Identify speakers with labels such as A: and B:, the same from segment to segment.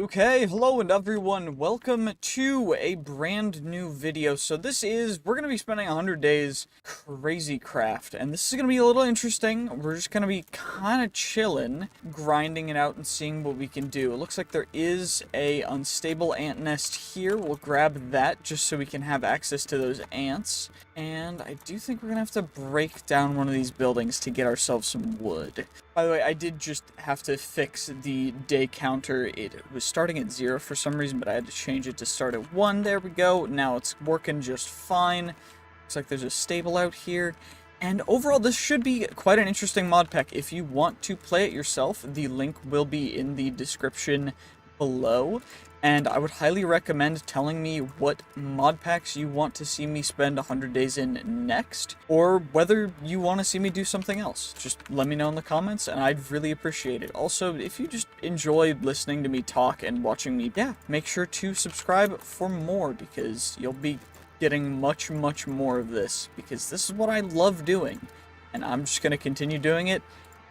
A: Okay, hello and everyone, welcome to a brand new video. So we're going to be spending 100 days crazy craft, and this is going to be a little interesting. We're just going to be kind of chilling, grinding it out and seeing what we can do. It looks like there is a unstable ant nest here. We'll grab that just so we can have access to those ants. And I do think we're going to have to break down one of these buildings to get ourselves some wood. By the way, I did just have to fix the day counter. It was starting at 0 for some reason, but I had to change it to start at 1. There we go. Now it's working just fine. Looks like there's a stable out here. And overall, this should be quite an interesting mod pack. If you want to play it yourself, the link will be in the description below. And I would highly recommend telling me what mod packs you want to see me spend 100 days in next, or whether you want to see me do something else. Just let me know in the comments, and I'd really appreciate it. Also, if you just enjoy listening to me talk and watching me, make sure to subscribe for more, because you'll be getting much more of this, because this is what I love doing, and I'm just going to continue doing it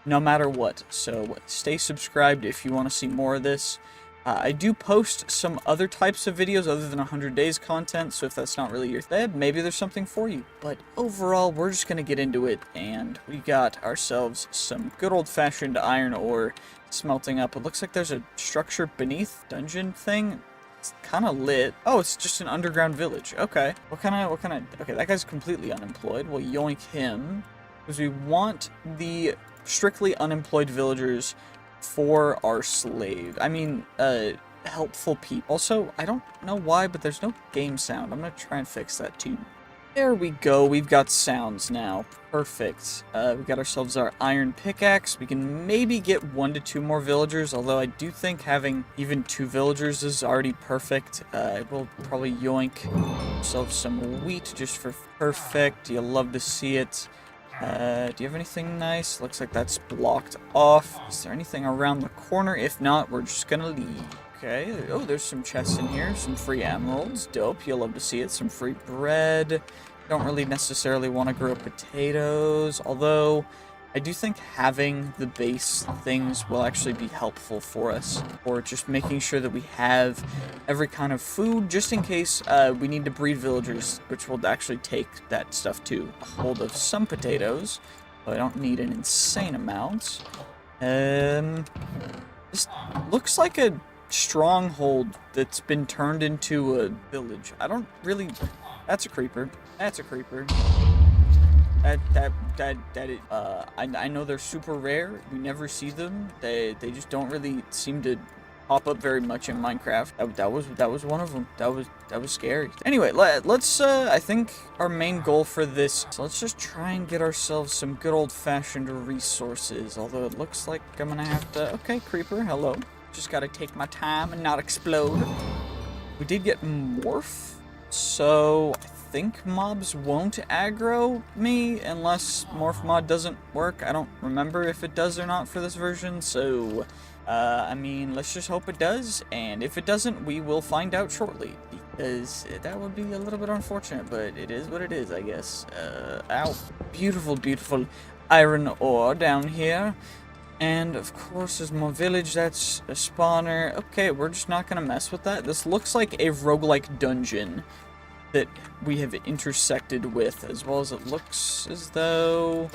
A: no matter what. So stay subscribed if you want to see more of this. I do post some other types of videos other than 100 days content, so if that's not really your thing, maybe there's something for you. But overall, we're just going to get into it, and we got ourselves some good old-fashioned iron ore smelting up. It looks like there's a structure beneath dungeon thing. It's kind of lit. Oh, it's just an underground village. Okay. What kind of, okay, that guy's completely unemployed. We'll yoink him, because we want the strictly unemployed villagers for our helpful people. Also, I don't know why, but there's no game sound. I'm gonna try and fix that too. There we go, we've got sounds now. Perfect. We got ourselves our iron pickaxe. We can maybe get 1 to 2 more villagers, although I do think having even 2 villagers is already perfect. We'll probably yoink ourselves some wheat just for perfect. You'll love to see it. Do you have anything nice? Looks like that's blocked off. Is there anything around the corner? If not, we're just gonna leave. Okay. Oh, there's some chests in here. Some free emeralds. Dope. You'll love to see it. Some free bread. Don't really necessarily want to grow potatoes, although I do think having the base things will actually be helpful for us, or just making sure that we have every kind of food, just in case we need to breed villagers, which will actually take that stuff too. A hold of some potatoes, but I don't need an insane amount. This looks like a stronghold that's been turned into a village. I don't really... That's a creeper. That's a creeper. I know they're super rare. We never see them. They just don't really seem to pop up very much in Minecraft. That was one of them. That was scary. Anyway, let's I think our main goal for this, so let's just try and get ourselves some good old-fashioned resources. Although it looks like I'm gonna have to. Okay, creeper, hello. Just gotta take my time and not explode. We did get morph, so I think mobs won't aggro me unless morph mod doesn't work. I don't remember if it does or not for this version, so I mean, let's just hope it does, and if it doesn't, we will find out shortly, because that would be a little bit unfortunate, but it is what it is, I guess. Ow. Beautiful iron ore down here. And of course there's more village. That's a spawner. Okay, we're just not gonna mess with that. This looks like a roguelike dungeon that we have intersected with, as well as it looks as though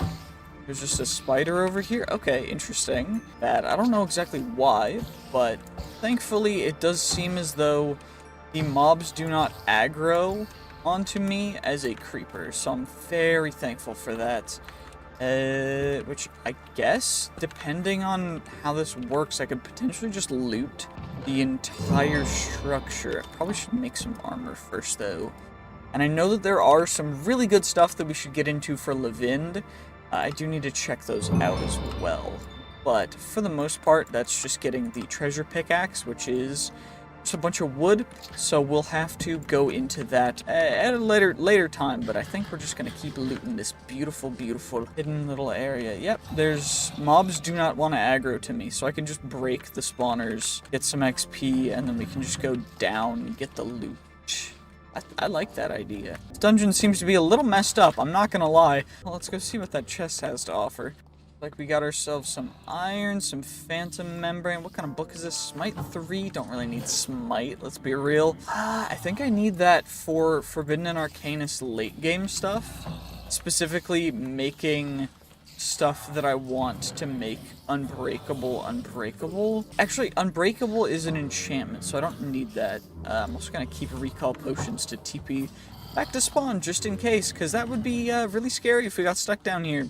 A: there's just a spider over here. Okay, interesting. That, I don't know exactly why, but thankfully it does seem as though the mobs do not aggro onto me as a creeper, so I'm very thankful for that. Which I guess, depending on how this works, I could potentially just loot the entire structure. I probably should make some armor first, though. And I know that there are some really good stuff that we should get into for Levind. I do need to check those out as well. But for the most part, that's just getting the treasure pickaxe, which is just a bunch of wood. So we'll have to go into that at a later time. But I think we're just going to keep looting this beautiful hidden little area. Yep, there's mobs do not want to aggro to me. So I can just break the spawners, get some XP, and then we can just go down and get the loot. I like that idea. This dungeon seems to be a little messed up, I'm not gonna lie. Well, let's go see what that chest has to offer. Like we got ourselves some iron, some phantom membrane. What kind of book is this? Smite 3? Don't really need smite, let's be real. I think I need that for Forbidden and Arcanist late game stuff. Specifically making stuff that I want to make unbreakable. Actually, unbreakable is an enchantment, so I don't need that. I'm also gonna keep recall potions to TP back to spawn just in case, because that would be really scary if we got stuck down here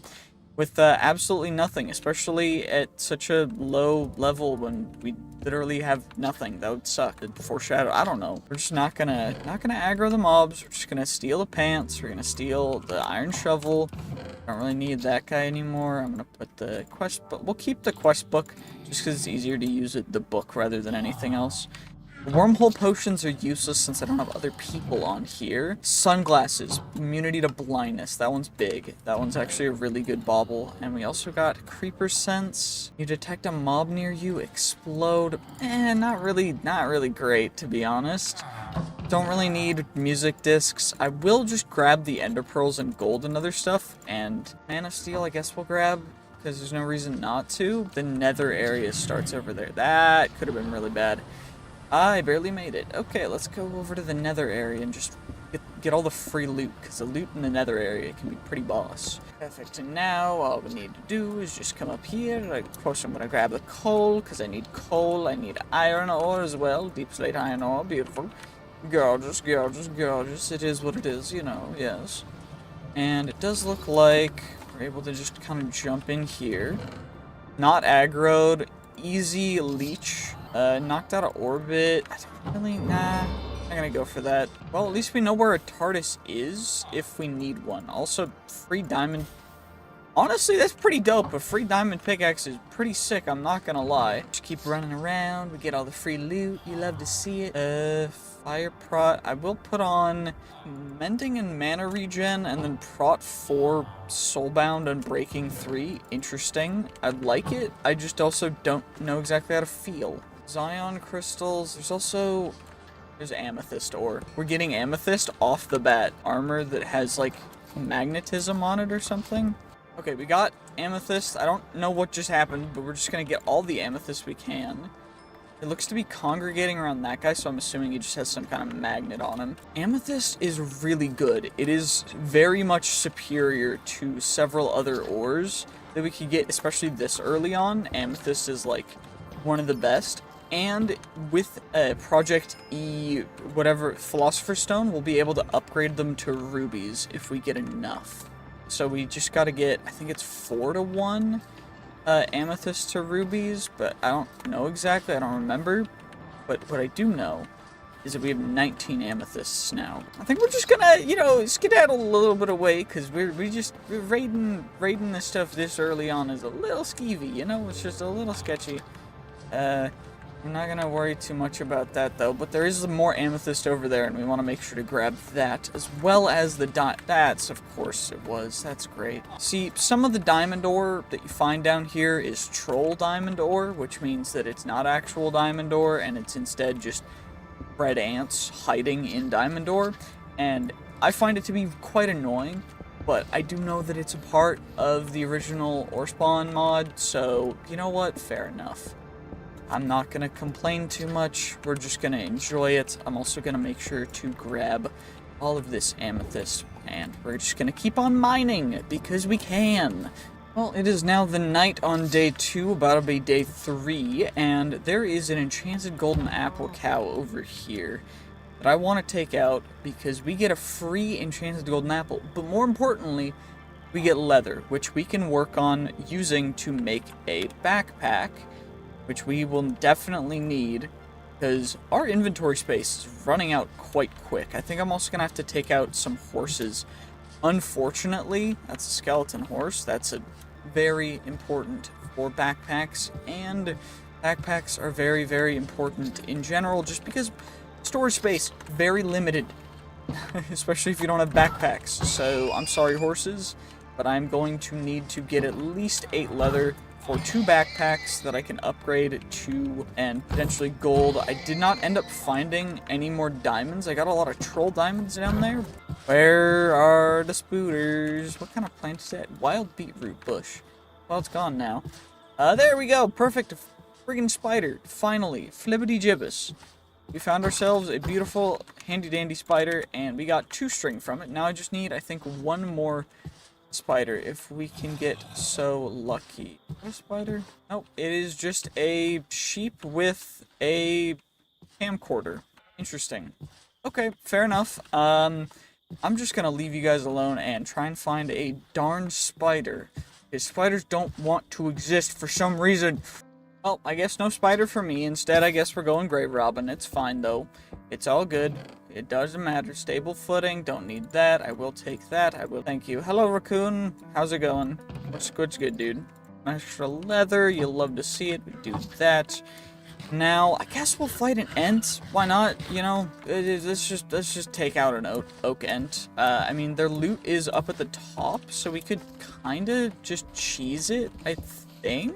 A: with absolutely nothing, especially at such a low level when we literally have nothing. That would suck. The foreshadow, I don't know. We're just not gonna aggro the mobs. We're just gonna steal the pants. We're gonna steal the iron shovel. Don't really need that guy anymore. I'm gonna put the quest, but we'll keep the quest book just because it's easier to use the book rather than anything else. Wormhole potions are useless since I don't have other people on here. Sunglasses, immunity to blindness. That one's big. That one's actually a really good bauble. And we also got creeper sense. You detect a mob near you, explode. Not really great, to be honest. Don't really need music discs. I will just grab the ender pearls and gold and other stuff. And Man of Steel, I guess we'll grab, because there's no reason not to. The nether area starts over there. That could have been really bad. I barely made it. Okay, let's go over to the nether area and just get all the free loot, because the loot in the nether area can be pretty boss. Perfect, and now all we need to do is just come up here. Of course, I'm going to grab the coal, because I need coal. I need iron ore as well. Deep slate iron ore, beautiful. Gorgeous, gorgeous, gorgeous. It is what it is, you know, yes. And it does look like we're able to just kind of jump in here. Not aggroed, easy leech. Knocked out of orbit. I don't really, nah, I'm not gonna go for that. Well, at least we know where a TARDIS is if we need one. Also, free diamond. Honestly, that's pretty dope. A free diamond pickaxe is pretty sick, I'm not gonna lie. Just keep running around. We get all the free loot. You love to see it. Fire prot. I will put on mending and mana regen, and then prot 4 soulbound and breaking 3. Interesting. I like it. I just also don't know exactly how to feel. Zion crystals. There's amethyst ore. We're getting amethyst off the bat. Armor that has like magnetism on it or something. Okay, we got amethyst. I don't know what just happened, but we're just gonna get all the amethyst we can. It looks to be congregating around that guy, so I'm assuming he just has some kind of magnet on him. Amethyst is really good. It is very much superior to several other ores that we could get, especially this early on. Amethyst is like one of the best. And with Project E, whatever, Philosopher's Stone, we'll be able to upgrade them to rubies if we get enough. So we just gotta get, I think it's 4-to-1 amethyst to rubies, but I don't know exactly, I don't remember. But what I do know is that we have 19 amethysts now. I think we're just gonna, you know, skedaddle a little bit away, because we're raiding this stuff this early on is a little skeevy, you know, it's just a little sketchy. I'm not gonna worry too much about that though, but there is more amethyst over there, and we want to make sure to grab that, as well as the that's, of course it was, that's great. See, some of the diamond ore that you find down here is troll diamond ore, which means that it's not actual diamond ore, and it's instead just red ants hiding in diamond ore, and I find it to be quite annoying, but I do know that it's a part of the original ore spawn mod, so you know what, fair enough. I'm not going to complain too much, we're just going to enjoy it. I'm also going to make sure to grab all of this amethyst, and we're just going to keep on mining, because we can. Well, it is now the night on day 2, about to be day 3, and there is an enchanted golden apple cow over here that I want to take out, because we get a free enchanted golden apple, but more importantly, we get leather, which we can work on using to make a backpack, which we will definitely need, because our inventory space is running out quite quick. I think I'm also going to have to take out some horses. Unfortunately, that's a skeleton horse. That's a very important for backpacks, and backpacks are very, very important in general, just because storage space, very limited, especially if you don't have backpacks. So, I'm sorry, horses, but I'm going to need to get at least 8 leather for 2 backpacks that I can upgrade to, and potentially gold. I did not end up finding any more diamonds. I got a lot of troll diamonds down there. Where are the spooters? What kind of plant is that? Wild beetroot bush. Well, it's gone now. There we go. Perfect. Friggin' spider. Finally. Flippity gibbous. We found ourselves a beautiful, handy-dandy spider, and we got 2 string from it. Now I just need, I think, 1 more spider, if we can get so lucky. A spider? Nope. It is just a sheep with a camcorder. Interesting. Okay, fair enough. I'm just gonna leave you guys alone and try and find a darn spider. Because spiders don't want to exist for some reason. Well, I guess no spider for me. Instead, I guess we're going grave robbing. It's fine, though. It's all good. It doesn't matter. Stable footing. Don't need that. I will take that. I will. Thank you. Hello, raccoon. How's it going? What's good, dude? Extra leather. You'll love to see it. We do that. Now, I guess we'll fight an ent. Why not? You know, let's just take out an oak ent. I mean, their loot is up at the top, so we could kind of just cheese it, I think.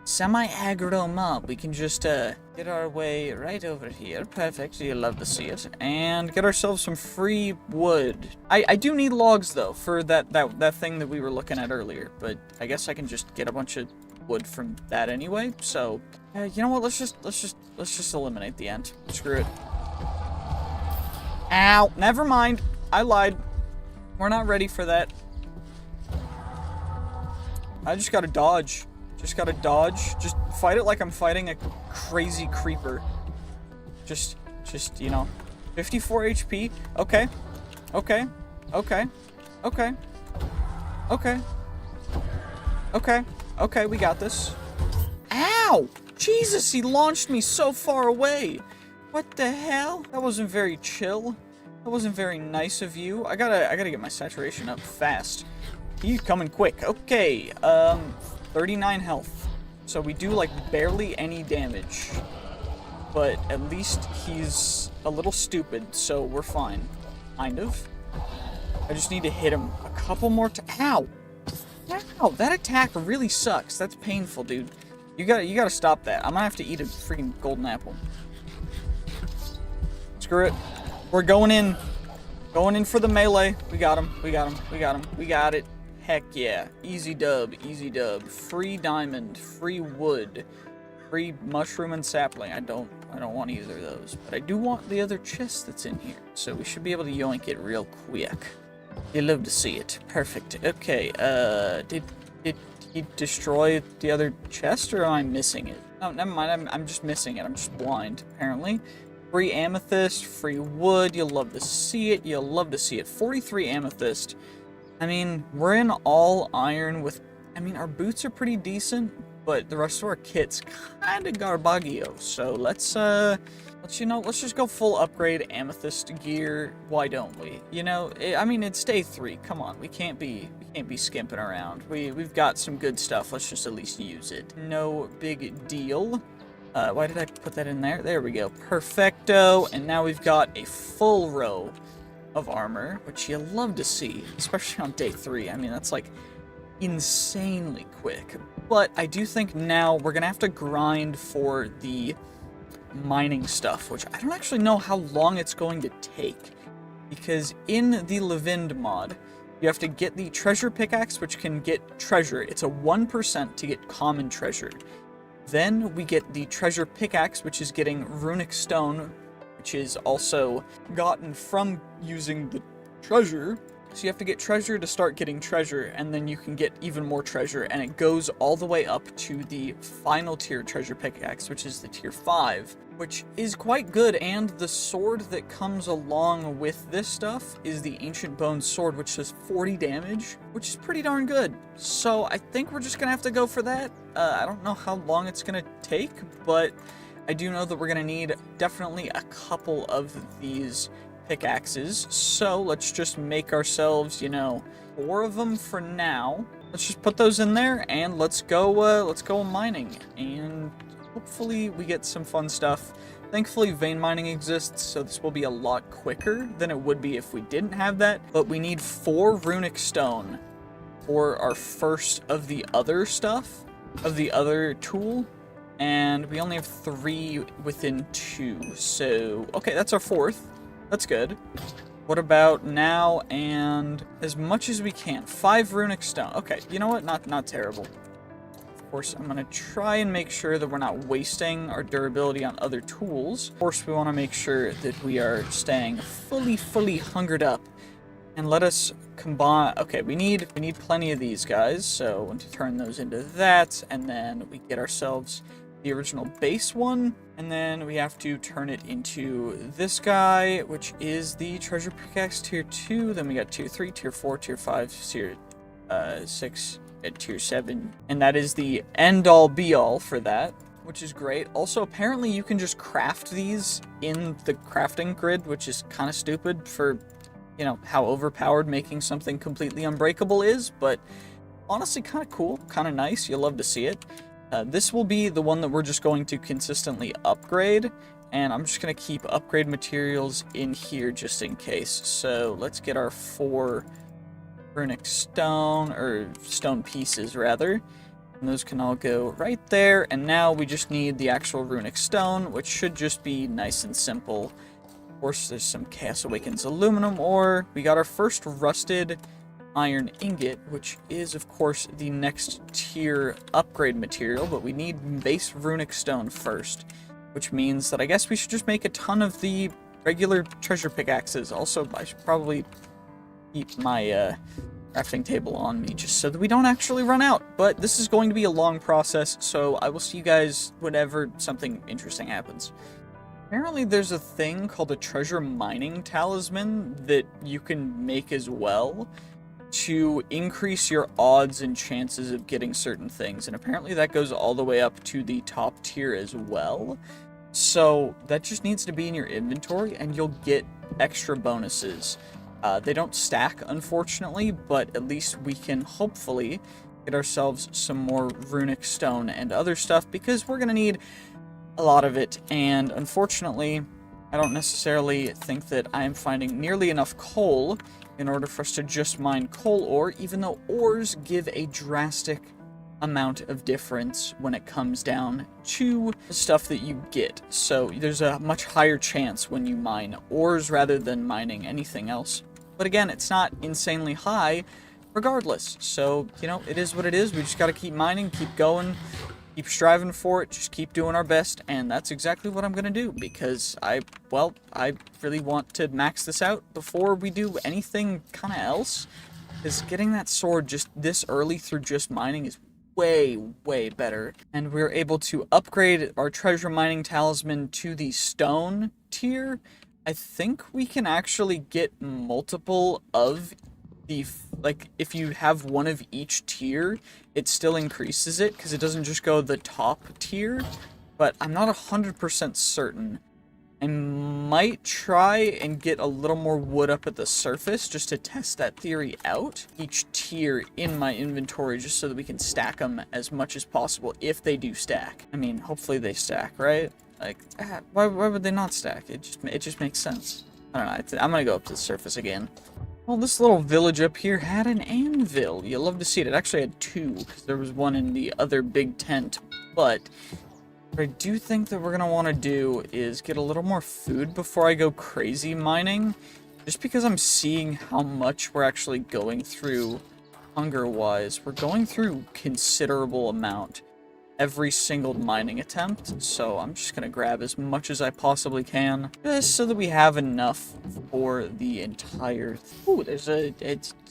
A: Semi-aggro mob. We can just get our way right over here. Perfect. You'll love to see it. And get ourselves some free wood. I do need logs though for that thing that we were looking at earlier. But I guess I can just get a bunch of wood from that anyway. So you know what? Let's just eliminate the ant. Screw it. Ow! Never mind. I lied. We're not ready for that. I just gotta dodge. Just gotta dodge. Just fight it like I'm fighting a crazy creeper. Just, you know. 54 HP. Okay. Okay. Okay. Okay. Okay. Okay. Okay, we got this. Ow! Jesus, he launched me so far away. What the hell? That wasn't very chill. That wasn't very nice of you. I gotta get my saturation up fast. He's coming quick. Okay. 39 health. So we do, like, barely any damage. But at least he's a little stupid, so we're fine. Kind of. I just need to hit him a couple more Ow! Ow! That attack really sucks. That's painful, dude. You gotta stop that. I'm gonna have to eat a freaking golden apple. Screw it. We're going in. Going in for the melee. We got him. We got him. We got him. We got it. Heck yeah. Easy dub, easy dub. Free diamond, free wood, free mushroom and sapling. I don't want either of those, but I do want the other chest that's in here. So we should be able to yoink it real quick. You'd love to see it. Perfect. Okay, did he destroy the other chest, or am I missing it? No, never mind. I'm just missing it. I'm just blind, apparently. Free amethyst, free wood. You'll love to see it. You'll love to see it. 43 amethyst. I mean, we're in all iron with... I mean, our boots are pretty decent, but the rest of our kit's kind of garbaggio. So let's just go full upgrade amethyst gear. Why don't we? You know, I mean, it's day 3. Come on, we can't be skimping around. We've got some good stuff. Let's just at least use it. No big deal. Why did I put that in there? There we go. Perfecto. And now we've got a full row of armor, which you love to see, especially on day 3. I mean, that's like insanely quick. But I do think now we're gonna have to grind for the mining stuff, which I don't actually know how long it's going to take, because in the Levind mod, you have to get the treasure pickaxe, which can get treasure. It's a 1% to get common treasure. Then we get the treasure pickaxe, which is getting runic stone, which is also gotten from using the treasure. So you have to get treasure to start getting treasure, and then you can get even more treasure, and it goes all the way up to the final tier treasure pickaxe, which is the tier 5, which is quite good. And the sword that comes along with this stuff is the Ancient Bones sword, which does 40 damage, which is pretty darn good. So I think we're just gonna have to go for that. I don't know how long it's gonna take, but I do know that we're gonna need definitely a couple of these pickaxes, so let's just make ourselves, you know, 4 of them for now. Let's just put those in there, and let's go mining, and hopefully we get some fun stuff. Thankfully, vein mining exists, so this will be a lot quicker than it would be if we didn't have that, but we need 4 runic stone for our first of the other stuff, of the other tool, and we only have 3 within 2, so okay, that's our 4th. That's good. What about now and as much as we can? 5 runic stone. Okay, you know what? Not terrible. Of course, I'm gonna try and make sure that we're not wasting our durability on other tools. Of course, we want to make sure that we are staying fully hungered up. And let us combine. Okay, we need plenty of these guys, so we want to turn those into that, and then we get ourselves the original base one, and then we have to turn it into this guy, which is the treasure pickaxe tier 2. Then we got tier 3, tier 4, tier 5, tier 6, and tier 7, and that is the end-all be-all for that, which is great. Also, apparently you can just craft these in the crafting grid, which is kind of stupid for, you know, how overpowered making something completely unbreakable is, but honestly kind of cool, kind of nice. You'll love to see it. This will be the one that we're just going to consistently upgrade, and I'm just going to keep upgrade materials in here just in case. So let's get our 4 runic stone, or stone pieces rather, and those can all go right there. And now we just need the actual runic stone, which should just be nice and simple. Of course, there's some Chaos Awakens aluminum ore. We got our first rusted iron ingot, which is, of course, the next tier upgrade material, but we need base runic stone first, which means that I guess we should just make a ton of the regular treasure pickaxes. Also, I should probably keep my crafting table on me just so that we don't actually run out, but this is going to be a long process, so I will see you guys whenever something interesting happens. Apparently there's a thing called a treasure mining talisman that you can make as well to increase your odds and chances of getting certain things, and apparently that goes all the way up to the top tier as well. So that just needs to be in your inventory and you'll get extra bonuses. They don't stack, unfortunately, but at least we can hopefully get ourselves some more runic stone and other stuff, because we're gonna need a lot of it, and unfortunately I don't necessarily think that I am finding nearly enough coal in order for us to just mine coal ore, even though ores give a drastic amount of difference when it comes down to the stuff that you get. So there's a much higher chance when you mine ores rather than mining anything else. But again, it's not insanely high regardless. So, you know, it is what it is. We just got to keep mining, keep going, keep striving for it, just keep doing our best, and that's exactly what I'm going to do, because I really want to max this out before we do anything kind of else, because getting that sword just this early through just mining is way better. And we're able to upgrade our treasure mining talisman to the stone tier. I think we can actually get multiple of the, like, if you have one of each tier, it still increases it, because it doesn't just go the top tier, but I'm not 100% certain. I might try and get a little more wood up at the surface just to test that theory out. Each tier in my inventory, just so that we can stack them as much as possible if they do stack. I mean, hopefully they stack, right? Like, why would they not stack? It just makes sense. I don't know, I'm gonna go up to the surface again. Well, this little village up here had an anvil. You'll love to see it. It actually had 2, because there was one in the other big tent. But what I do think that we're going to want to do is get a little more food before I go crazy mining. Just because I'm seeing how much we're actually going through hunger-wise. We're going through considerable amount every single mining attempt, so I'm just gonna grab as much as I possibly can, just so that we have enough for the entire... Ooh, there's a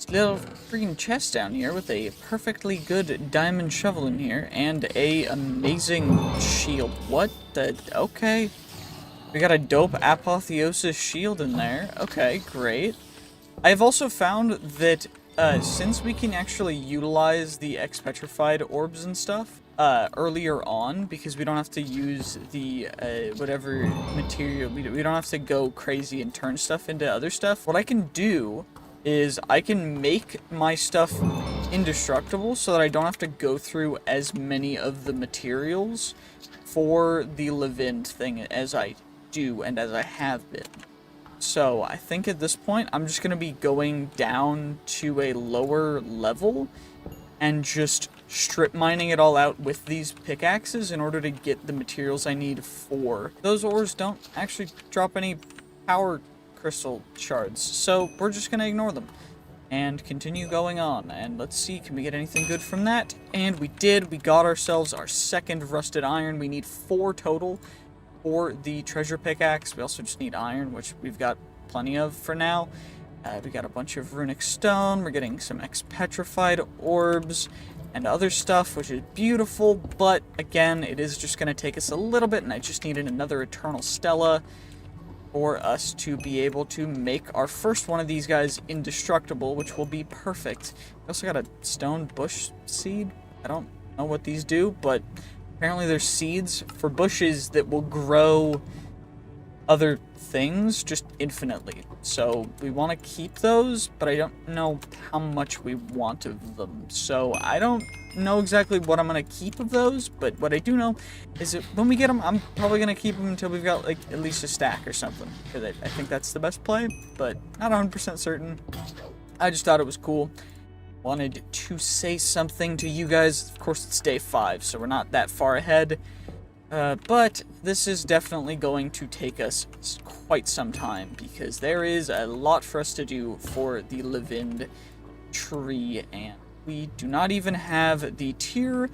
A: little freaking chest down here with a perfectly good diamond shovel in here, and a amazing shield. What the... Okay. We got a dope apotheosis shield in there. Okay, great. I've also found that since we can actually utilize the X-Petrified orbs and stuff earlier on, because we don't have to use the whatever material, we don't have to go crazy and turn stuff into other stuff. What I can do is I can make my stuff indestructible so that I don't have to go through as many of the materials for the Levin thing as I do and as I have been. So I think at this point I'm just going to be going down to a lower level and just strip mining it all out with these pickaxes in order to get the materials I need for. Those ores don't actually drop any power crystal shards, so we're just gonna ignore them and continue going on. And let's see, can we get anything good from that? And we did. We got ourselves our second rusted iron. We need 4 total for the treasure pickaxe. We also just need iron, which we've got plenty of for now. We got a bunch of runic stone. We're getting some ex-petrified orbs and other stuff, which is beautiful, but again, it is just going to take us a little bit, and I just needed another eternal stella for us to be able to make our first one of these guys indestructible, which will be perfect. We also got a stone bush seed. I don't know what these do, but apparently there's seeds for bushes that will grow other things just infinitely. So we want to keep those, but I don't know how much we want of them. So I don't know exactly what I'm going to keep of those, but what I do know is that when we get them, I'm probably going to keep them until we've got like at least a stack or something, because I think that's the best play, but not 100% certain. I just thought it was cool. Wanted to say something to you guys. Of course, it's day 5, so we're not that far ahead. But this is definitely going to take us quite some time, because there is a lot for us to do for the live-in tree, and we do not even have the tier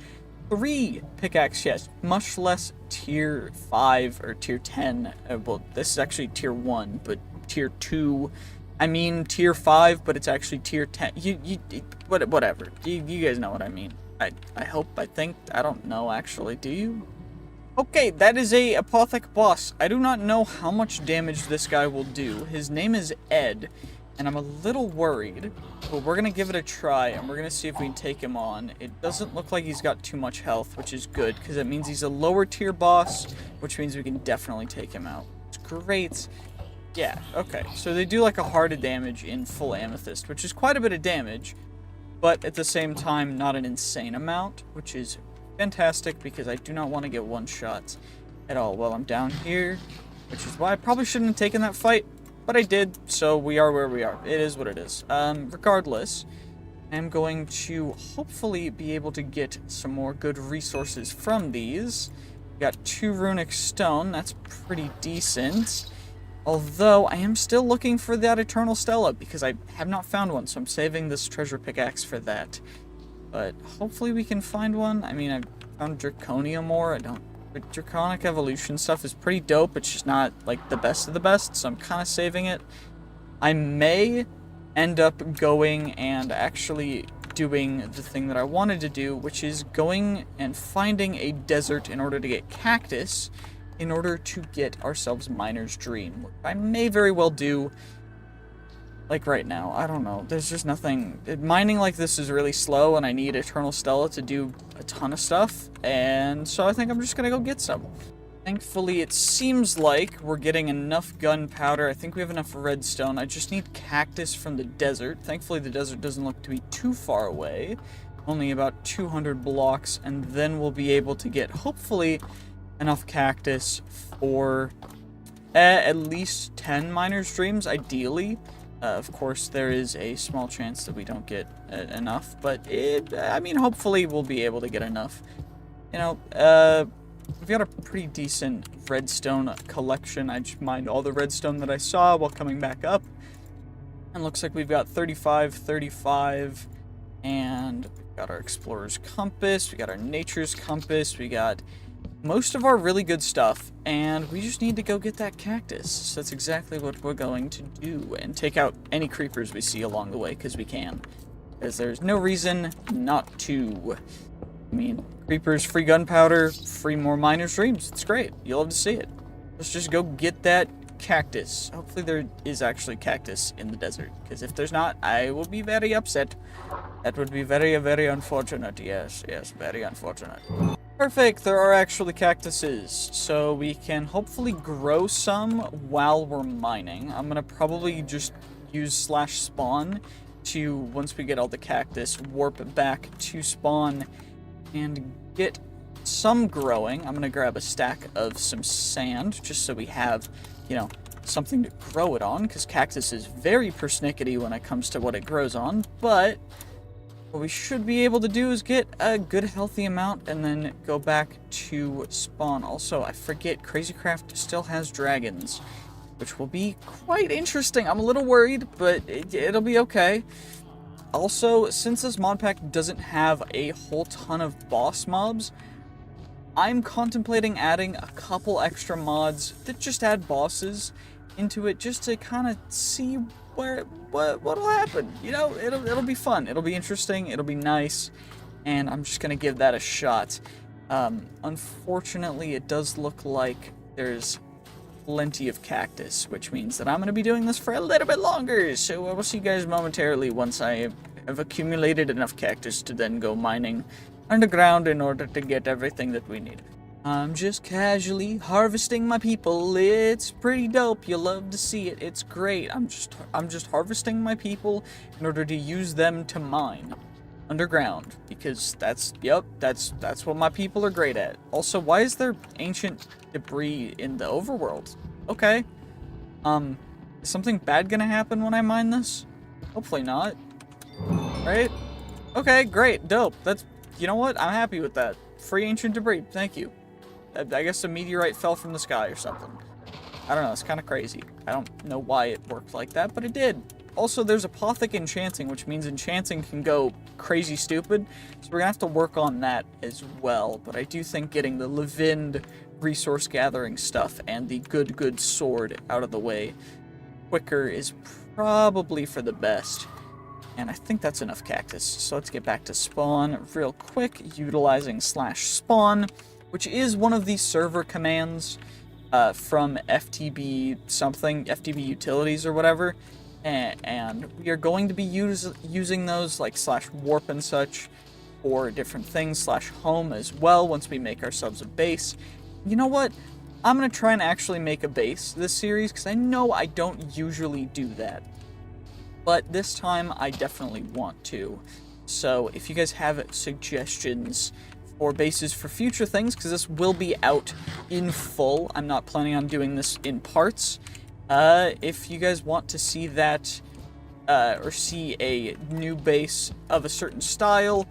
A: 3 pickaxe yet, much less tier 5 or tier 10. Well, this is actually tier 1, but tier 2. I mean tier 5, but it's actually tier 10. Whatever. You guys know what I mean. I hope, I think, I don't know actually. Do you? Okay, that is a apothec boss. I do not know how much damage this guy will do. His name is Ed, and I'm a little worried, but we're gonna give it a try, and we're gonna see if we can take him on. It doesn't look like he's got too much health, which is good, because that means he's a lower tier boss, which means we can definitely take him out. It's great. Yeah, okay, so they do like a heart of damage in full amethyst, which is quite a bit of damage, but at the same time, not an insane amount, which is fantastic, because I do not want to get one shot at all while I'm down here, which is why I probably shouldn't have taken that fight, but I did, so we are where we are. It is what it is. Regardless, I'm going to hopefully be able to get some more good resources from these. We got 2 runic stone, that's pretty decent. Although, I am still looking for that Eternal Stella, because I have not found one, so I'm saving this treasure pickaxe for that. But hopefully we can find one. I mean, I found Draconium ore. But Draconic Evolution stuff is pretty dope. It's just not, like, the best of the best, so I'm kind of saving it. I may end up going and actually doing the thing that I wanted to do, which is going and finding a desert in order to get cactus, in order to get ourselves Miner's Dream, which I may very well do. Like right now, I don't know. There's just nothing. Mining like this is really slow, and I need Eternal Stella to do a ton of stuff. And so I think I'm just gonna go get some. Thankfully, it seems like we're getting enough gunpowder. I think we have enough redstone. I just need cactus from the desert. Thankfully, the desert doesn't look to be too far away. Only about 200 blocks, and then we'll be able to get, hopefully, enough cactus for at least 10 Miner's Dreams, ideally. Of course, there is a small chance that we don't get enough, but I mean, hopefully we'll be able to get enough. You know, we've got a pretty decent redstone collection. I just mined all the redstone that I saw while coming back up. And looks like we've got 35, 35, and we've got our Explorer's Compass, we got our Nature's Compass, we got most of our really good stuff, and we just need to go get that cactus. So that's exactly what we're going to do, and take out any creepers we see along the way, because we can. Because there's no reason not to. I mean, creepers, free gunpowder, free more Miner's Dreams. It's great. You'll love to see it. Let's just go get that cactus. Hopefully there is actually cactus in the desert, because if there's not, I will be very upset. That would be very, very unfortunate. Yes, yes, very unfortunate. Perfect, there are actually cactuses, so we can hopefully grow some while we're mining. I'm gonna probably just use /spawn to, once we get all the cactus, warp back to spawn and get some growing. I'm gonna grab a stack of some sand, just so we have, you know, something to grow it on, because cactus is very persnickety when it comes to what it grows on, but what we should be able to do is get a good healthy amount and then go back to spawn. Also, I forget, Crazycraft still has dragons. which will be quite interesting. I'm a little worried, but it'll be okay. Also, since this mod pack doesn't have a whole ton of boss mobs, I'm contemplating adding a couple extra mods that just add bosses into it, just to kind of see what'll happen. You know, it'll be fun. It'll be interesting. It'll be nice, and I'm just gonna give that a shot. Unfortunately, it does look like there's plenty of cactus, which means that I'm going to be doing this for a little bit longer, so I will see you guys momentarily once I have accumulated enough cactus to then go mining underground in order to get everything that we need. I'm just casually harvesting my people. It's pretty dope. You'll love to see it. It's great. I'm just harvesting my people in order to use them to mine underground, because that's what my people are great at. Also, why is there ancient debris in the overworld? Okay. Is something bad gonna happen when I mine this? Hopefully not. Right? Okay, great, dope. That's, you know what? I'm happy with that. Free ancient debris, thank you. I guess a meteorite fell from the sky or something. I don't know, it's kind of crazy. I don't know why it worked like that, but it did. Also, there's Apothic Enchanting, which means Enchanting can go crazy stupid, so we're gonna have to work on that as well. But I do think getting the Levind resource gathering stuff and the good sword out of the way quicker is probably for the best. And I think that's enough cactus, so let's get back to spawn real quick, utilizing /spawn, which is one of the server commands from FTB something, FTB utilities or whatever. And we are going to be using those like /warp and such for different things, /home as well once we make ourselves a base. You know what? I'm going to try and actually make a base this series, because I know I don't usually do that. But this time I definitely want to. So if you guys have suggestions for bases for future things, because this will be out in full, I'm not planning on doing this in parts. If you guys want to see that, or see a new base of a certain style,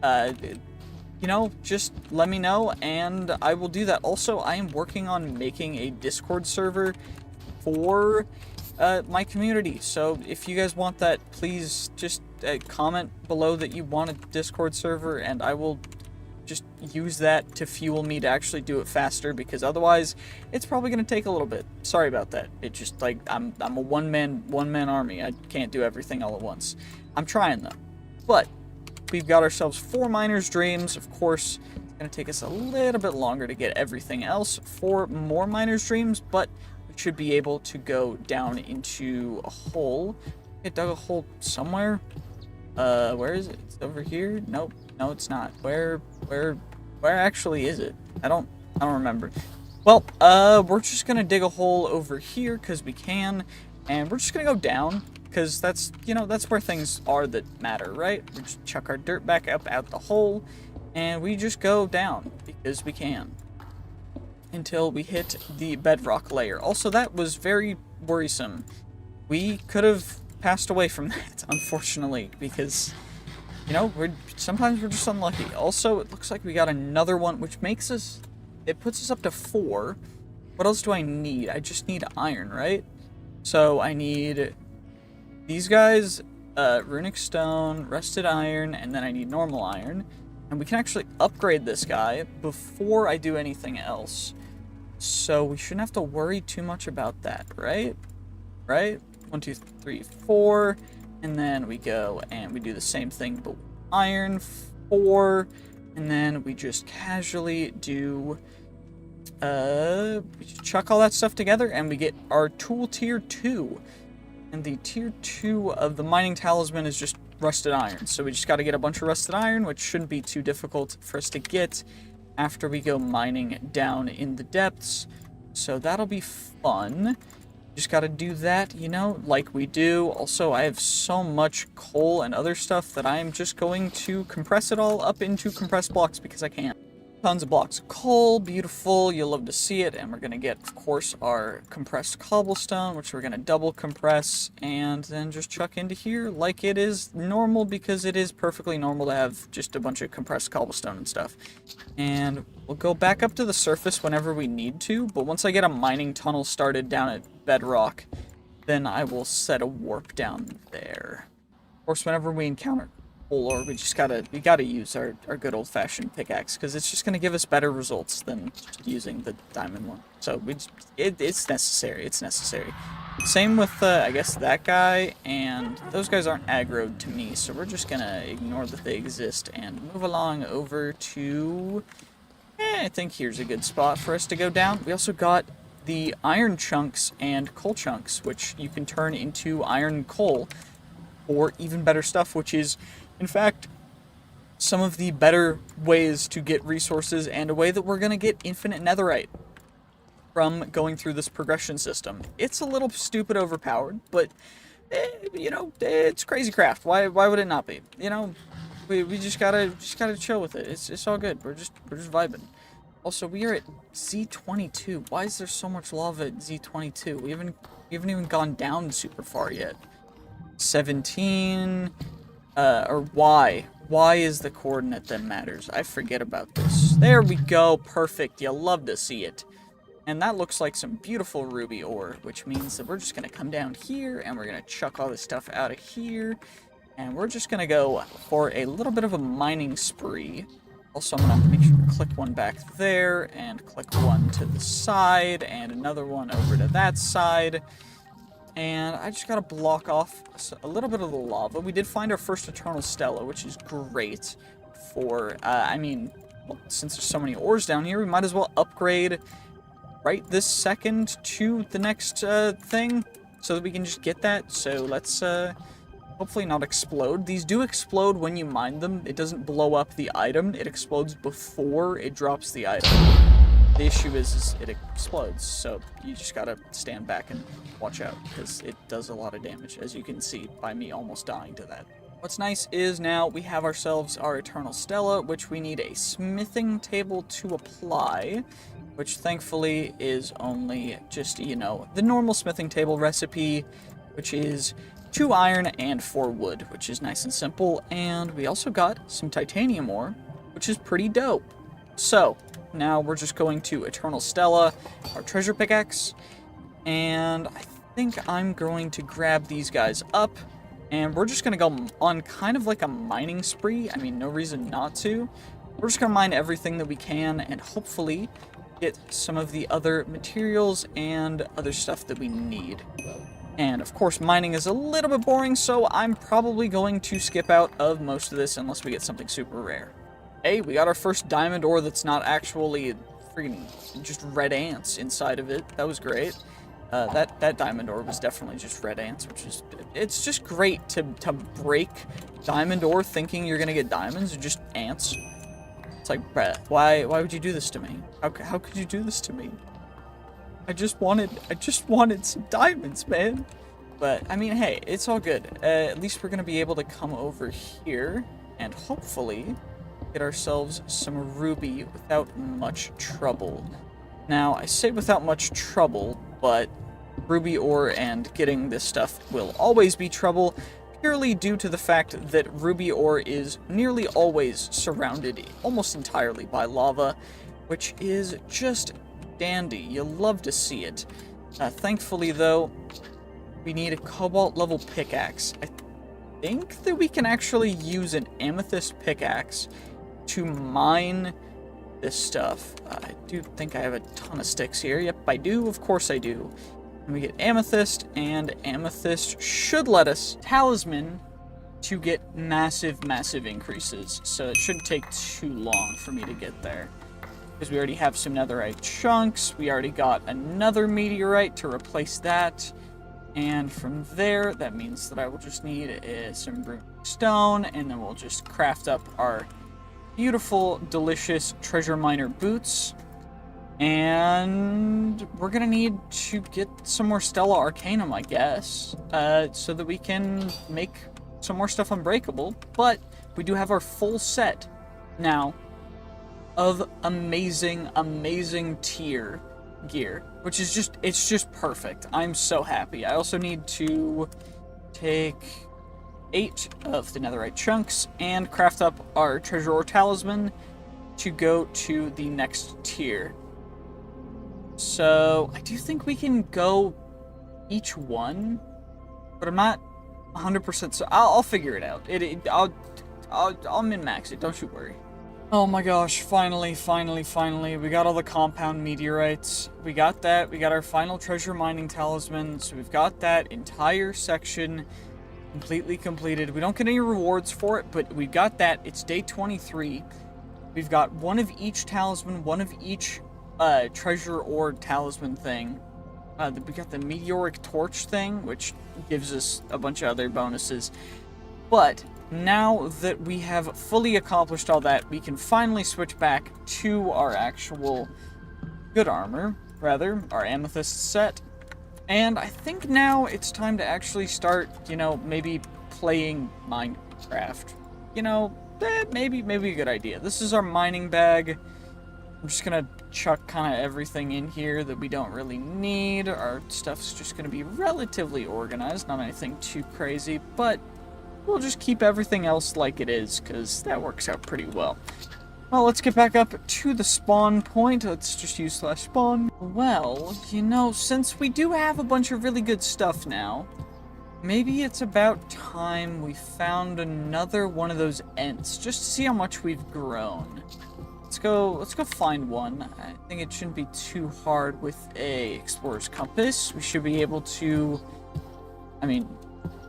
A: you know, just let me know, and I will do that. Also, I am working on making a Discord server for my community, so if you guys want that, please just comment below that you want a Discord server, and I will just use that to fuel me to actually do it faster, because otherwise it's probably going to take a little bit. Sorry about that. It just, like, I'm a one-man army. I can't do everything all at once. I'm trying though. But we've got ourselves 4 miners' dreams. Of course, it's going to take us a little bit longer to get everything else for more miners' dreams, but we should be able to go down into a hole. I dug a hole somewhere. Where is it? It's over here? Nope. No, it's not. Where actually is it? I don't remember. Well, we're just gonna dig a hole over here because we can, and we're just gonna go down because that's, you know, that's where things are that matter, right? We just chuck our dirt back up out the hole, and we just go down because we can until we hit the bedrock layer. Also, that was very worrisome. We could have passed away from that, unfortunately, because, you know, sometimes we're just unlucky. Also, it looks like we got another one, which makes us, it puts us up to 4. What else do I need? I just need iron, right? So I need these guys, runic stone, rusted iron, and then I need normal iron. And we can actually upgrade this guy before I do anything else. So we shouldn't have to worry too much about that, right? Right? 1, 2, 3, 4. And then we go and we do the same thing, but with iron, 4, and then we just casually do, we just chuck all that stuff together, and we get our tool tier 2. And the tier 2 of the mining talisman is just rusted iron. So we just got to get a bunch of rusted iron, which shouldn't be too difficult for us to get after we go mining down in the depths. So that'll be fun. Just gotta do that, you know, like we do. Also, I have so much coal and other stuff that I am just going to compress it all up into compressed blocks because I can. Tons of blocks of coal, beautiful, you'll love to see it, and we're going to get, of course, our compressed cobblestone, which we're going to double compress, and then just chuck into here like it is normal, because it is perfectly normal to have just a bunch of compressed cobblestone and stuff. And we'll go back up to the surface whenever we need to, but once I get a mining tunnel started down at bedrock, then I will set a warp down there. Of course, whenever we encounter ore, we gotta use our good old-fashioned pickaxe, because it's just gonna give us better results than just using the diamond one. So it's necessary. It's necessary. Same with I guess that guy, and those guys aren't aggroed to me, so we're just gonna ignore that they exist and move along over to. I think here's a good spot for us to go down. We also got the iron chunks and coal chunks, which you can turn into iron coal for even better stuff, which is, in fact, some of the better ways to get resources, and a way that we're going to get infinite netherite from going through this progression system. It's a little stupid overpowered, but, you know, it's crazy craft. Why would it not be? You know, we just gotta chill with it. It's all good. We're just vibing. Also, we are at Z22. Why is there so much lava at Z22? We haven't even gone down super far yet. 17, or Y. Y is the coordinate that matters. I forget about this. There we go. Perfect. You love to see it. And that looks like some beautiful ruby ore, which means that we're just going to come down here, and we're going to chuck all this stuff out of here. And we're just going to go for a little bit of a mining spree. Also, I'm going to make sure to click one back there, and click one to the side, and another one over to that side. And I just gotta block off a little bit of the lava. We did find our first Eternal Stella, which is great for, I mean, well, since there's so many ores down here, we might as well upgrade right this second to the next thing, so that we can just get that. So let's hopefully not explode. These do explode when you mine them. It doesn't blow up the item. It explodes before it drops the item. The issue is it explodes, so you just gotta stand back and watch out, because it does a lot of damage, as you can see by me almost dying to that. What's nice is now we have ourselves our Eternal Stella, which we need a smithing table to apply, which thankfully is only just, you know, the normal smithing table recipe, which is 2 iron and 4 wood, which is nice and simple. And we also got some titanium ore, which is pretty dope. So now we're just going to Eternal Stella, our treasure pickaxe, and I think I'm going to grab these guys up, and we're just going to go on kind of like a mining spree. I mean, no reason not to. We're just going to mine everything that we can, and hopefully get some of the other materials and other stuff that we need. And of course, mining is a little bit boring, so I'm probably going to skip out of most of this unless we get something super rare. Hey, we got our first diamond ore that's not actually freaking just red ants inside of it. That was great. That diamond ore was definitely just red ants, which is, it's just great to break diamond ore thinking you're gonna get diamonds, or just ants. It's like, bruh, why would you do this to me? How could you do this to me? I just wanted some diamonds, man. But I mean, hey, it's all good. At least we're gonna be able to come over here and hopefully get ourselves some ruby without much trouble. Now, I say without much trouble, but ruby ore and getting this stuff will always be trouble, purely due to the fact that ruby ore is nearly always surrounded almost entirely by lava, which is just dandy. You love to see it. Thankfully, though, we need a cobalt level pickaxe. I think that we can actually use an amethyst pickaxe to mine this stuff. I do think I have a ton of sticks here. Yep, I do. Of course I do. And we get amethyst, and amethyst should let us talisman to get massive increases. So it shouldn't take too long for me to get there, because we already have some netherite chunks. We already got another meteorite to replace that. And from there, that means that I will just need some rune stone, and then we'll just craft up our beautiful, delicious treasure miner boots. And we're gonna need to get some more Stella Arcanum, I guess, so that we can make some more stuff unbreakable. But we do have our full set now. of amazing, amazing tier gear, which is just, it's just perfect. I'm so happy. I also need to take 8 of the netherite chunks and craft up our treasure or talisman to go to the next tier. So I do think we can go each one, but I'm not 100%. So I'll figure it out. I'll min-max it. Don't you worry. Oh my gosh, finally, we got all the compound meteorites. We got that, we got our final treasure mining talisman, so we've got that entire section completely completed. We don't get any rewards for it, but we got that. It's day 23. We've got one of each talisman, one of each treasure or talisman thing. We got the meteoric torch thing, which gives us a bunch of other bonuses. But now that we have fully accomplished all that, we can finally switch back to our actual good armor, rather, our amethyst set. And I think now it's time to actually start, you know, maybe playing Minecraft. You know, maybe a good idea. This is our mining bag. I'm just gonna chuck kind of everything in here that we don't really need. Our stuff's just gonna be relatively organized, not anything too crazy, but we'll just keep everything else like it is, because that works out pretty well. Well, let's get back up to the spawn point. Let's just use /spawn. Well, you know, since we do have a bunch of really good stuff now, maybe it's about time we found another one of those Ents, just to see how much we've grown. Let's go find one. I think it shouldn't be too hard with a explorer's compass. We should be able to, I mean,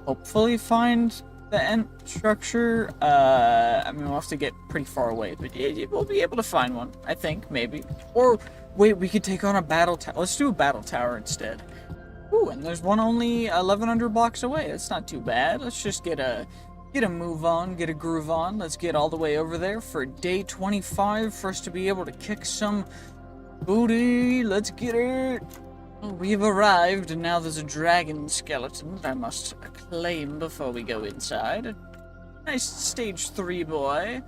A: hopefully find the Ent structure. I mean, we'll have to get pretty far away, but we'll be able to find one, I think, maybe. Or, wait, we could take on a battle tower. Let's do a battle tower instead. Ooh, and there's one only 1,100 blocks away. That's not too bad. Let's just get a move on, get a groove on. Let's get all the way over there for day 25 for us to be able to kick some booty. Let's get it. We've arrived, and now there's a dragon skeleton that I must claim before we go inside. A nice stage 3 boy.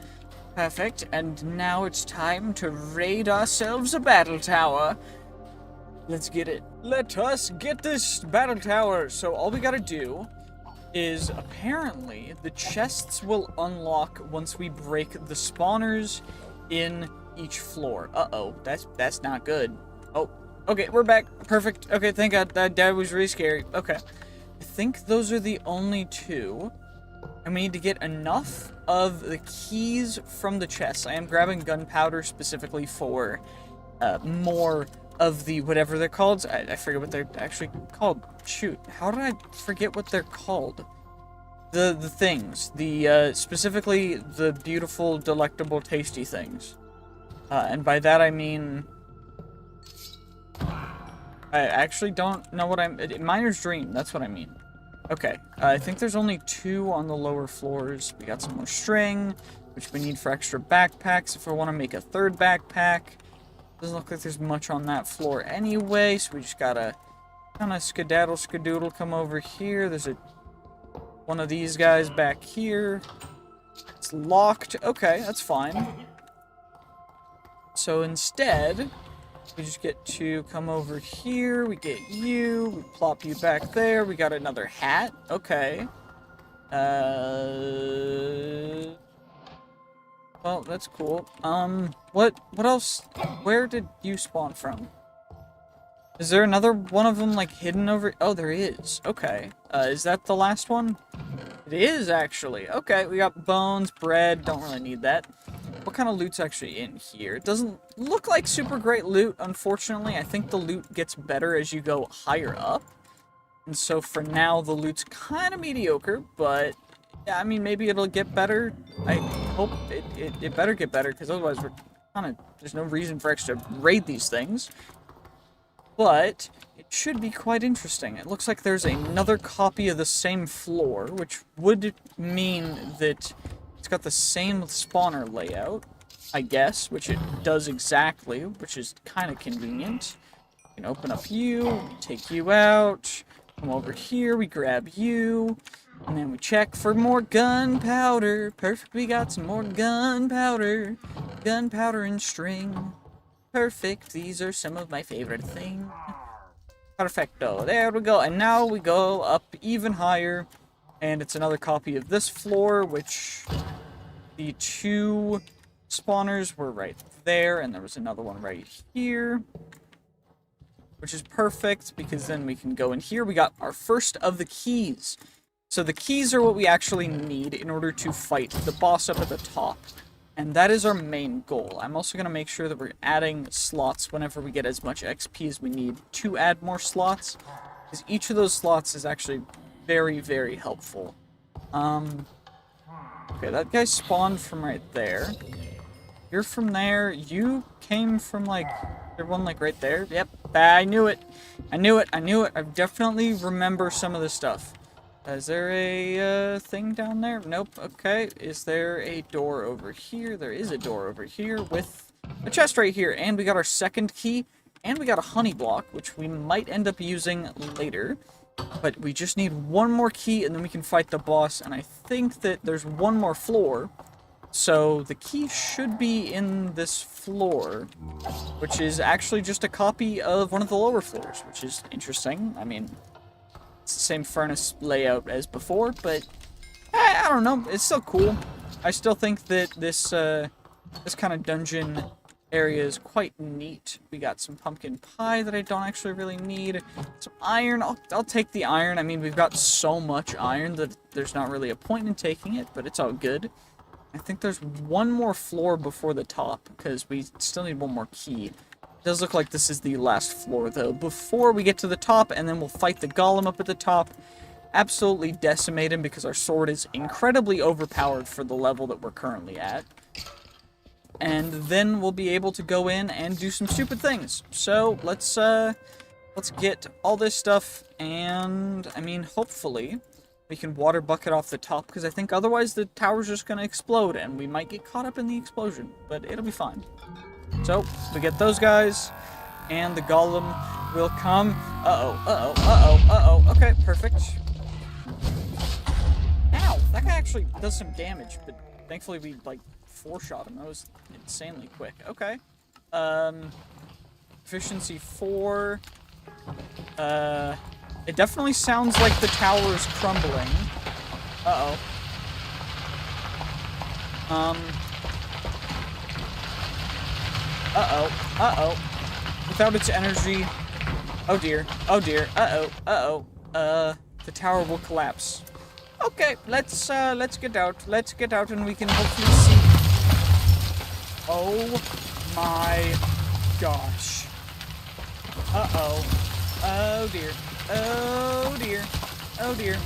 A: Perfect, and now it's time to raid ourselves a battle tower. Let's get it. Let us get this battle tower. So all we gotta do is, apparently, the chests will unlock once we break the spawners in each floor. Uh-oh, that's not good. Oh. Okay, we're back. Perfect. Okay, thank God. That was really scary. Okay. I think those are the only two. And we need to get enough of the keys from the chests. I am grabbing gunpowder specifically for more of the whatever they're called. I forget what they're actually called. Shoot. How did I forget what they're called? The things. The, specifically the beautiful, delectable, tasty things. And by that I mean... I actually don't know what Miner's Dream, that's what I mean. Okay, I think there's only 2 on the lower floors. We got some more string, which we need for extra backpacks if I want to make a 3rd backpack. Doesn't look like there's much on that floor anyway, so we just gotta kind of skedaddle, come over here. There's one of these guys back here. It's locked. Okay, that's fine. So instead... we just get to come over here, we get you, we plop you back there, we got another hat, okay. Well, that's cool. What else, where did you spawn from? Is there another one of them, like, hidden over, oh, there is, okay. Is that the last one? It is, actually, okay, we got bones, bread, don't really need that. What kind of loot's actually in here? It doesn't look like super great loot, unfortunately. I think the loot gets better as you go higher up. And so for now, the loot's kind of mediocre, but yeah, I mean, maybe it'll get better. I hope it better get better, because otherwise we're kind of, there's no reason for us to raid these things. But it should be quite interesting. It looks like there's another copy of the same floor, which would mean that it's got the same spawner layout, I guess, which it does exactly, which is kind of convenient. We can open up you, take you out, come over here, we grab you, and then we check for more gunpowder. Perfect, we got some more gunpowder. Gunpowder and string. Perfect. These are some of my favorite things. Perfecto. There we go. And now we go up even higher. And it's another copy of this floor, which the 2 spawners were right there. And there was another one right here. Which is perfect, because then we can go in here. We got our first of the keys. So the keys are what we actually need in order to fight the boss up at the top. And that is our main goal. I'm also going to make sure that we're adding slots whenever we get as much XP as we need to add more slots. Because each of those slots is actually very, very helpful. Okay, that guy spawned from right there. You're from there. You came from, like, there one, like, right there. Yep, I knew it. I knew it. I knew it. I definitely remember some of this stuff. Is there a thing down there? Nope. Okay. Is there a door over here? There is a door over here with a chest right here. And we got our second key. And we got a honey block, which we might end up using later. But we just need one more key, and then we can fight the boss. And I think that there's one more floor. So the key should be in this floor, which is actually just a copy of one of the lower floors, which is interesting. I mean, it's the same furnace layout as before, but I don't know. It's still cool. I still think that this this kind of dungeon area is quite neat. We got some pumpkin pie that I don't actually really need. Some iron. I'll take the iron. I mean, we've got so much iron that there's not really a point in taking it, but it's all good. I think there's one more floor before the top, because we still need one more key. It does look like this is the last floor, though, before we get to the top, and then we'll fight the golem up at the top. Absolutely decimate him, because our sword is incredibly overpowered for the level that we're currently at. And then we'll be able to go in and do some stupid things. So, let's get all this stuff, and, I mean, hopefully we can water bucket off the top, because I think otherwise the tower's just going to explode, and we might get caught up in the explosion, but it'll be fine. So, we get those guys, and the golem will come. Okay, perfect. Ow, that guy actually does some damage, but thankfully we, like, 4-shot him. That was insanely quick. Okay. Efficiency 4. It definitely sounds like the tower is crumbling. Uh-oh. Without its energy... Oh dear. Oh dear. The tower will collapse. Okay, let's get out. Let's get out and we can hopefully see... Oh my gosh. Oh dear. Oh dear. Oh dear.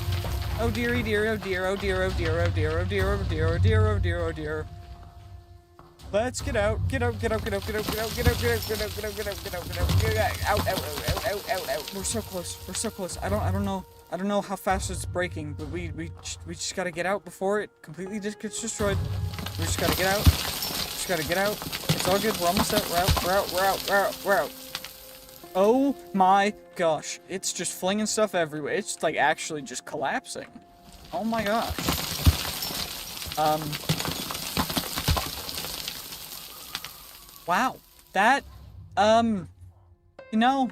A: Oh dearie dear. Oh dear. Oh dear. Oh dear. Oh dear. Oh dear. Oh dear. Oh dear. Oh dear. Oh dear. Let's get out. Get out. Get out. Get out. Get out. Get out. Get out. Get out. Get out. Get out. Get out. Get out. Get out. Get out. Out. Out. Out. We're so close. We're so close. I don't know. I don't know how fast it's breaking, but we just gotta get out before it completely just gets destroyed. We just gotta get out. Just gotta get out. It's all good. We're almost out. We're out. Oh my gosh. It's just flinging stuff everywhere. It's like actually just collapsing. Oh my gosh. Wow. That, you know,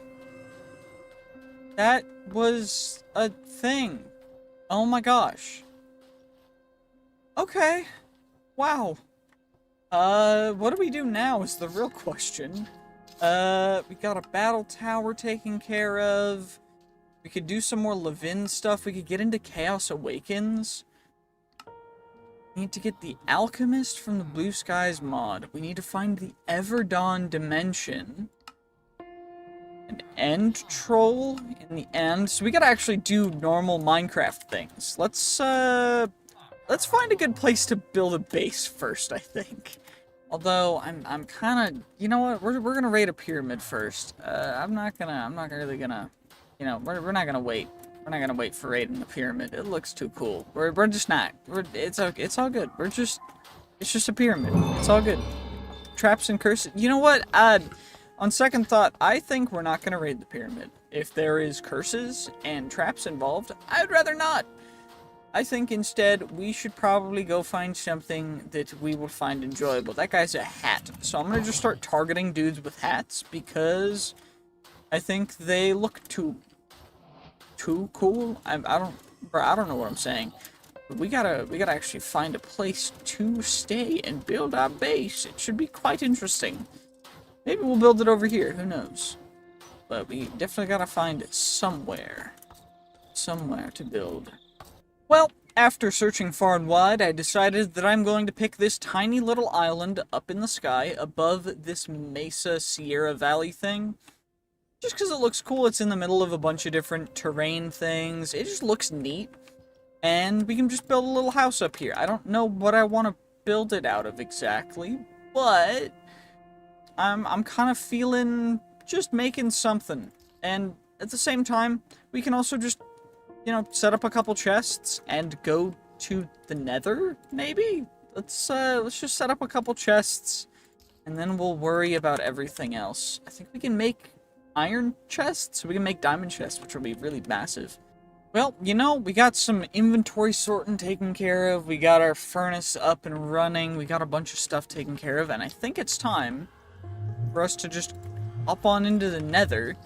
A: that was a thing. Oh my gosh. Okay. Wow. What do we do now is the real question. We got a battle tower taken care of. We could do some more Levin stuff. We could get into Chaos Awakens. We need to get the Alchemist from the Blue Skies mod. We need to find the Everdawn Dimension. An End Troll in the end. So we gotta actually do normal Minecraft things. Let's find a good place to build a base first, I think. Although I'm kind of, you know what? We're gonna raid a pyramid first. I'm not really gonna, you know, we're not gonna wait. We're not gonna wait for raiding the pyramid. It looks too cool. We're just not. It's all good. It's just a pyramid. It's all good. Traps and curses. You know what? On second thought, I think we're not gonna raid the pyramid. If there is curses and traps involved, I'd rather not. I think instead we should probably go find something that we will find enjoyable. That guy's a hat, so I'm gonna just start targeting dudes with hats because I think they look too cool. I don't know what I'm saying. But we gotta actually find a place to stay and build our base. It should be quite interesting. Maybe we'll build it over here. Who knows? But we definitely gotta find somewhere to build. Well, after searching far and wide, I decided that I'm going to pick this tiny little island up in the sky above this Mesa Sierra Valley thing. Just because it looks cool. It's in the middle of a bunch of different terrain things. It just looks neat. And we can just build a little house up here. I don't know what I want to build it out of exactly, but I'm kind of feeling just making something. And at the same time, we can also just, you know, set up a couple chests and go to the Nether, maybe? Let's just set up a couple chests, and then we'll worry about everything else. I think we can make iron chests, so we can make diamond chests, which will be really massive. Well, you know, we got some inventory sorting taken care of, we got our furnace up and running, we got a bunch of stuff taken care of, and I think it's time for us to just hop on into the Nether.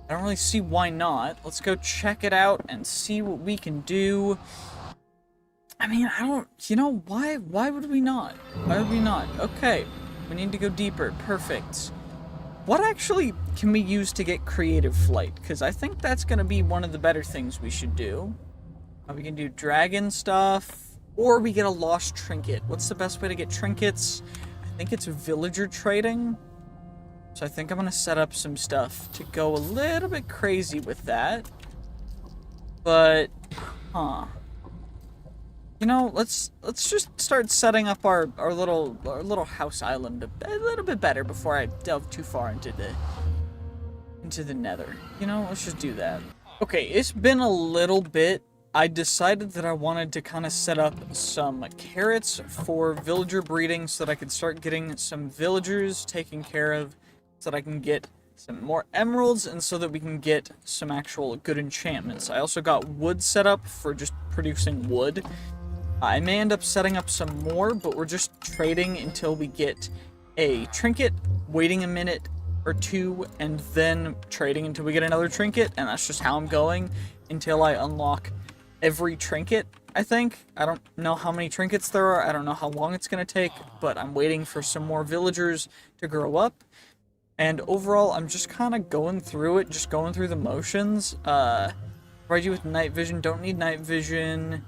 A: I don't really see why not. Let's go check it out and see what we can do. I mean, I don't, you know, why would we not? Why would we not? Okay, we need to go deeper. Perfect. What actually can we use to get creative flight? Because I think that's going to be one of the better things we should do. We can do dragon stuff, or we get a lost trinket. What's the best way to get trinkets? I think it's villager trading. So I think I'm going to set up some stuff to go a little bit crazy with that. But, you know, let's just start setting up our little house island a little bit better before I delve too far into the Nether. You know, let's just do that. Okay, it's been a little bit. I decided that I wanted to kind of set up some carrots for villager breeding so that I could start getting some villagers taken care of, so that I can get some more emeralds and so that we can get some actual good enchantments. I also got wood set up for just producing wood. I may end up setting up some more, but we're just trading until we get a trinket, waiting a minute or two, and then trading until we get another trinket, and that's just how I'm going until I unlock every trinket, I think. I don't know how many trinkets there are, I don't know how long it's going to take, but I'm waiting for some more villagers to grow up. And overall, I'm just kind of going through it, just going through the motions. Provide you with night vision, don't need night vision.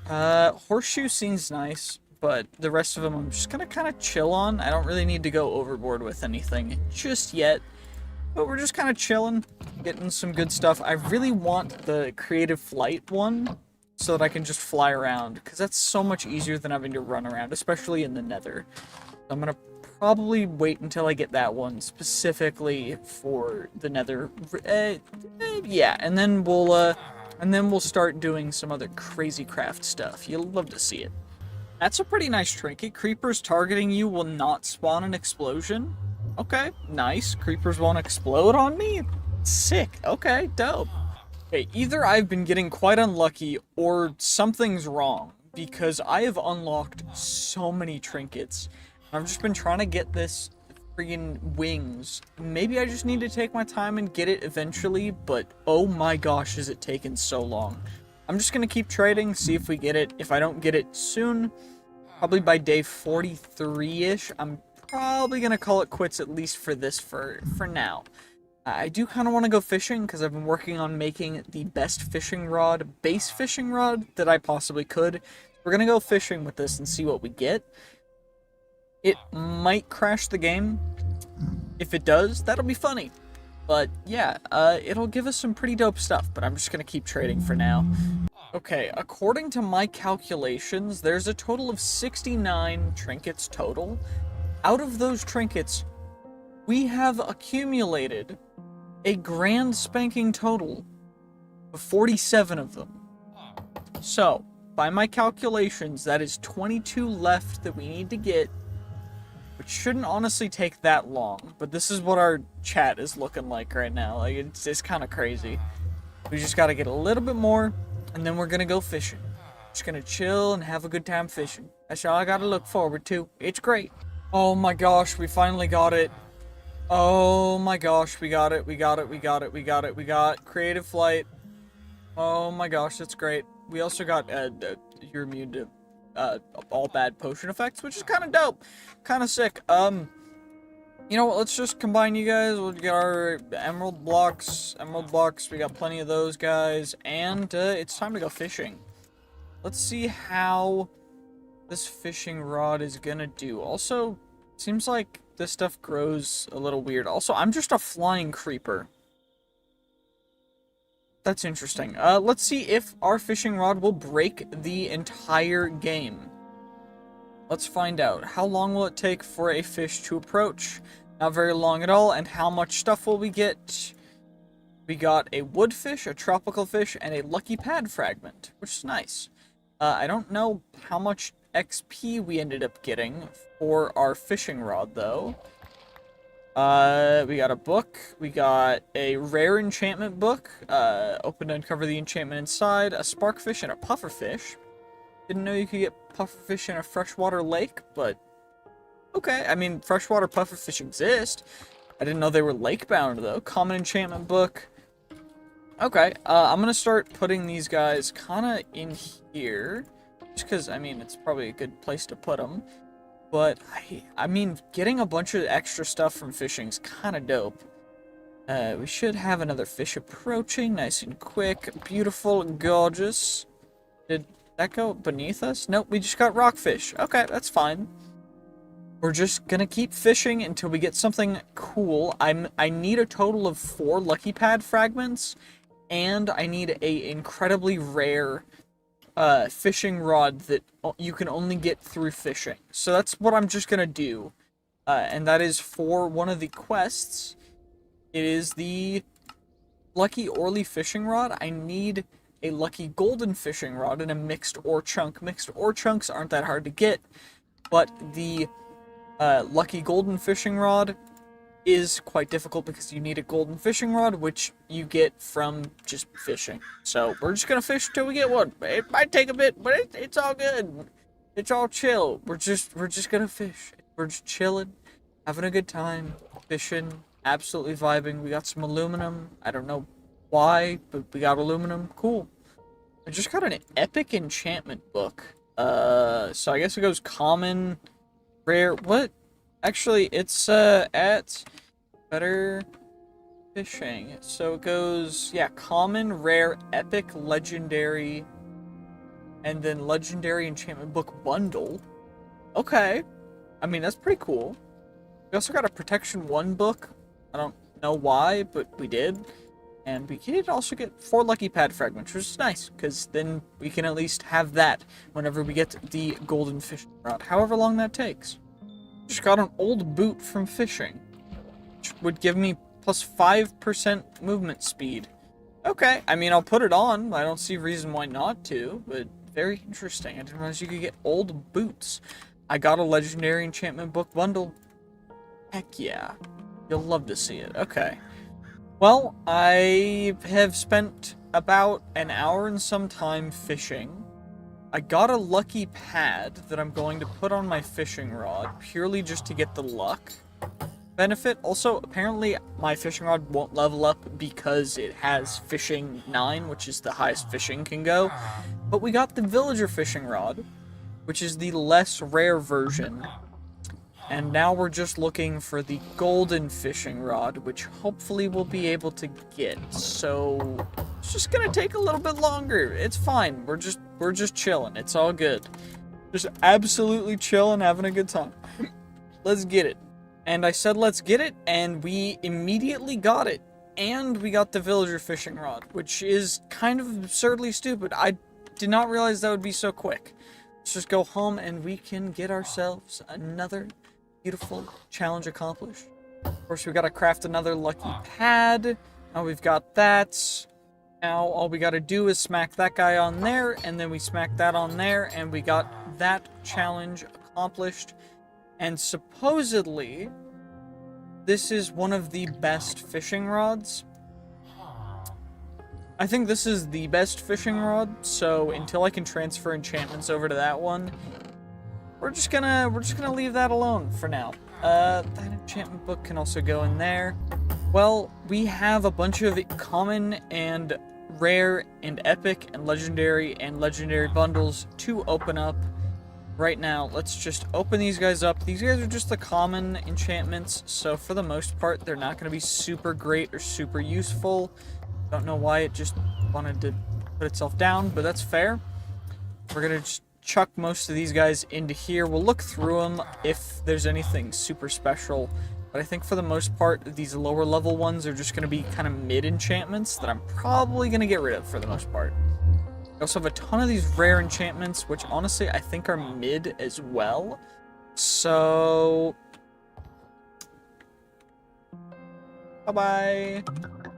A: Horseshoe seems nice, but the rest of them I'm just gonna kind of chill on. I don't really need to go overboard with anything just yet, but we're just kind of chilling, getting some good stuff. I really want the creative flight one so that I can just fly around, because that's so much easier than having to run around, especially in the Nether. I'm gonna probably wait until I get that one specifically for the Nether. Yeah, and then we'll start doing some other crazy craft stuff. You'll love to see it. That's a pretty nice trinket. Creepers targeting you will not spawn an explosion. Okay, nice. Creepers won't explode on me? Sick. Okay, dope. Okay, either I've been getting quite unlucky or something's wrong, because I have unlocked so many trinkets. I've just been trying to get this friggin' wings. Maybe I just need to take my time and get it eventually, but oh my gosh, has it taken so long. I'm just gonna keep trading, see if we get it. If I don't get it soon, probably by day 43-ish, I'm probably gonna call it quits, at least for this for now. I do kind of want to go fishing, because I've been working on making the best fishing rod, base fishing rod, that I possibly could. We're gonna go fishing with this and see what we get. It might crash the game. If it does, that'll be funny. But yeah, it'll give us some pretty dope stuff, but I'm just gonna keep trading for now. Okay, according to my calculations, there's a total of 69 trinkets total. Out of those trinkets, we have accumulated a grand spanking total of 47 of them. So, by my calculations, that is 22 left that we need to get, which shouldn't honestly take that long, but this is what our chat is looking like right now. Like, it's kind of crazy. We just gotta get a little bit more, and then we're gonna go fishing. Just gonna chill and have a good time fishing. That's all I gotta look forward to. It's great. Oh my gosh, we finally got it. Oh my gosh, we got it, we got it, we got it, we got it, we got creative flight. Oh my gosh, that's great. We also got, you're immune to, all bad potion effects, which is kind of dope. Kind of sick. You know what, let's just combine you guys. We'll get our emerald blocks, we got plenty of those guys, and, it's time to go fishing. Let's see how this fishing rod is gonna do. Also, seems like this stuff grows a little weird. Also, I'm just a flying creeper. That's interesting. Let's see if our fishing rod will break the entire game. Let's find out. How long will it take for a fish to approach? Not very long at all. And how much stuff will we get? We got a woodfish, a tropical fish, and a lucky pad fragment, which is nice. I don't know how much XP we ended up getting for our fishing rod, though. We got a book. We got a rare enchantment book. Open to uncover the enchantment inside. A sparkfish and a pufferfish. Didn't know you could get pufferfish in a freshwater lake, but okay. I mean, freshwater pufferfish exist. I didn't know they were lake-bound, though. Common enchantment book. Okay, I'm gonna start putting these guys kind of in here. Just because, I mean, it's probably a good place to put them. But, I mean, getting a bunch of extra stuff from fishing is kind of dope. We should have another fish approaching, nice and quick, beautiful, gorgeous. Did that go beneath us? Nope, we just got rockfish. Okay, that's fine. We're just gonna keep fishing until we get something cool. I need a total of 4 lucky pad fragments, and I need a incredibly rare fishing rod that you can only get through fishing. So that's what I'm just gonna do. And that is for one of the quests. It is the Lucky Orly fishing rod. I need a lucky golden fishing rod and a mixed ore chunk. Mixed ore chunks aren't that hard to get, but the lucky golden fishing rod is quite difficult because you need a golden fishing rod, which you get from just fishing. So we're just gonna fish till we get one. It might take a bit, but it's all good. It's all chill. We're just gonna fish. We're just chilling, having a good time, fishing, absolutely vibing. We got some aluminum. I don't know why, but we got aluminum. Cool. I just got an epic enchantment book. So I guess it goes common, rare. What? Actually, it's at better fishing. So it goes, yeah, common, rare, epic, legendary, and then legendary enchantment book bundle. Okay. I mean, that's pretty cool. We also got a protection 1 book. I don't know why, but we did. And we did also get 4 lucky pad fragments, which is nice, because then we can at least have that whenever we get the golden fishing rod, however long that takes. Just got an old boot from fishing, which would give me plus 5% movement speed. Okay, I mean, I'll put it on. I don't see a reason why not to, but very interesting. I didn't realize you could get old boots. I got a legendary enchantment book bundle. Heck yeah. You'll love to see it. Okay. Well, I have spent about an hour and some time fishing. I got a lucky pad that I'm going to put on my fishing rod, purely just to get the luck benefit. Also, apparently, my fishing rod won't level up because it has fishing 9, which is the highest fishing can go. But we got the villager fishing rod, which is the less rare version. And now we're just looking for the golden fishing rod, which hopefully we'll be able to get. So it's just gonna take a little bit longer. It's fine. We're just chilling. It's all good. Just absolutely chilling, having a good time. Let's get it. And I said let's get it, and we immediately got it. And we got the villager fishing rod, which is kind of absurdly stupid. I did not realize that would be so quick. Let's just go home and we can get ourselves another beautiful challenge accomplished. Of course, we gotta craft another lucky pad. Now we've got that. Now all we gotta do is smack that guy on there, and then we smack that on there, and we got that challenge accomplished. And supposedly, this is one of the best fishing rods. I think this is the best fishing rod, so until I can transfer enchantments over to that one, we're just gonna leave that alone for now. That enchantment book can also go in there. Well, we have a bunch of common and rare and epic and legendary bundles to open up. Right now, let's just open these guys up. These guys are just the common enchantments, so for the most part, they're not going to be super great or super useful. Don't know why it just wanted to put itself down, but that's fair. We're going to just chuck most of these guys into here. We'll look through them if there's anything super special, but I think for the most part, these lower level ones are just going to be kind of mid enchantments that I'm probably going to get rid of for the most part. We also have a ton of these rare enchantments, which honestly I think are mid as well. So, bye-bye.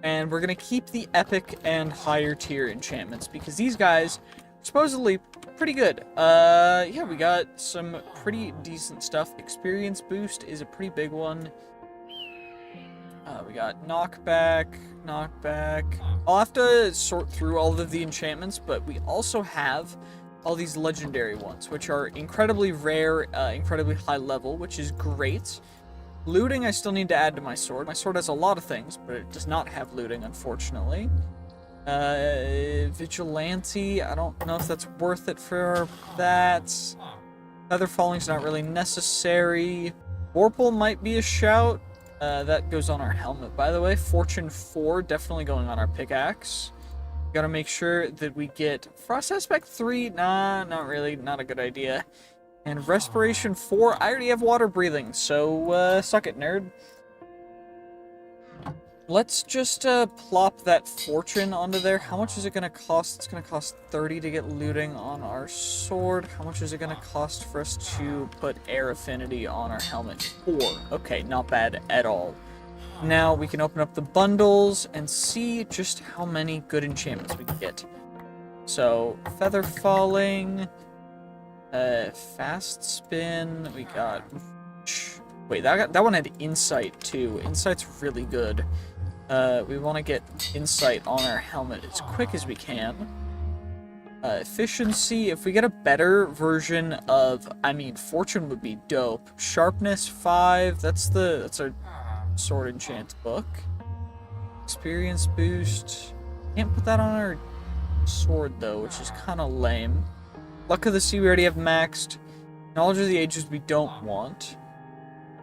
A: And we're going to keep the epic and higher tier enchantments because these guys are supposedly pretty good. Yeah, we got some pretty decent stuff. Experience boost is a pretty big one. We got knockback. I'll have to sort through all of the enchantments, but we also have all these legendary ones, which are incredibly rare, incredibly high level, which is great. Looting I still need to add to my sword. My sword has a lot of things, but it does not have looting, unfortunately. Vigilante, I don't know if that's worth it for that. Feather falling's not really necessary. Warple might be a shout. That goes on our helmet, by the way. Fortune 4, definitely going on our pickaxe. Gotta make sure that we get Frost Aspect 3. Nah, not really. Not a good idea. And Respiration 4, I already have water breathing, so suck it, nerd. Let's just plop that Fortune onto there. How much is it gonna cost? It's gonna cost 30 to get looting on our sword. How much is it gonna cost for us to put Air Affinity on our helmet? 4. Okay, not bad at all. Now we can open up the bundles and see just how many good enchantments we can get. So, Feather Falling, Fast Spin, we got... Wait, that one had Insight too. Insight's really good. We want to get Insight on our helmet as quick as we can. Efficiency, if we get a better version of, I mean, Fortune would be dope. Sharpness 5, that's our sword enchant book. Experience boost, can't put that on our sword though, which is kind of lame. Luck of the Sea we already have maxed. Knowledge of the Ages we don't want.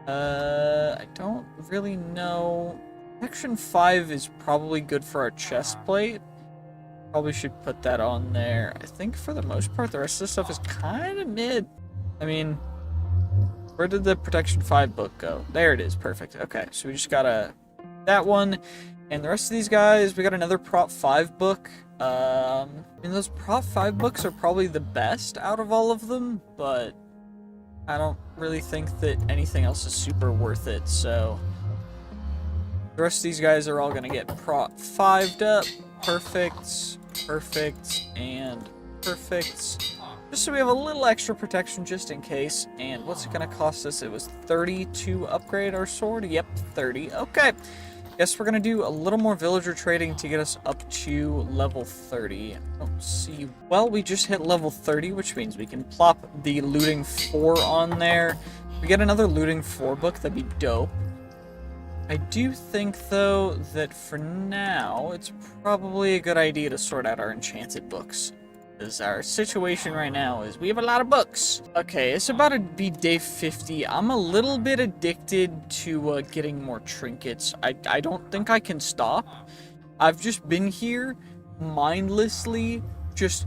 A: I don't really know. Section 5 is probably good for our chest plate. Probably should put that on there. I think for the most part, the rest of the stuff is kind of mid. I mean, where did the Protection 5 book go? There it is. Perfect. Okay, so we just got that one. And the rest of these guys, we got another Prop 5 book. I mean, those Prop 5 books are probably the best out of all of them, but I don't really think that anything else is super worth it, so... The rest of these guys are all gonna get Prop 5'd up. Perfect, and perfect. Just so we have a little extra protection just in case. And what's it gonna cost us? It was 30 to upgrade our sword? Yep, 30. Okay. Guess we're gonna do a little more villager trading to get us up to level 30. I don't see... Well, we just hit level 30, which means we can plop the looting 4 on there. If we get another looting 4 book, that'd be dope. I do think, though, that for now, it's probably a good idea to sort out our enchanted books. Because our situation right now is we have a lot of books. Okay, it's about to be day 50. I'm a little bit addicted to getting more trinkets. I don't think I can stop. I've just been here mindlessly just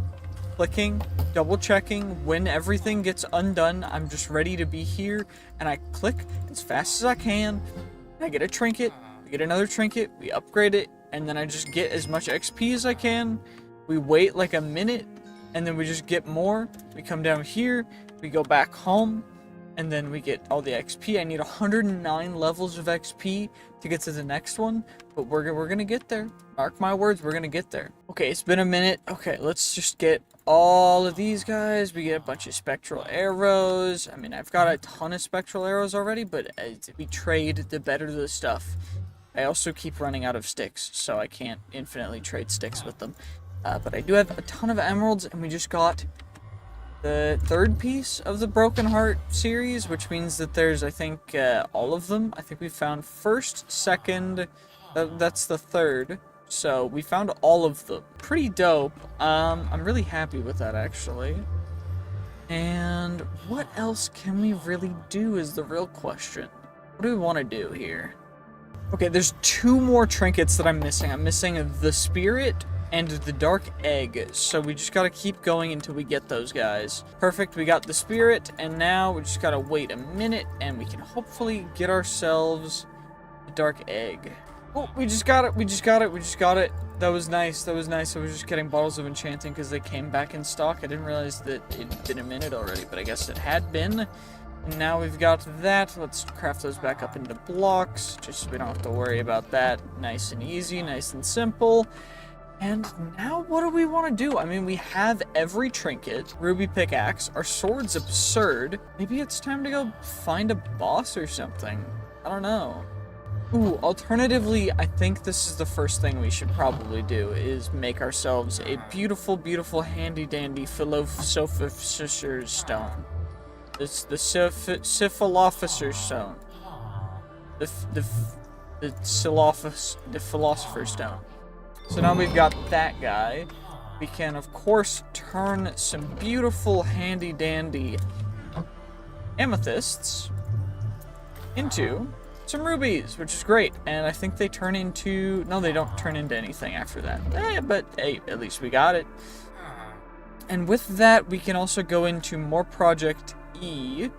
A: clicking, double checking when everything gets undone. I'm just ready to be here, and I click as fast as I can. I get a trinket, we get another trinket, we upgrade it, and then I just get as much XP as I can. We wait like a minute, and then we just get more. We come down here, we go back home, and then we get all the XP. I need 109 levels of XP to get to the next one, but we're gonna get there. Mark my words, we're gonna get there. Okay, it's been a minute. Okay, let's just get all of these guys. We get a bunch of spectral arrows. I mean, I've got a ton of spectral arrows already, but as we trade, the better the stuff. I also keep running out of sticks, so I can't infinitely trade sticks with them. But I do have a ton of emeralds, and we just got the third piece of the Broken Heart series, which means that there's, I think, all of them. I think we found first, second, that's the third. So we found all of them. Pretty dope. I'm really happy with that, actually. And what else can we really do is the real question. What do we want to do here? Okay, there's 2 more trinkets that I'm missing. I'm missing the spirit and the dark egg. So we just gotta keep going until we get those guys. Perfect, we got the spirit, and now we just gotta wait a minute, and we can hopefully get ourselves the dark egg. Oh, we just got it, we just got it, we just got it. That was nice, that was nice. I was just getting bottles of Enchanting because they came back in stock. I didn't realize that it'd been a minute already, but I guess it had been. And now we've got that. Let's craft those back up into blocks, just so we don't have to worry about that. Nice and easy, nice and simple. And now what do we want to do? I mean, we have every trinket, ruby pickaxe, our sword's absurd. Maybe it's time to go find a boss or something. I don't know. Ooh, alternatively, I think this is the first thing we should probably do, is make ourselves a beautiful, beautiful, handy-dandy philosopher's stone. It's the philosopher's stone. The philosopher's stone. So now we've got that guy. We can, of course, turn some beautiful, handy-dandy amethysts into some rubies, which is great. And I think they turn into... No, they don't turn into anything after that. But hey, at least we got it. And with that, we can also go into more Project E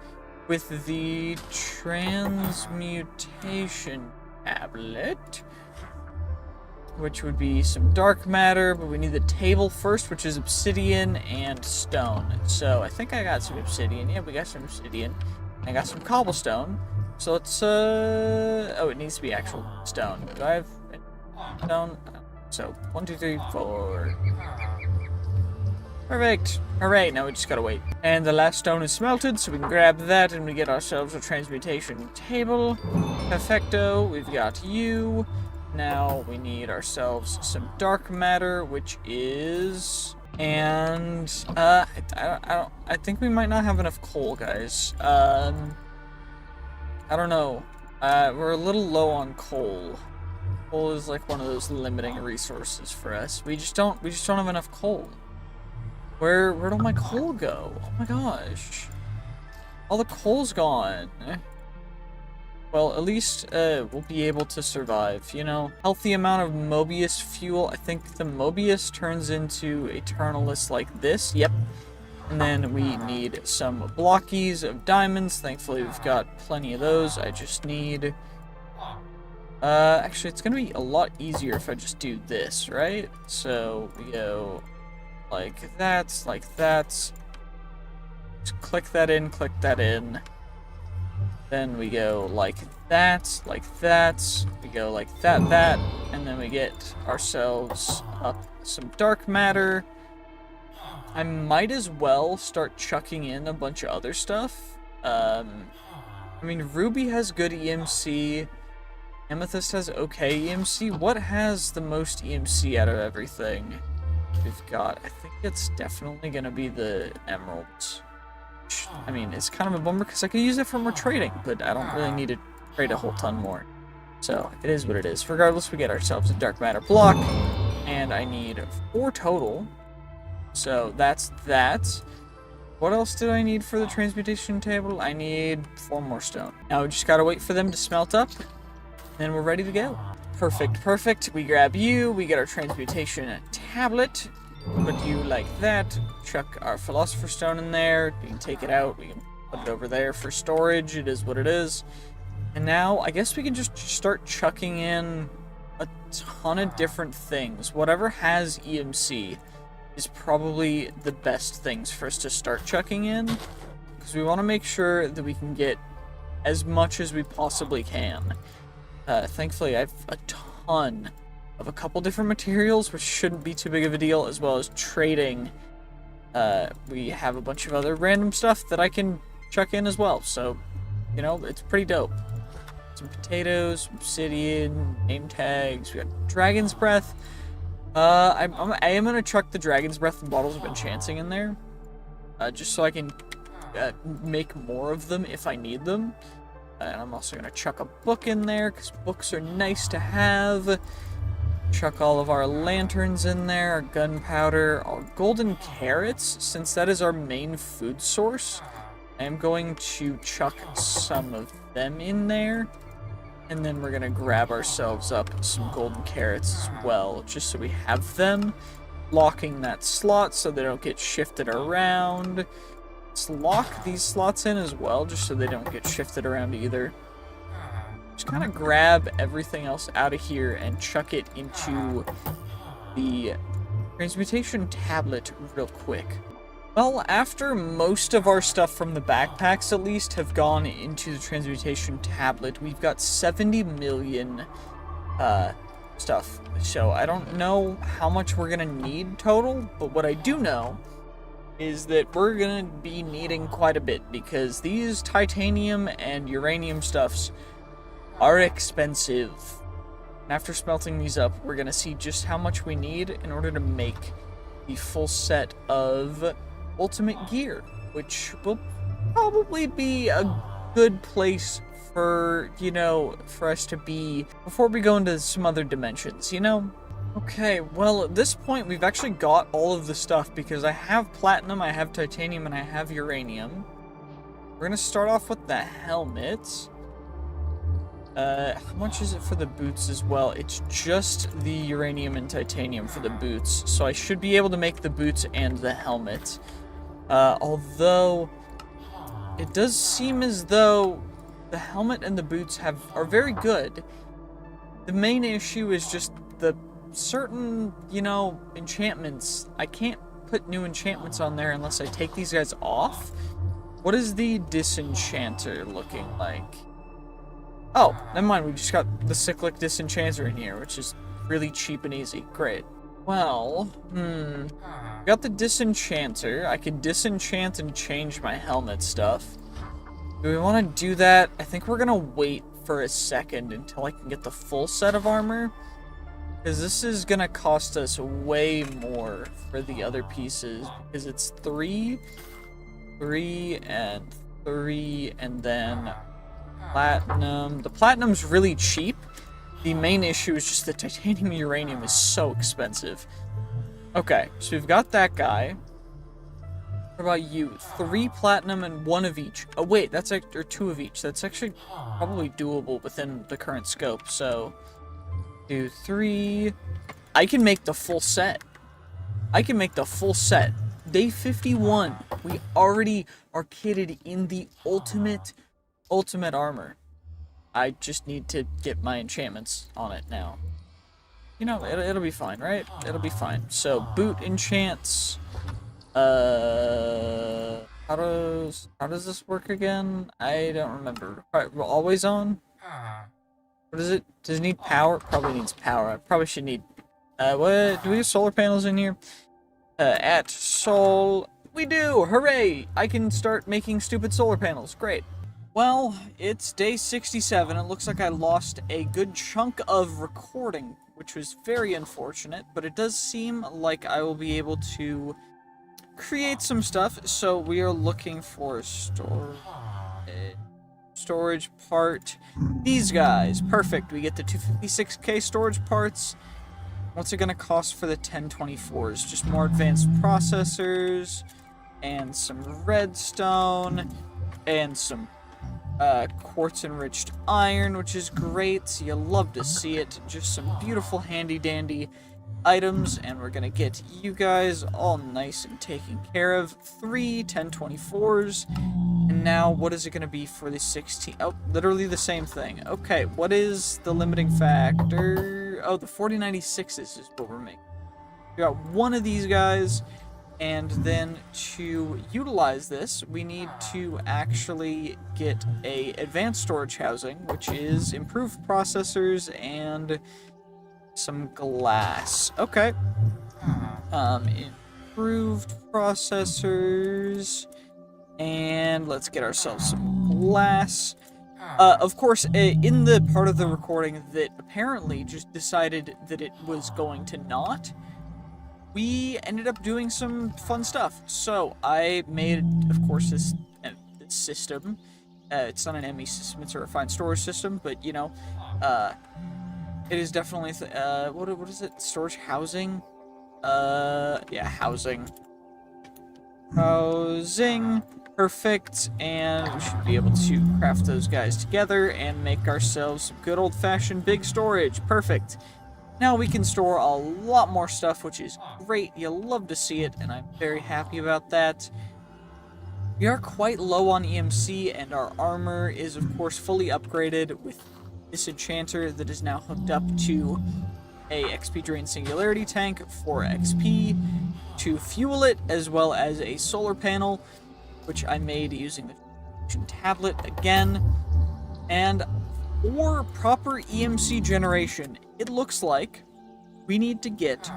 A: with the transmutation tablet, which would be some dark matter, but we need the table first, which is obsidian and stone. So I think I got some obsidian. Yeah, we got some obsidian. I got some cobblestone. So let's, oh, it needs to be actual stone. Do I have stone? So, 1, 2, 3, 4. Perfect. Hooray, now we just gotta wait. And the last stone is smelted, so we can grab that and we get ourselves a transmutation table. Perfecto, we've got you. Now we need ourselves some dark matter, which is... And, I think we might not have enough coal, guys. I don't know. We're a little low on coal. Coal is like one of those limiting resources for us. We just don't have enough coal. Where'd all my coal go? Oh my gosh. All the coal's gone. Well, at least we'll be able to survive, you know? Healthy amount of Mobius fuel. I think the Mobius turns into Eternalist like this. Yep. And then we need some blockies of diamonds. Thankfully, we've got plenty of those. I just need... actually, it's going to be a lot easier if I just do this, right? So, we go like that, like that. Just click that in, click that in. Then we go like that, like that. We go like that, that. And then we get ourselves up some dark matter. I might as well start chucking in a bunch of other stuff. I mean, Ruby has good EMC. Amethyst has okay EMC. What has the most EMC out of everything we've got? I think it's definitely going to be the emeralds. I mean, it's kind of a bummer because I could use it for more trading, but I don't really need to trade a whole ton more. So, it is what it is. Regardless, we get ourselves a dark matter block, and I need 4 total. So that's that. What else did I need for the transmutation table? I need 4 more stone. Now we just gotta wait for them to smelt up, and we're ready to go. Perfect, perfect. We grab you, we get our transmutation tablet, put you like that, chuck our philosopher's stone in there, we can take it out, we can put it over there for storage, it is what it is. And now, I guess we can just start chucking in a ton of different things. Whatever has EMC is probably the best things for us to start chucking in, because we want to make sure that we can get as much as we possibly can. Thankfully, I have a ton of a couple different materials, which shouldn't be too big of a deal, as well as trading. We have a bunch of other random stuff that I can chuck in as well, so, you know, it's pretty dope. some potatoes, obsidian, name tags. We got dragon's breath. I am gonna chuck the dragon's breath and bottles of enchanting in there, just so I can make more of them if I need them. And I'm also gonna chuck a book in there because books are nice to have. Chuck all of our lanterns in there, our gunpowder, our golden carrots, since that is our main food source. I am going to chuck some of them in there, and then we're gonna grab ourselves up some golden carrots as well, just so we have them, locking that slot so they don't get shifted around. Let's lock these slots in as well, just so they don't get shifted around either. Just kind of grab everything else out of here and chuck it into the transmutation tablet real quick. Well, after most of our stuff from the backpacks, at least, have gone into the transmutation tablet, we've got 70 million stuff. So I don't know how much we're gonna need total, but what I do know is that we're gonna be needing quite a bit, because these titanium and uranium stuffs are expensive. And after smelting these up, we're gonna see just how much we need in order to make the full set of ultimate gear, which will probably be a good place for, you know, for us to be before we go into some other dimensions, you know? Okay, well, at this point, we've actually got all of the stuff, because I have platinum, I have titanium, and I have uranium. We're gonna start off with the helmet. How much is it for the boots as well? It's just the uranium and titanium for the boots, so I should be able to make the boots and the helmet. Although, it does seem as though the helmet and the boots are very good. The main issue is just the certain, you know, enchantments. I can't put new enchantments on there unless I take these guys off. What is the disenchanter looking like? Oh, never mind, we just got the cyclic disenchanter in here, which is really cheap and easy. Great. Well, got the disenchanter. I could disenchant and change my helmet stuff. Do we want to do that? I think we're gonna wait for a second until I can get the full set of armor, because this is gonna cost us way more for the other pieces, because it's 3, 3, and 3, and then platinum. The platinum's really cheap. The main issue is just the titanium and uranium is so expensive. Okay, so we've got that guy. What about you? 3 platinum and 1 of each. Oh wait, that's or 2 of each. That's actually probably doable within the current scope. So 2, 3. I can make the full set. I can make the full set. Day 51. We already are kitted in the ultimate armor. I just need to get my enchantments on it now. You know, it'll be fine, right? It'll be fine. So, boot enchants. How does this work again? I don't remember. Right, we're always on? What is it? Does it need power? Probably needs power. I probably should need... what? Do we have solar panels in here? At Sol... We do! Hooray! I can start making stupid solar panels. Great. Well, it's day 67. It looks like I lost a good chunk of recording, which was very unfortunate, but it does seem like I will be able to create some stuff. So we are looking for a storage part. These guys. Perfect. We get the 256k storage parts. What's it going to cost for the 1024s? Just more advanced processors, and some redstone, and some quartz enriched iron, which is great. You love to see it. Just some beautiful handy dandy items, and we're gonna get you guys all nice and taken care of. 3 1024s, and now what is it gonna be for the 16? Oh, literally the same thing. Okay, what is the limiting factor? Oh, the 4096s is what we're making. We got one of these guys. And then to utilize this, we need to actually get a advanced storage housing, which is improved processors and some glass. Okay. Improved processors, and let's get ourselves some glass. Of course, in the part of the recording that apparently just decided that it was going to not, we ended up doing some fun stuff. So I made, of course, this system. It's not an ME system; it's a refined storage system. But you know, it is definitely what is it? Storage housing. Yeah, housing. Housing. Perfect, and we should be able to craft those guys together and make ourselves some good old-fashioned big storage. Perfect. Now we can store a lot more stuff, which is great. You'll love to see it, and I'm very happy about that. We are quite low on EMC, and our armor is, of course, fully upgraded with this enchanter that is now hooked up to a XP Drain Singularity tank for XP to fuel it, as well as a solar panel, which I made using the fusion tablet again. And for proper EMC generation, it looks like we need to get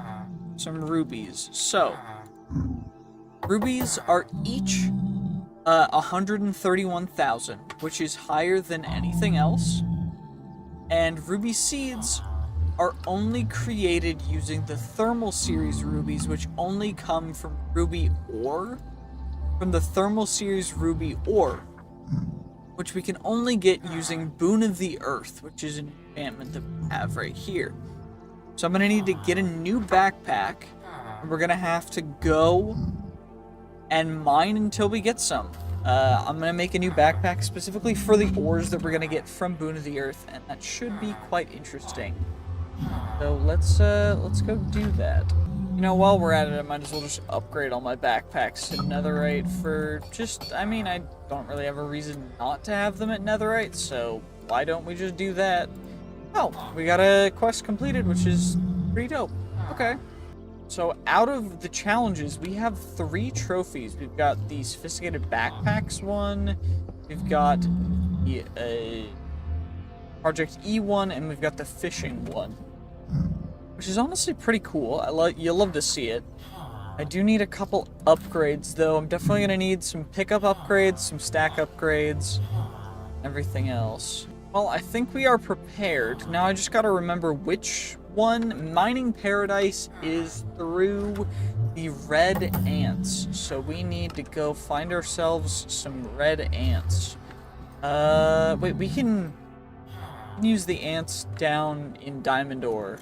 A: some rubies. So, rubies are each 131,000, which is higher than anything else. And ruby seeds are only created using the thermal series rubies, which only come from ruby ore. From the thermal series ruby ore, which we can only get using Boon of the Earth, which is an enchantment that we have right here. So I'm going to need to get a new backpack, and we're going to have to go and mine until we get some. I'm going to make a new backpack specifically for the ores that we're going to get from Boon of the Earth, and that should be quite interesting. So let's go do that. You know, while we're at it, I might as well just upgrade all my backpacks to netherite for just, I mean, I don't really have a reason not to have them at netherite, so why don't we just do that? Oh, we got a quest completed, which is pretty dope. Okay. So out of the challenges, we have 3 trophies. We've got the Sophisticated Backpacks one, we've got the Project E one, and we've got the Fishing one. Which is honestly pretty cool. You'll love to see it. I do need a couple upgrades, though. I'm definitely going to need some pickup upgrades, some stack upgrades, everything else. Well, I think we are prepared. Now I just got to remember which one. Mining Paradise is through the red ants. So we need to go find ourselves some red ants. Wait, we can use the ants down in Diamond Ore.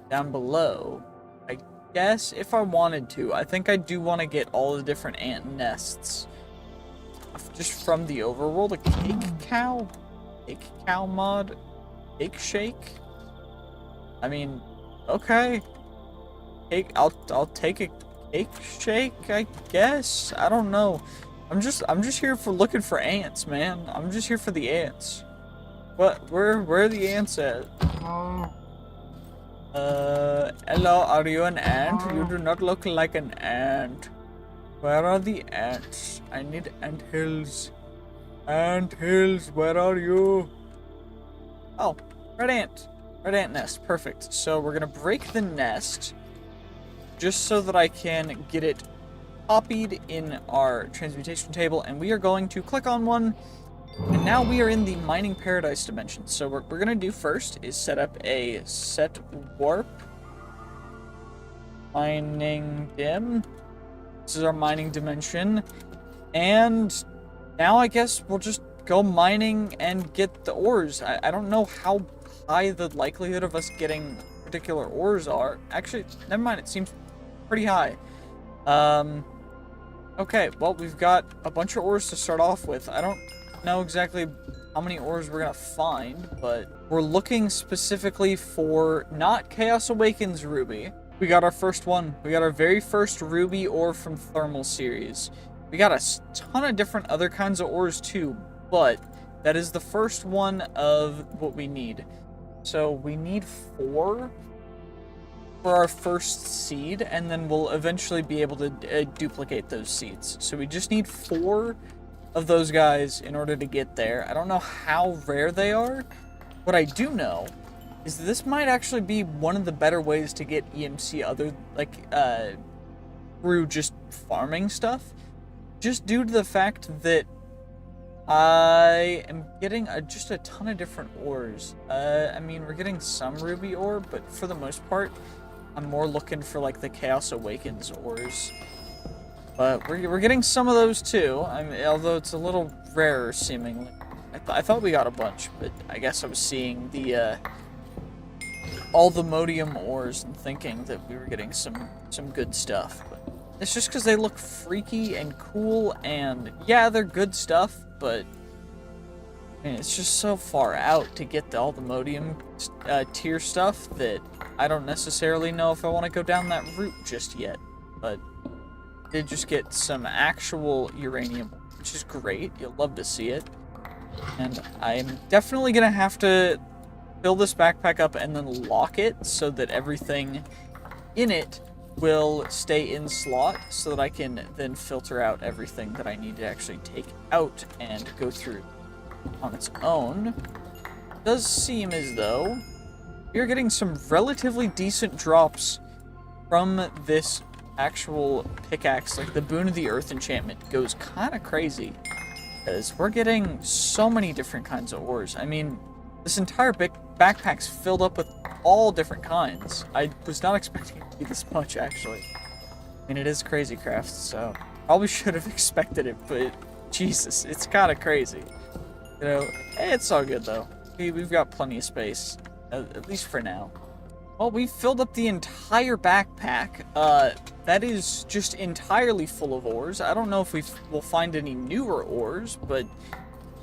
A: Down below, I guess, if I wanted to. I think I do want to get all the different ant nests. Just from the overworld, a cake cow? Cake cow mod? Cake shake? I mean, okay. I'll take a cake shake, I guess? I don't know. I'm just here for looking for ants, man. I'm just here for the ants. What? Where are the ants at? Hello, are you an ant? You do not look like an ant. Where are the ants? I need ant hills. Ant hills, where are you? Oh, red ant. Red ant nest, perfect. So we're gonna break the nest just so that I can get it copied in our transmutation table, and we are going to click on one. And now we are in the Mining Paradise dimension. So what we're going to do first is set up a set warp. Mining dim. This is our mining dimension. And now I guess we'll just go mining and get the ores. I don't know how high the likelihood of us getting particular ores are. Actually, never mind. It seems pretty high. Okay, well, we've got a bunch of ores to start off with. I don't know exactly how many ores we're gonna find, but we're looking specifically for not Chaos Awakens ruby. We got our first one. We got our very first ruby ore from thermal series. We got a ton of different other kinds of ores too, but that is the first one of what we need. So we need 4 for our first seed, and then we'll eventually be able to duplicate those seeds. So we just need 4 of those guys in order to get there. I don't know how rare they are. What I do know is this might actually be one of the better ways to get EMC through just farming stuff. Just due to the fact that I am getting just a ton of different ores. I mean, we're getting some ruby ore, but for the most part, I'm more looking for, like, the Chaos Awakens ores. But we're getting some of those, too. I mean, although it's a little rarer, seemingly. I thought we got a bunch, but I guess I was seeing the, all the modium ores and thinking that we were getting some good stuff. But it's just because they look freaky and cool, and yeah, they're good stuff, but I mean, it's just so far out to get all the modium tier stuff that I don't necessarily know if I want to go down that route just yet. But I did just get some actual uranium, which is great. You'll love to see it. And I'm definitely going to have to fill this backpack up and then lock it so that everything in it will stay in slot so that I can then filter out everything that I need to actually take out and go through on its own. It does seem as though we're getting some relatively decent drops from this actual pickaxe. Like, the Boon of the Earth enchantment goes kind of crazy because we're getting so many different kinds of ores. I mean, this entire backpack's filled up with all different kinds. I was not expecting it to be this much, actually. I mean, it is crazy craft, so probably should have expected it, but Jesus, it's kind of crazy. You know, it's all good, though. We've got plenty of space, at least for now. Well, we've filled up the entire backpack. That is just entirely full of ores. I don't know if we'll find any newer ores, but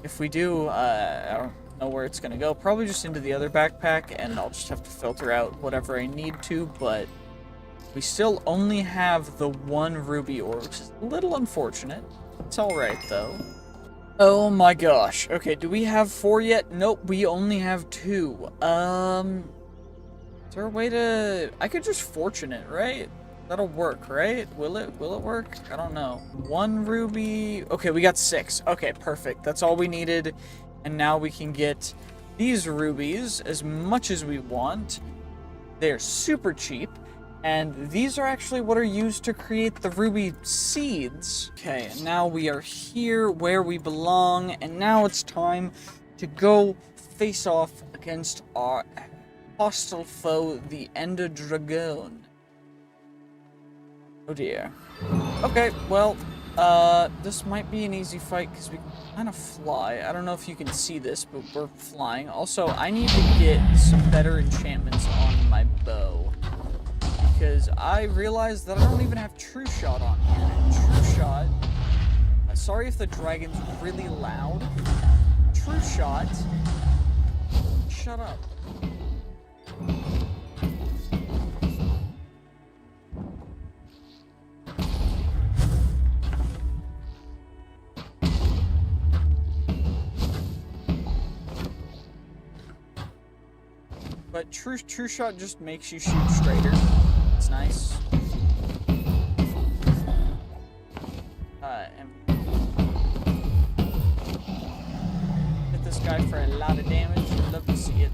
A: if we do, I don't know where it's gonna go. Probably just into the other backpack, and I'll just have to filter out whatever I need to, but we still only have the one ruby ore, which is a little unfortunate. It's alright, though. Oh my gosh. Okay, do we have 4 yet? Nope, we only have 2. Is there a way to... I could just fortune it, right? That'll work, right? Will it work? I don't know. 1 ruby... Okay, we got 6. Okay, perfect. That's all we needed. And now we can get these rubies as much as we want. They're super cheap. And these are actually what are used to create the ruby seeds. Okay, and now we are here where we belong. And now it's time to go face off against our hostile foe, the Ender Dragon. Oh dear. Okay, well, this might be an easy fight because we can kind of fly. I don't know if you can see this, but we're flying. Also, I need to get some better enchantments on my bow because I realized that I don't even have True Shot on here. And True Shot, sorry if the dragon's really loud. True Shot, shut up. But True Shot just makes you shoot straighter. It's nice. And hit this guy for a lot of damage. I'd love to see it.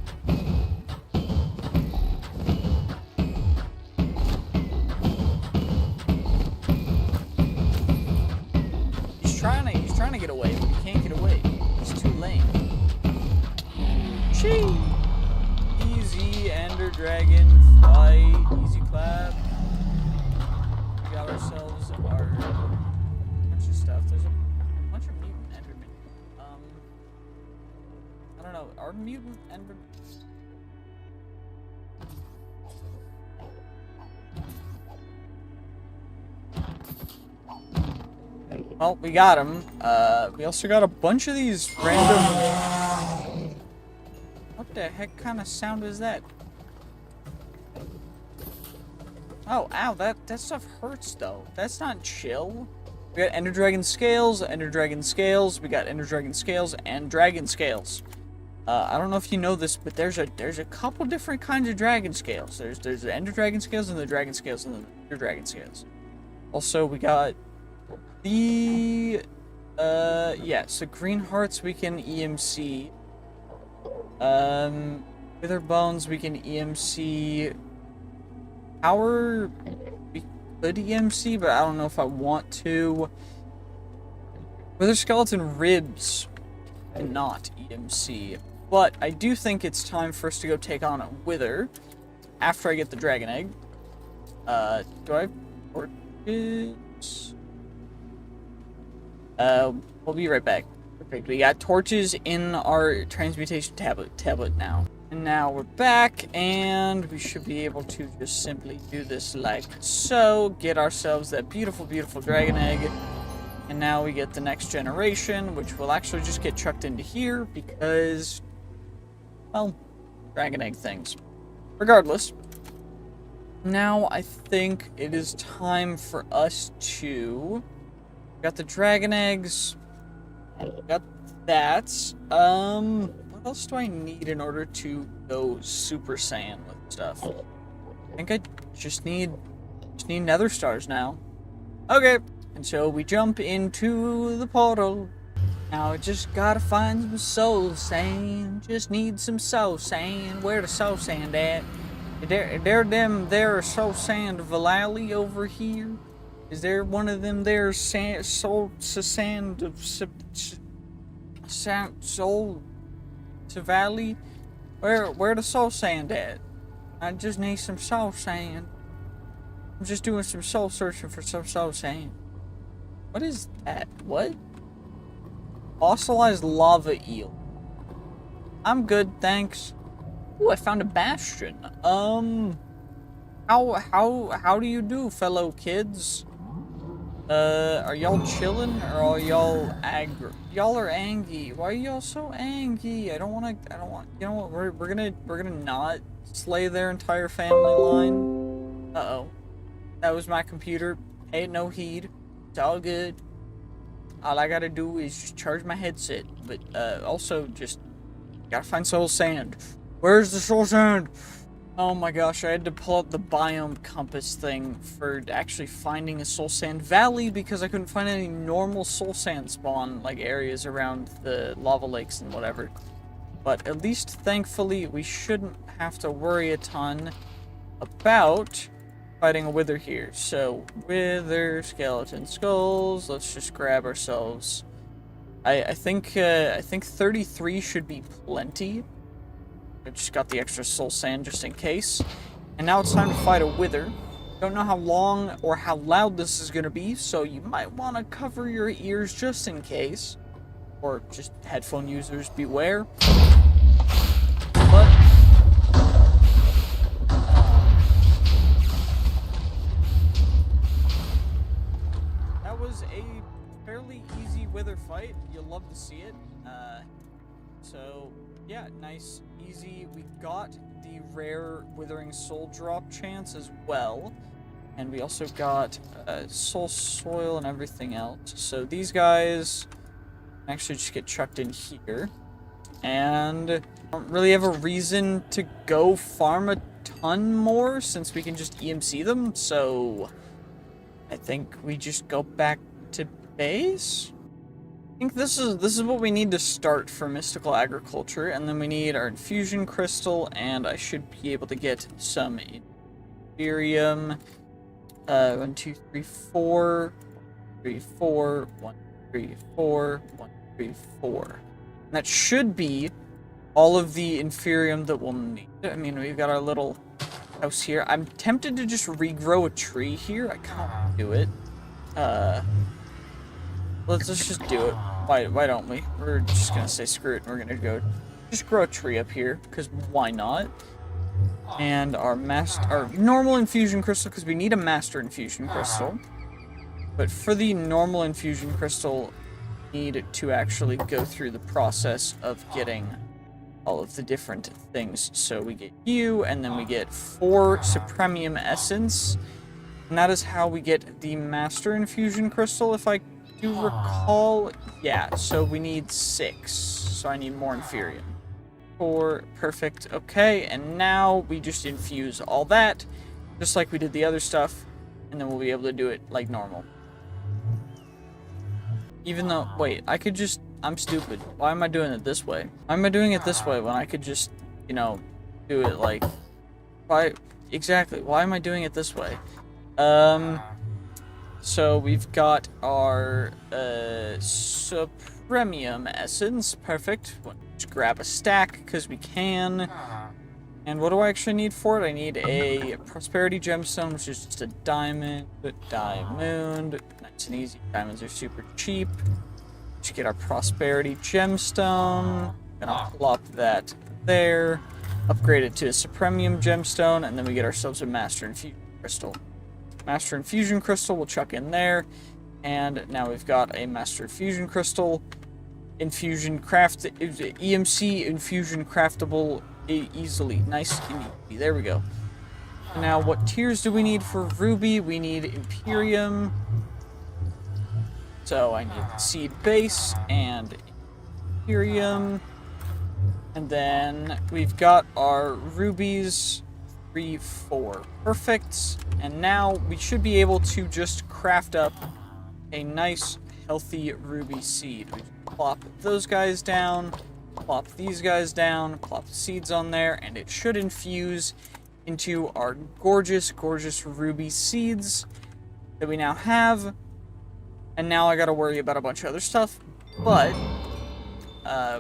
A: He's trying to get away, but he can't get away. He's too lame. Chee! Easy Ender Dragon fight, easy clap. We got ourselves our bunch of stuff. There's a bunch of mutant Endermen. I don't know. Are mutant Endermen? Well, we got him. We also got a bunch of these random. What the heck kind of sound is that? Oh, ow, that stuff hurts, though. That's not chill. We got Ender Dragon Scales, Ender Dragon Scales, we got Ender Dragon Scales, and Dragon Scales. I don't know if you know this, but there's a couple different kinds of Dragon Scales. There's the Ender Dragon Scales, and the Dragon Scales, and the Ender Dragon Scales. Also, we got the... yeah, so Green Hearts we can EMC. Wither Bones we can EMC. Power we could EMC, but I don't know if I want to. Wither Skeleton Ribs cannot EMC. But I do think it's time for us to go take on a Wither after I get the dragon egg. Do I have torches? We'll be right back. Perfect. We got torches in our transmutation tablet now. And now we're back, and we should be able to just simply do this like so. Get ourselves that beautiful, beautiful dragon egg. And now we get the next generation, which will actually just get chucked into here because, well, dragon egg things. Regardless, now I think it is time for us to... Got the dragon eggs. Got that. What else do I need in order to go Super Saiyan with stuff? I think I just need nether stars now. Okay. And so we jump into the portal. Now I just gotta find some soul sand. Just need some soul sand. Where the soul sand at? There soul sand Valali over here? Is there one of them there soul sand of soul Valley? Where the soul sand at? I just need some soul sand. I'm just doing some soul searching for some soul sand. What is that? What? Fossilized lava eel. I'm good, thanks. Ooh, I found a bastion. How do you do, fellow kids? Are y'all chilling or are y'all y'all are angry. Why are y'all so angry? I don't want, you know what, we're gonna not slay their entire family line. Uh-oh. That was my computer. Hey, no heed. It's all good. All I gotta do is just charge my headset. But, also just gotta find soul sand. Where's the soul sand? Oh my gosh, I had to pull up the biome compass thing for actually finding a soul sand valley because I couldn't find any normal soul sand spawn, like, areas around the lava lakes and whatever. But at least, thankfully, we shouldn't have to worry a ton about fighting a Wither here. So, Wither, skeleton skulls, let's just grab ourselves. I think 33 should be plenty. I just got the extra soul sand just in case. And now it's time to fight a Wither. Don't know how long or how loud this is going to be, so you might want to cover your ears just in case. Or just headphone users, beware. But that was a fairly easy Wither fight. You'll love to see it. So yeah, nice, easy. We got the rare Withering Soul drop chance as well. And we also got Soul Soil and everything else. So these guys actually just get chucked in here. And I don't really have a reason to go farm a ton more since we can just EMC them. So I think we just go back to base. I think this is what we need to start for mystical agriculture, and then we need our infusion crystal, and I should be able to get some Imperium. 1, 2, 3, 4, 3, 4, 1, 3, 4, 1, 3, 4. And that should be all of the Inferium that we'll need. I mean, we've got our little house here. I'm tempted to just regrow a tree here. I can't do it. Let's just do it. Why don't we? We're just gonna say screw it, and we're gonna go just grow a tree up here, because why not? And our normal infusion crystal, because we need a master infusion crystal. But for the normal infusion crystal, we need to actually go through the process of getting all of the different things. So we get you, and then we get 4 Supremium Essence. And that is how we get the master infusion crystal, if I do recall. Yeah, so we need 6. So I need more Inferium. 4, perfect. Okay, and now we just infuse all that, just like we did the other stuff, and then we'll be able to do it like normal. Even though, wait, I could just, I'm stupid. Why am I doing it this way? Why am I doing it this way when I could just, you know, do it like, why, exactly, why am I doing it this way? So we've got our premium essence. Perfect. Let's grab a stack because we can. And what do I actually need for it? I need a prosperity gemstone, which is just a diamond. Diamond. Nice and easy. Diamonds are super cheap. Let's get our prosperity gemstone. Gonna plop that there. Upgrade it to a supremium gemstone, and then we get ourselves a master infusion crystal. Master infusion crystal we'll chuck in there. And now we've got a master infusion crystal. Infusion craft, EMC infusion craftable easily. Nice and easy. There we go. Now, what tiers do we need for ruby? We need Imperium. So I need seed base and Imperium. And then we've got our rubies 3, 4. Perfect. And now we should be able to just craft up a nice healthy ruby seed. We plop those guys down, plop these guys down, plop the seeds on there, and it should infuse into our gorgeous, gorgeous ruby seeds that we now have. And now I gotta worry about a bunch of other stuff, but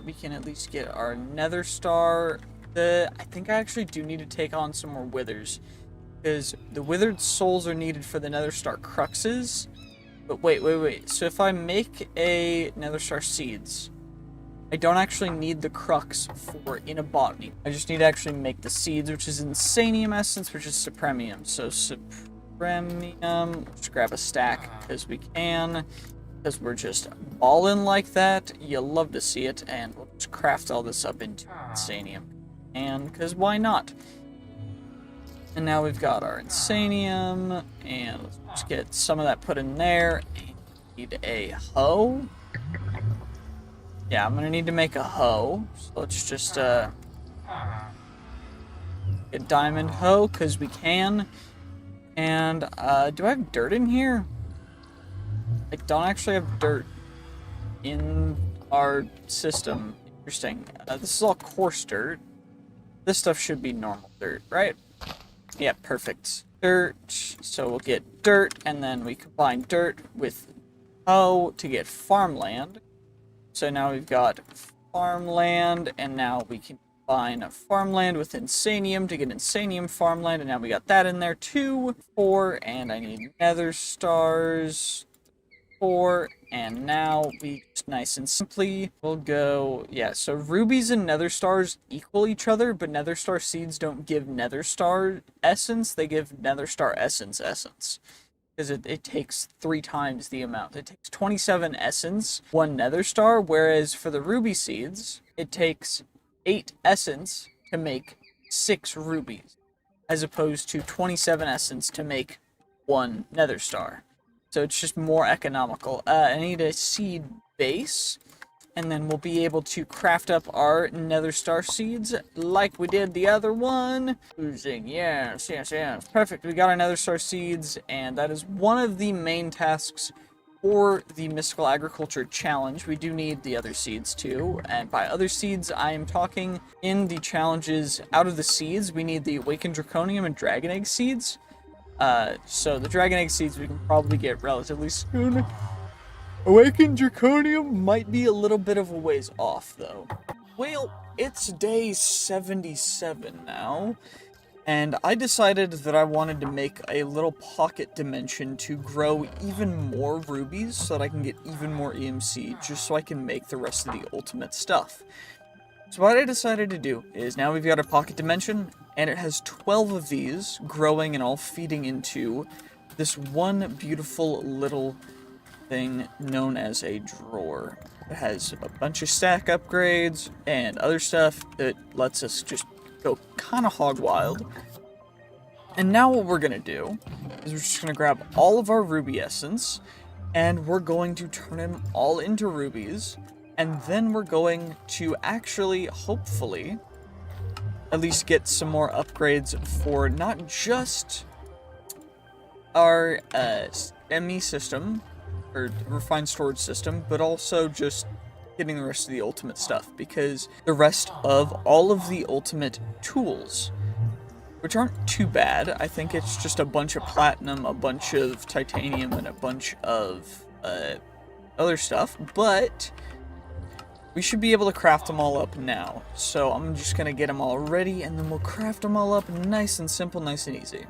A: we can at least get our nether star. I think I actually do need to take on some more withers, because the withered souls are needed for the nether star cruxes. But wait. So if I make a nether star seeds, I don't actually need the crux for in a botany. I just need to actually make the seeds, which is insanium essence, which is supremium. So supremium, let's grab a stack because we can, because we're just balling like that. You'll love to see it, and we'll just craft all this up into insanium. And because why not? And now we've got our insanium, and let's just get some of that put in there. And need a hoe. Yeah, I'm gonna need to make a hoe. So let's just get diamond hoe, because we can. And do I have dirt in here? I don't actually have dirt in our system. Interesting. This is all coarse dirt. This stuff should be normal dirt, right? Yeah, perfect. Dirt. So we'll get dirt, and then we combine dirt with hoe to get farmland. So now we've got farmland, and now we can combine farmland with insanium to get insanium farmland, and now we got that in there too. 4, and I need nether stars. 4, and now we just nice and simply will go, yeah, so rubies and nether stars equal each other, but nether star seeds don't give nether star essence, they give nether star essence. Because it takes 3 times the amount. It takes 27 essence, 1 nether star, whereas for the ruby seeds, it takes 8 essence to make 6 rubies, as opposed to 27 essence to make 1 nether star. So it's just more economical. I need a seed base, and then we'll be able to craft up our nether star seeds like we did the other one. Oozing, yes. Perfect, we got our nether star seeds, and that is one of the main tasks for the Mystical Agriculture Challenge. We do need the other seeds too, and by other seeds, I am talking in the challenges out of the seeds, we need the Awakened Draconium and Dragon Egg seeds. So the Dragon Egg seeds we can probably get relatively soon. Awakened Draconium might be a little bit of a ways off, though. Well, it's day 77 now, and I decided that I wanted to make a little pocket dimension to grow even more rubies so that I can get even more EMC, just so I can make the rest of the ultimate stuff. So what I decided to do is, now we've got a pocket dimension, and it has 12 of these growing and all feeding into this one beautiful little thing known as a drawer. It has a bunch of stack upgrades and other stuff that lets us just go kind of hog wild. And now what we're going to do is we're just going to grab all of our ruby essence, and we're going to turn them all into rubies. And then we're going to actually, hopefully, at least get some more upgrades for not just our ME system, or refined storage system, but also just getting the rest of the ultimate stuff. Because the rest of all of the ultimate tools, which aren't too bad, I think it's just a bunch of platinum, a bunch of titanium, and a bunch of other stuff, but we should be able to craft them all up now. So I'm just gonna get them all ready, and then we'll craft them all up nice and simple, nice and easy.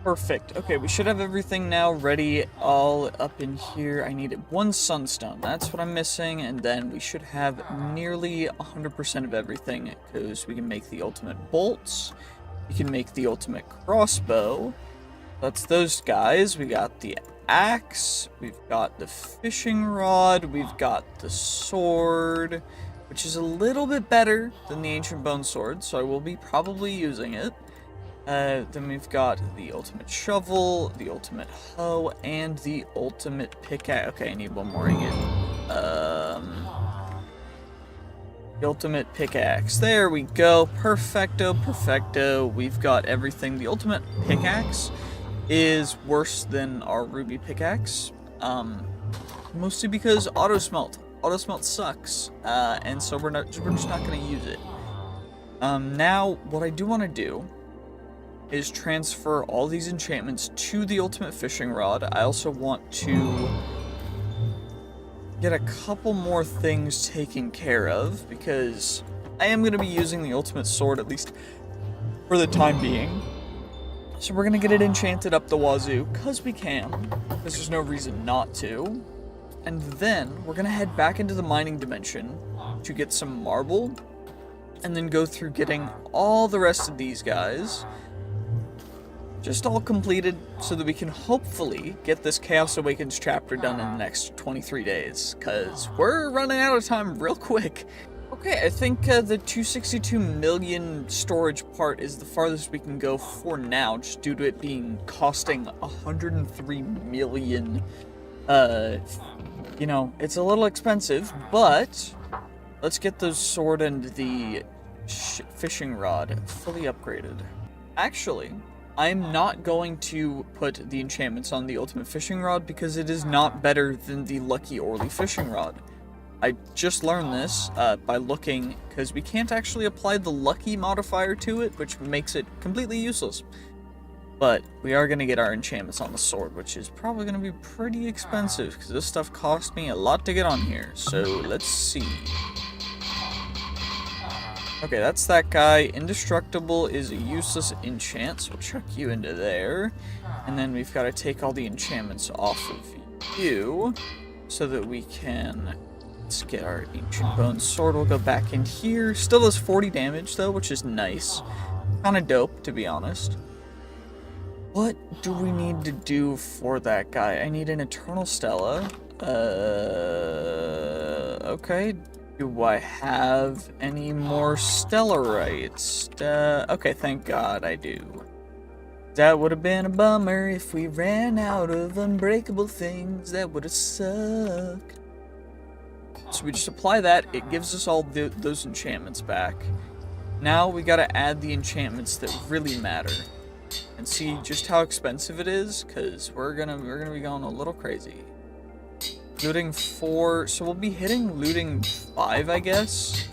A: Perfect. Okay, we should have everything now ready all up in here. I needed 1 sunstone. That's what I'm missing, and then we should have nearly 100% of everything, because we can make the ultimate bolts. We can make the ultimate crossbow. That's those guys. We got the axe. We've got the fishing rod. We've got the sword, which is a little bit better than the ancient bone sword, so I will be probably using it. Then we've got the ultimate shovel, the ultimate hoe, and the ultimate pickaxe. Okay, I need one more ingot. The ultimate pickaxe. There we go. Perfecto, perfecto. We've got everything. The ultimate pickaxe is worse than our ruby pickaxe. Mostly because auto smelt. Auto smelt sucks. And so we're just not gonna use it. Now, what I do want to do is transfer all these enchantments to the ultimate fishing rod. I also want to get a couple more things taken care of, because I am going to be using the ultimate sword, at least for the time being. So we're going to get it enchanted up the wazoo, because we can, because there's no reason not to. And then we're going to head back into the mining dimension to get some marble, and then go through getting all the rest of these guys just all completed, so that we can hopefully get this Chaos Awakens chapter done in the next 23 days, because we're running out of time real quick. Okay, I think the 262 million storage part is the farthest we can go for now, just due to it being costing 103 million. You know, it's a little expensive, but let's get those sword and the fishing rod fully upgraded. Actually, I'm not going to put the enchantments on the ultimate fishing rod, because it is not better than the Lucky Orly fishing rod. I just learned this by looking, because we can't actually apply the lucky modifier to it, which makes it completely useless. But we are going to get our enchantments on the sword, which is probably going to be pretty expensive, because this stuff cost me a lot to get on here. So let's see. Okay, that's that guy. Indestructible is a useless enchant, so we'll chuck you into there. And then we've got to take all the enchantments off of you, so that we can... Let's get our ancient bone sword. We'll go back in here. Still does 40 damage, though, which is nice. Kind of dope, to be honest. What do we need to do for that guy? I need an Eternal Stella. Okay. Do I have any more Stellarites? Okay, thank God I do. That would have been a bummer if we ran out of unbreakable things. That would have sucked. So we just apply that. It gives us all those enchantments back. Now we gotta add the enchantments that really matter, and see just how expensive it is, because we're gonna be going a little crazy. Looting 4, so we'll be hitting looting 5, I guess.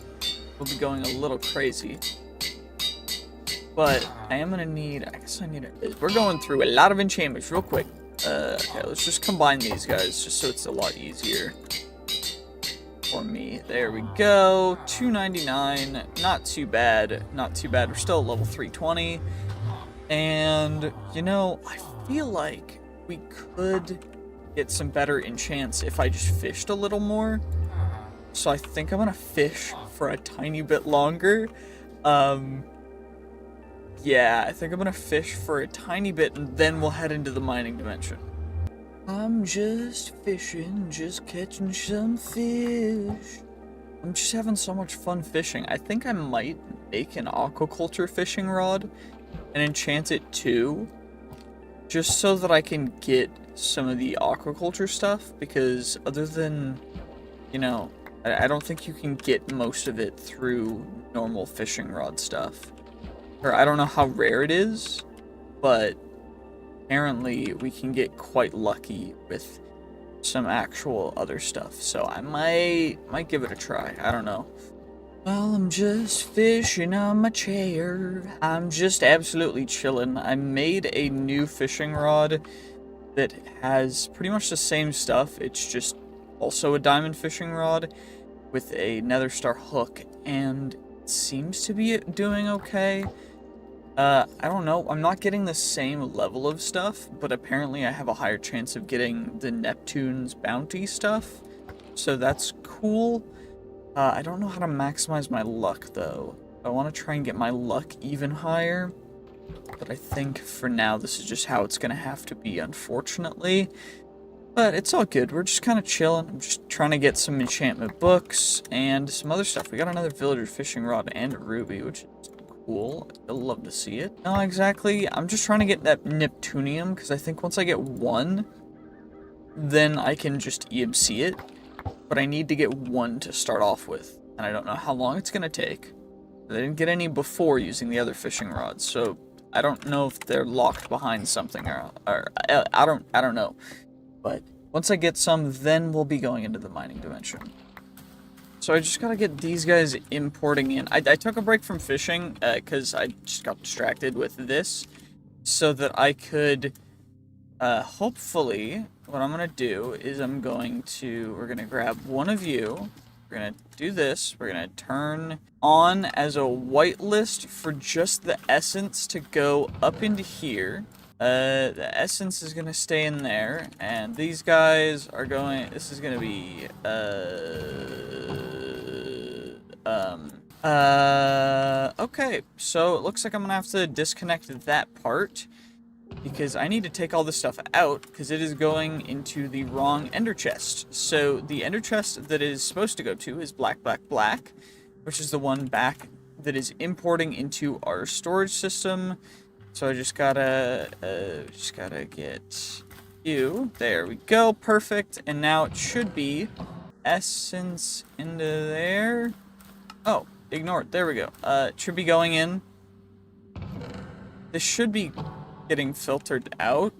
A: We'll be going a little crazy. But I am gonna need, I guess I need it. We're going through a lot of enchantments real quick. Okay, let's just combine these guys, just so it's a lot easier for me. There we go. 299, not too bad, not too bad. We're still at level 320. And, you know, I feel like we could get some better enchants if I just fished a little more. So I think I'm gonna fish for a tiny bit longer. Yeah, I think I'm gonna fish for a tiny bit, and then we'll head into the mining dimension. I'm just fishing, just catching some fish. I'm just having so much fun fishing. I think I might make an aquaculture fishing rod and enchant it too, just so that I can get some of the aquaculture stuff, because other than, you know, I don't think you can get most of it through normal fishing rod stuff. Or I don't know how rare it is, but apparently we can get quite lucky with some actual other stuff. So I might give it a try. I don't know. Well, I'm just fishing on my chair. I'm just absolutely chilling. I made a new fishing rod that has pretty much the same stuff. It's just also a diamond fishing rod. with a nether star hook, and it seems to be doing okay. I don't know, I'm not getting the same level of stuff, but apparently I have a higher chance of getting the Neptune's bounty stuff, so that's cool. I don't know how to maximize my luck, though. I want to try and get my luck even higher, but I think for now this is just how it's going to have to be, unfortunately. But it's all good. We're just kind of chilling. I'm just trying to get some enchantment books and some other stuff. We got another villager fishing rod and a ruby, which is cool. I'd love to see it. No, exactly. I'm just trying to get that Neptunium, because I think once I get one, then I can just EMC it. But I need to get one to start off with, and I don't know how long it's going to take. I didn't get any before using the other fishing rods, so I don't know if they're locked behind something, or I don't know. But once I get some, then we'll be going into the mining dimension. So I just gotta get these guys importing in. I took a break from fishing, because I just got distracted with this, so that I could, hopefully, what I'm gonna do is we're gonna grab one of you, we're gonna do this, we're gonna turn on as a whitelist for just the essence to go up into here. The essence is gonna stay in there, and these guys are going, this is gonna be, okay, so it looks like I'm gonna have to disconnect that part, because I need to take all this stuff out, because it is going into the wrong ender chest. So the ender chest that it is supposed to go to is black, black, black, which is the one back that is importing into our storage system. So I just gotta get you. There we go, perfect. And now it should be essence into there. Oh, ignore it. There we go. It should be going in. This should be getting filtered out.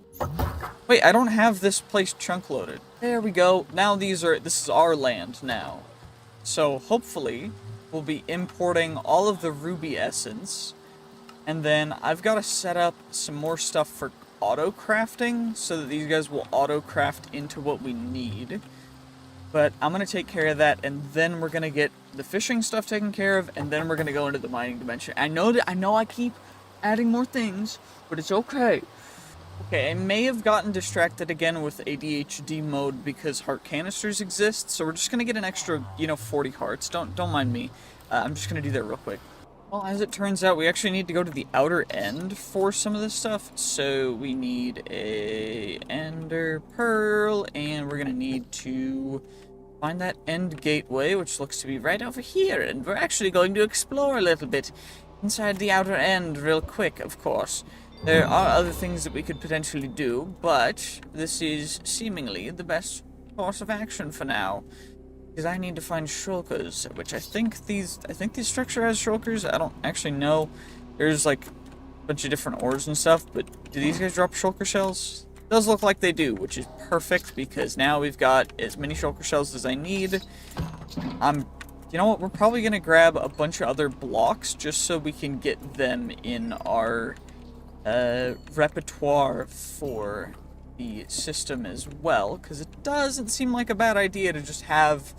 A: Wait, I don't have this place chunk loaded. There we go. Now this is our land now. So hopefully we'll be importing all of the ruby essence. And then I've got to set up some more stuff for auto-crafting, so that these guys will auto-craft into what we need. But I'm going to take care of that, and then we're going to get the fishing stuff taken care of, and then we're going to go into the mining dimension. I know I keep adding more things, but it's okay. Okay, I may have gotten distracted again with ADHD mode because heart canisters exist, so we're just going to get an extra, 40 hearts. Don't mind me. I'm just going to do that real quick. Well, as it turns out, we actually need to go to the outer end for some of this stuff. So we need a ender pearl, and we're gonna need to find that end gateway, which looks to be right over here. And we're actually going to explore a little bit inside the outer end real quick, of course. There are other things that we could potentially do, but this is seemingly the best course of action for now. Because I need to find shulkers, which I think this structure has shulkers. I don't actually know. There's like a bunch of different ores and stuff, but do these guys drop shulker shells? It does look like they do, which is perfect because now we've got as many shulker shells as I need. You know what? We're probably gonna grab a bunch of other blocks just so we can get them in our repertoire for the system as well, because it doesn't seem like a bad idea to just have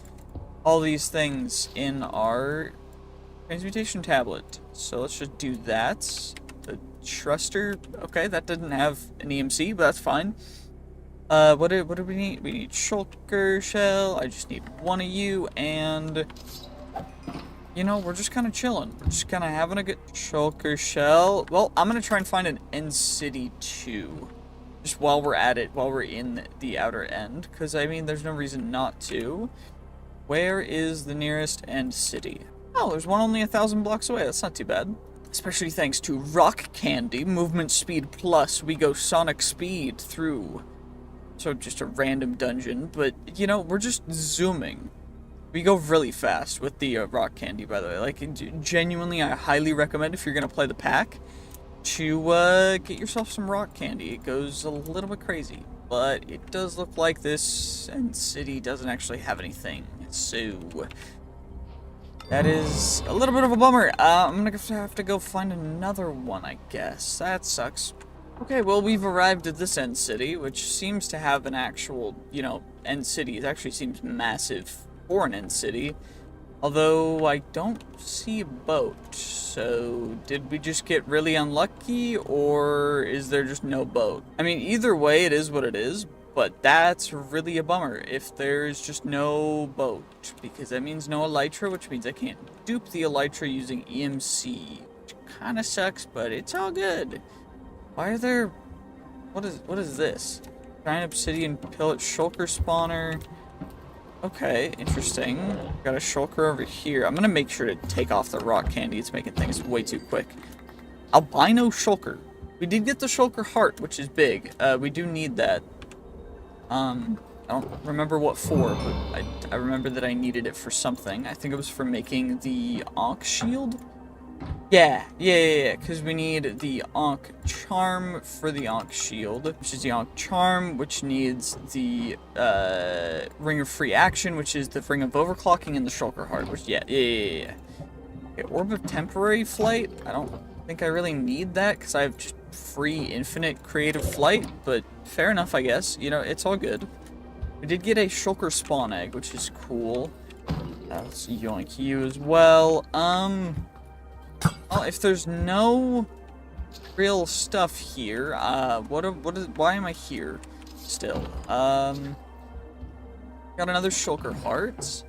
A: all these things in our transmutation tablet. So let's just do that. The thruster, okay, that didn't have an EMC, but that's fine. What do we need? We need shulker shell. I just need one of you, and we're just kind of chilling. We're just kind of having a good shulker shell. Well, I'm gonna try and find an end city too. Just while we're at it, while we're in the outer end, because, I mean, there's no reason not to. Where is the nearest end city? Oh, there's one only 1,000 blocks away. That's not too bad. Especially thanks to rock candy, movement speed plus, we go sonic speed through. So just a random dungeon, but, we're just zooming. We go really fast with the rock candy, by the way. Like, genuinely, I highly recommend if you're going to play the pack, to get yourself some rock candy. It goes a little bit crazy, but it does look like this end city doesn't actually have anything, so that is a little bit of a bummer. I'm gonna have to go find another one, I guess. That sucks. Okay, well, we've arrived at this end city, which seems to have an actual, end city. It actually seems massive for an end city. Although I don't see a boat, so did we just get really unlucky, or is there just no boat? I mean, either way, it is what it is, but that's really a bummer if there's just no boat, because that means no elytra, which means I can't dupe the elytra using EMC, which kind of sucks, but it's all good. Why are there... What is this? Giant obsidian pillet shulker spawner. Okay, interesting. Got a shulker over here. I'm gonna make sure to take off the rock candy. It's making things way too quick. Albino shulker. We did get the shulker heart, which is big. We do need that. I don't remember what for, but I remember that I needed it for something. I think it was for making the Ankh shield. Yeah, because we need the Ankh charm for the Ankh shield, which is the Ankh charm, which needs the ring of free action, which is the ring of overclocking, and the shulker heart, which, yeah. Okay, orb of temporary flight. I don't think I really need that, because I have just free infinite creative flight, but fair enough, I guess. You know, it's all good. We did get a shulker spawn egg, which is cool. Let's yoink you as well. Well, if there's no real stuff here, why am I here still? Got another shulker heart,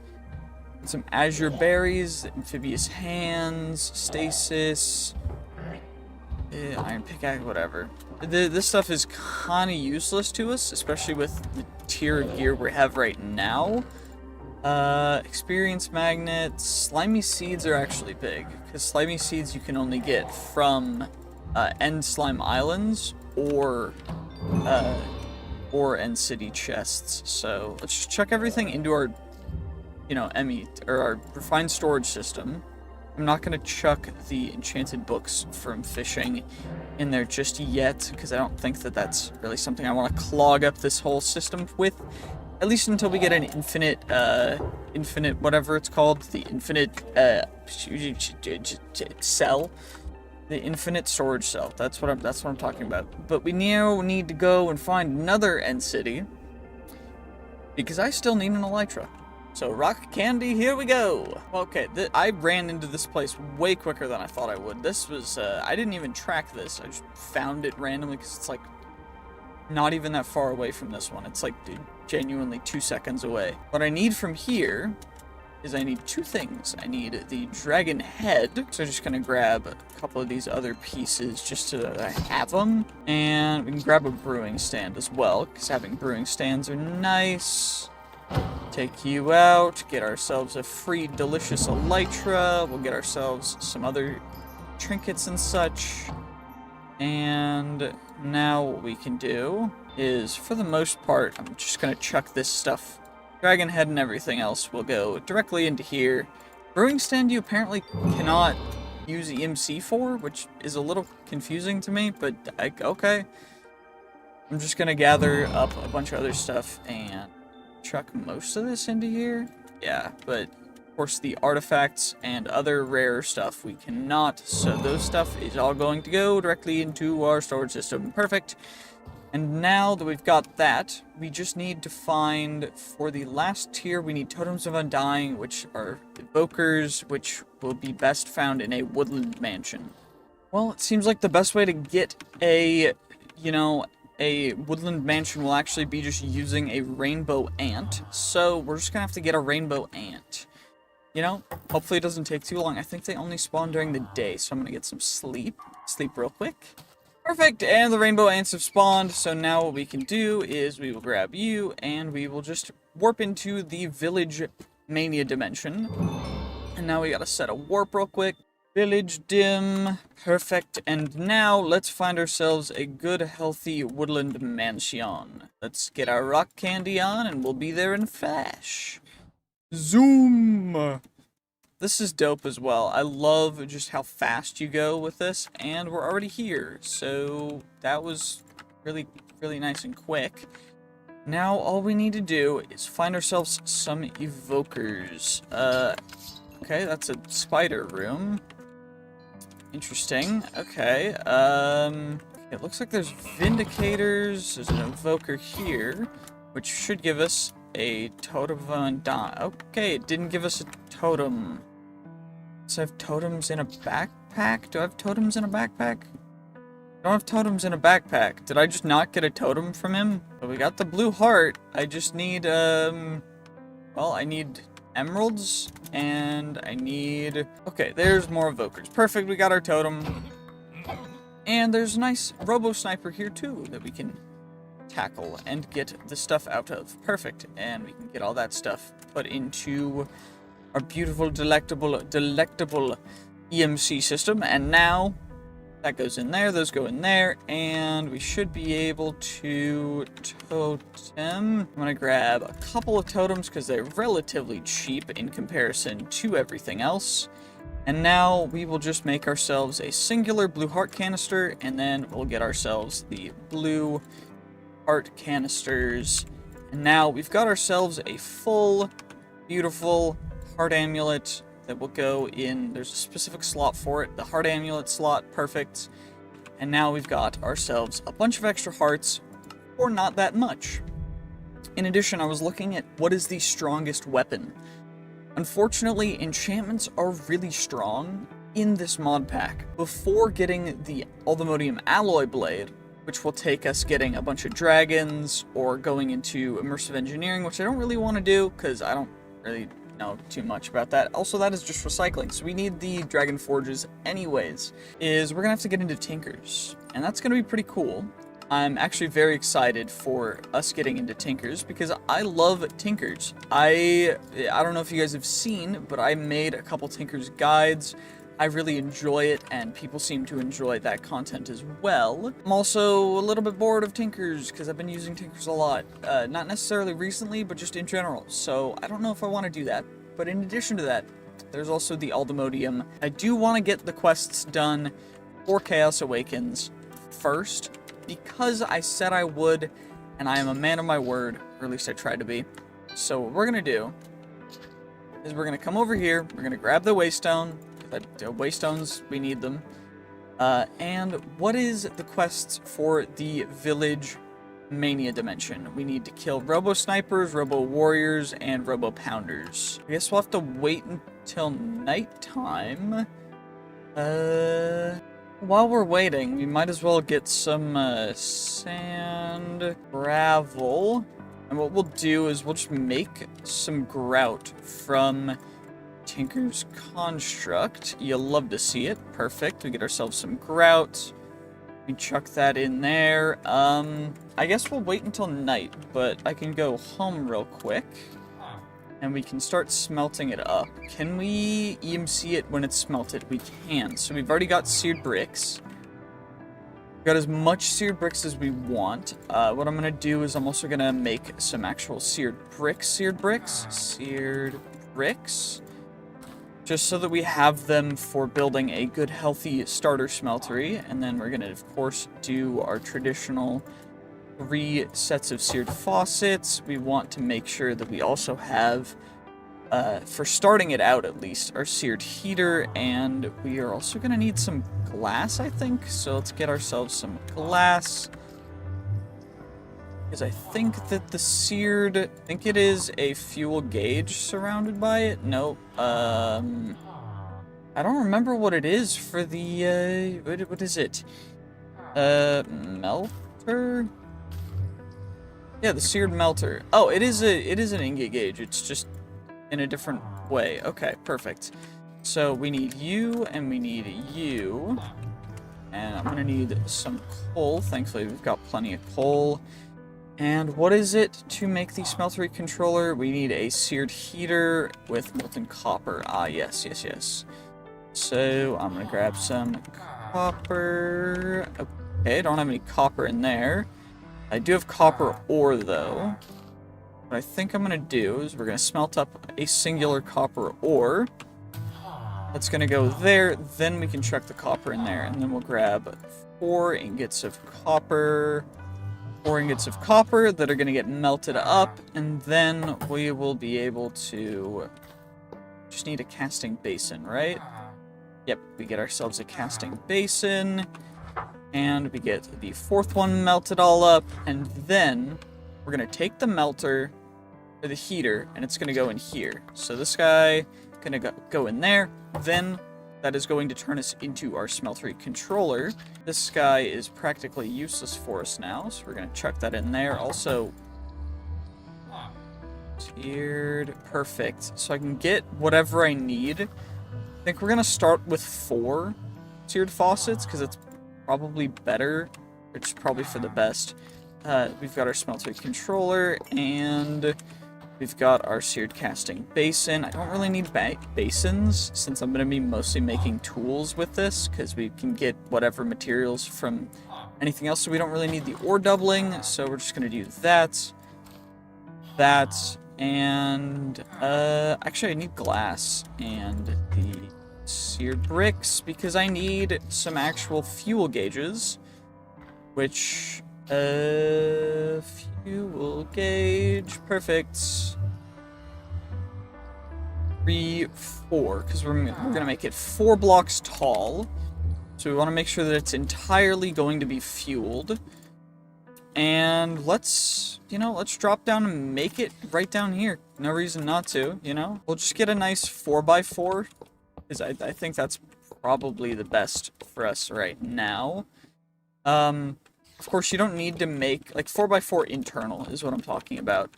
A: some azure berries, amphibious hands, stasis, iron pickaxe, whatever. This stuff is kind of useless to us, especially with the tier of gear we have right now. Experience magnets. Slimy seeds are actually big, because slimy seeds you can only get from End Slime Islands or End City chests. So let's just chuck everything into our, you know, or our refined storage system. I'm not gonna chuck the enchanted books from fishing in there just yet, because I don't think that that's really something I want to clog up this whole system with. At least until we get an infinite whatever it's called, the infinite cell, the infinite storage cell. That's what I'm talking about. But we now need to go and find another end city, because I still need an elytra. So rock candy, here we go. Okay, I ran into this place way quicker than I thought I would. This was I didn't even track this. I just found it randomly, because it's like not even that far away from this one. It's like, dude, genuinely 2 seconds away. What I need from here is I need two things. I need the dragon head, so I'm just gonna grab a couple of these other pieces just so that I have them. And we can grab a brewing stand as well, because having brewing stands are nice. Take you out, get ourselves a free delicious elytra. We'll get ourselves some other trinkets and such. And now what we can do is, for the most part, I'm just gonna chuck this stuff. Dragon head and everything else will go directly into here. Brewing stand you apparently cannot use EMC for, which is a little confusing to me, but okay. I'm just gonna gather up a bunch of other stuff and chuck most of this into here. Yeah, but of course the artifacts and other rare stuff we cannot, so those stuff is all going to go directly into our storage system. Perfect. And now that we've got that, we just need to find, for the last tier, we need Totems of Undying, which are evokers, which will be best found in a woodland mansion. Well, it seems like the best way to get a woodland mansion will actually be just using a rainbow ant. So we're just gonna have to get a rainbow ant. You know, hopefully it doesn't take too long. I think they only spawn during the day, so I'm gonna get some sleep. Sleep real quick. Perfect, and the rainbow ants have spawned, so now what we can do is we will grab you, and we will just warp into the village mania dimension. And now we gotta set a warp real quick. Village dim. Perfect, and now let's find ourselves a good, healthy woodland mansion. Let's get our rock candy on, and we'll be there in a flash. Zoom! This is dope as well. I love just how fast you go with this, and we're already here, so that was really, really nice and quick. Now all we need to do is find ourselves some evokers. Okay, that's a spider room. Interesting. Okay, it looks like there's vindicators. There's an evoker here, which should give us a Totem of Undying. Okay, it didn't give us a totem. So I have totems in a backpack? Do I have totems in a backpack? I don't have totems in a backpack. Did I just not get a totem from him? So we got the blue heart. I just need, well, I need emeralds, and I need... Okay, there's more evokers. Perfect, we got our totem. And there's a nice robo-sniper here, too, that we can tackle and get the stuff out of. Perfect, and we can get all that stuff put into our beautiful, delectable EMC system, and now that goes in there, those go in there, and we should be able to totem. I'm gonna grab a couple of totems because they're relatively cheap in comparison to everything else. And now we will just make ourselves a singular blue heart canister, and then we'll get ourselves the blue heart canisters. And now we've got ourselves a full, beautiful heart amulet that will go in. There's a specific slot for it, the heart amulet slot. Perfect. And now we've got ourselves a bunch of extra hearts for not that much. In addition, I was looking at what is the strongest weapon. Unfortunately, enchantments are really strong in this mod pack. Before getting the Aldemodium alloy blade, which will take us getting a bunch of dragons or going into immersive engineering, which I don't really want to do because I don't really know too much about that. Also, that is just recycling, so we need the dragon forges anyways. We're gonna have to get into tinkers, and that's gonna be pretty cool. I'm actually very excited for us getting into tinkers because I love tinkers. I don't know if you guys have seen, but I made a couple tinkers guides. I really enjoy it, and people seem to enjoy that content as well. I'm also a little bit bored of tinkers because I've been using tinkers a lot. Not necessarily recently, but just in general. So I don't know if I want to do that. But in addition to that, there's also the Aldemodium. I do want to get the quests done for Chaos Awakens first because I said I would, and I am a man of my word, or at least I tried to be. So what we're going to do is we're going to come over here, we're going to grab the Waystone. Waystones, we need them. And what is the quests for the Village Mania Dimension? We need to kill Robo-Snipers, Robo-Warriors, and Robo-Pounders. I guess we'll have to wait until nighttime. While we're waiting, we might as well get some sand, gravel. And what we'll do is we'll just make some grout from Tinker's Construct. You'll love to see it. Perfect. We get ourselves some grout. We chuck that in there. I guess we'll wait until night, but I can go home real quick. And we can start smelting it up. Can we EMC it when it's smelted? We can. So we've already got seared bricks. We've got as much seared bricks as we want. What I'm going to do is I'm also going to make some actual seared bricks. Just so that we have them for building a good, healthy starter smeltery. And then we're going to, of course, do our traditional 3 sets of seared faucets. We want to make sure that we also have, for starting it out at least, our seared heater. And we are also going to need some glass, I think. So let's get ourselves some glass. Because I think that the seared... I think it is a fuel gauge surrounded by it. Nope. I don't remember what it is for the... what is it? Melter? Yeah, the seared melter. Oh, it is an ingot gauge. It's just in a different way. Okay, perfect. So we need you, and we need you. And I'm going to need some coal. Thankfully, we've got plenty of coal. And what is it to make the smeltery controller? We need a seared heater with molten copper. Ah, yes. So I'm going to grab some copper. Okay, I don't have any copper in there. I do have copper ore, though. What I think I'm going to do is we're going to smelt up a singular copper ore. That's going to go there. Then we can chuck the copper in there. And then we'll grab 4 ingots of copper. 4 ingots of copper that are going to get melted up, and then we will be able to... Just need a casting basin, right? Yep, we get ourselves a casting basin, and we get the 4th one melted all up, and then we're going to take the melter, or the heater, and it's going to go in here. So this guy gonna go in there. Then that is going to turn us into our smeltery controller. This guy is practically useless for us now, so we're gonna chuck that in there. Also, tiered, perfect. So I can get whatever I need. I think we're gonna start with 4 tiered faucets, because it's probably better. It's probably for the best. We've got our smeltery controller, and we've got our seared casting basin. I don't really need basins, since I'm going to be mostly making tools with this, because we can get whatever materials from anything else, so we don't really need the ore doubling, so we're just going to do that, and, actually I need glass, and the seared bricks, because I need some actual fuel gauges, which, fuel gauge, perfect. 3, 4, because we're gonna make it 4 blocks tall, so we want to make sure that it's entirely going to be fueled. And let's drop down and make it right down here. No reason not to, We'll just get a nice 4x4, because I think that's probably the best for us right now. Of course, you don't need to make, like, 4x4 internal is what I'm talking about.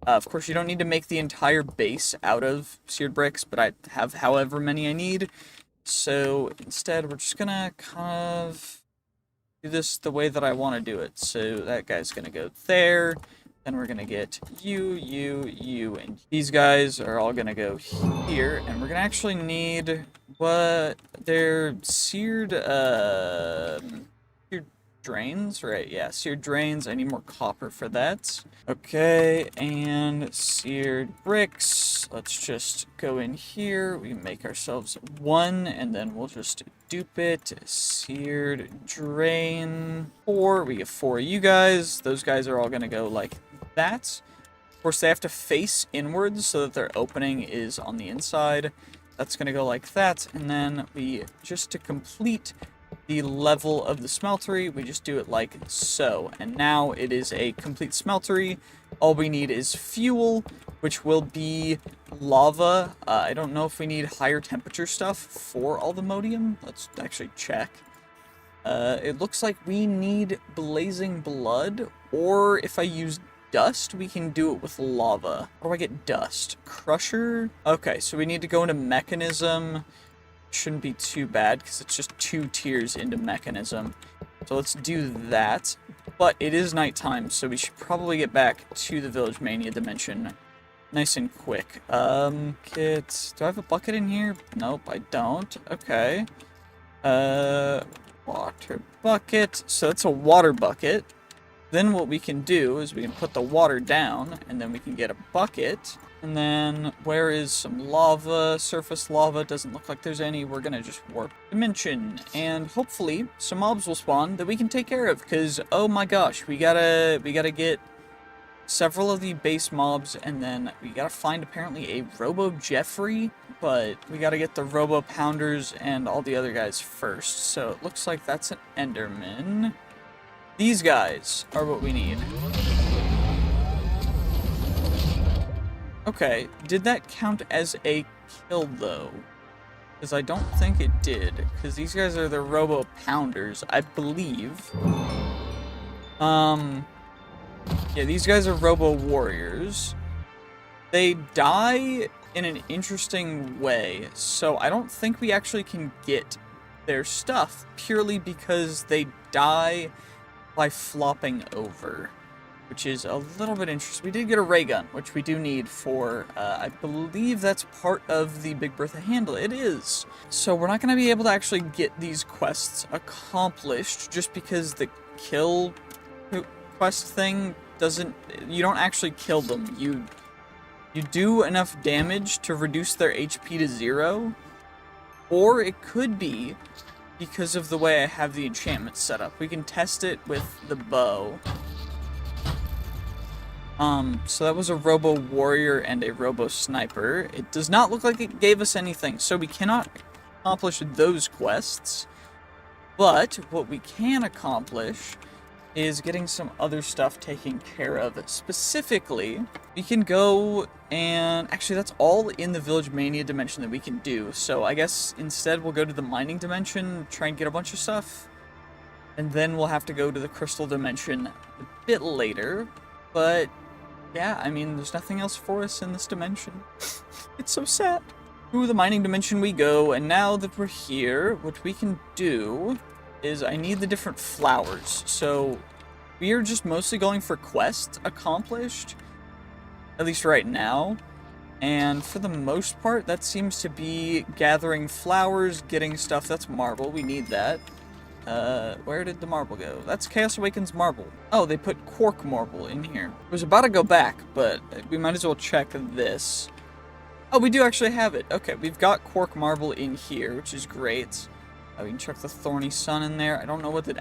A: Of course, you don't need to make the entire base out of seared bricks, but I have however many I need. So instead, we're just gonna kind of do this the way that I want to do it. So that guy's gonna go there. Then we're gonna get you, and these guys are all gonna go here. And we're gonna actually need they're seared, drains, right? Yeah, seared drains. I need more copper for that. Okay, and seared bricks. Let's just go in here. We make ourselves 1, and then we'll just dupe it. Seared drain 4. We get 4 of you guys. Those guys are all gonna go like that. Of course, they have to face inwards so that their opening is on the inside. That's gonna go like that, and then just to complete the level of the smeltery, we just do it like so. And now it is a complete smeltery. All we need is fuel, which will be lava. I don't know if we need higher temperature stuff for all the modium. Let's actually check. It looks like we need blazing blood, or if I use dust, we can do it with lava. How do I get dust? Crusher? Okay, so we need to go into mechanism. Shouldn't be too bad, because it's just 2 tiers into mechanism. So let's do that. But it is nighttime, so we should probably get back to the Village Mania dimension nice and quick. Kit. Do I have a bucket in here? Nope, I don't. Okay. Water bucket. So that's a water bucket. Then what we can do is we can put the water down, and then we can get a bucket. And then, where is some lava? Surface lava. Doesn't look like there's any. We're gonna just warp dimension. And hopefully, some mobs will spawn that we can take care of. Because, oh my gosh, we gotta get several of the base mobs. And then we gotta find, apparently, a Robo Jeffrey. But we gotta get the Robo Pounders and all the other guys first. So it looks like that's an Enderman. These guys are what we need. Okay, did that count as a kill, though? Because I don't think it did. Because these guys are the Robo Pounders, I believe. Yeah, these guys are Robo Warriors. They die in an interesting way, so I don't think we actually can get their stuff, purely because they die by flopping over, which is a little bit interesting. We did get a ray gun, which we do need for, I believe that's part of the Big Bertha handle. It is. So we're not going to be able to actually get these quests accomplished just because the kill quest thing doesn't, you don't actually kill them. You do enough damage to reduce their HP to 0, or it could be because of the way I have the enchantment set up. We can test it with the bow. So that was a Robo Warrior and a Robo Sniper. It does not look like it gave us anything, so we cannot accomplish those quests. But what we can accomplish is getting some other stuff taken care of. Specifically, we can go and... Actually, that's all in the Village Mania dimension that we can do. So I guess instead we'll go to the mining dimension, try and get a bunch of stuff. And then we'll have to go to the crystal dimension a bit later. But yeah, I mean, there's nothing else for us in this dimension. It's so sad. To the mining dimension we go, and now that we're here, what we can do is I need the different flowers. So we are just mostly going for quests accomplished, at least right now. And for the most part, that seems to be gathering flowers, getting stuff. That's marble. We need that. Where did the marble go? That's Chaos Awakens marble. Oh, they put quark marble in here. I was about to go back, but we might as well check this. Oh, we do actually have it. Okay, we've got quark marble in here, which is great. We can chuck the Thorny Sun in there. I don't know what the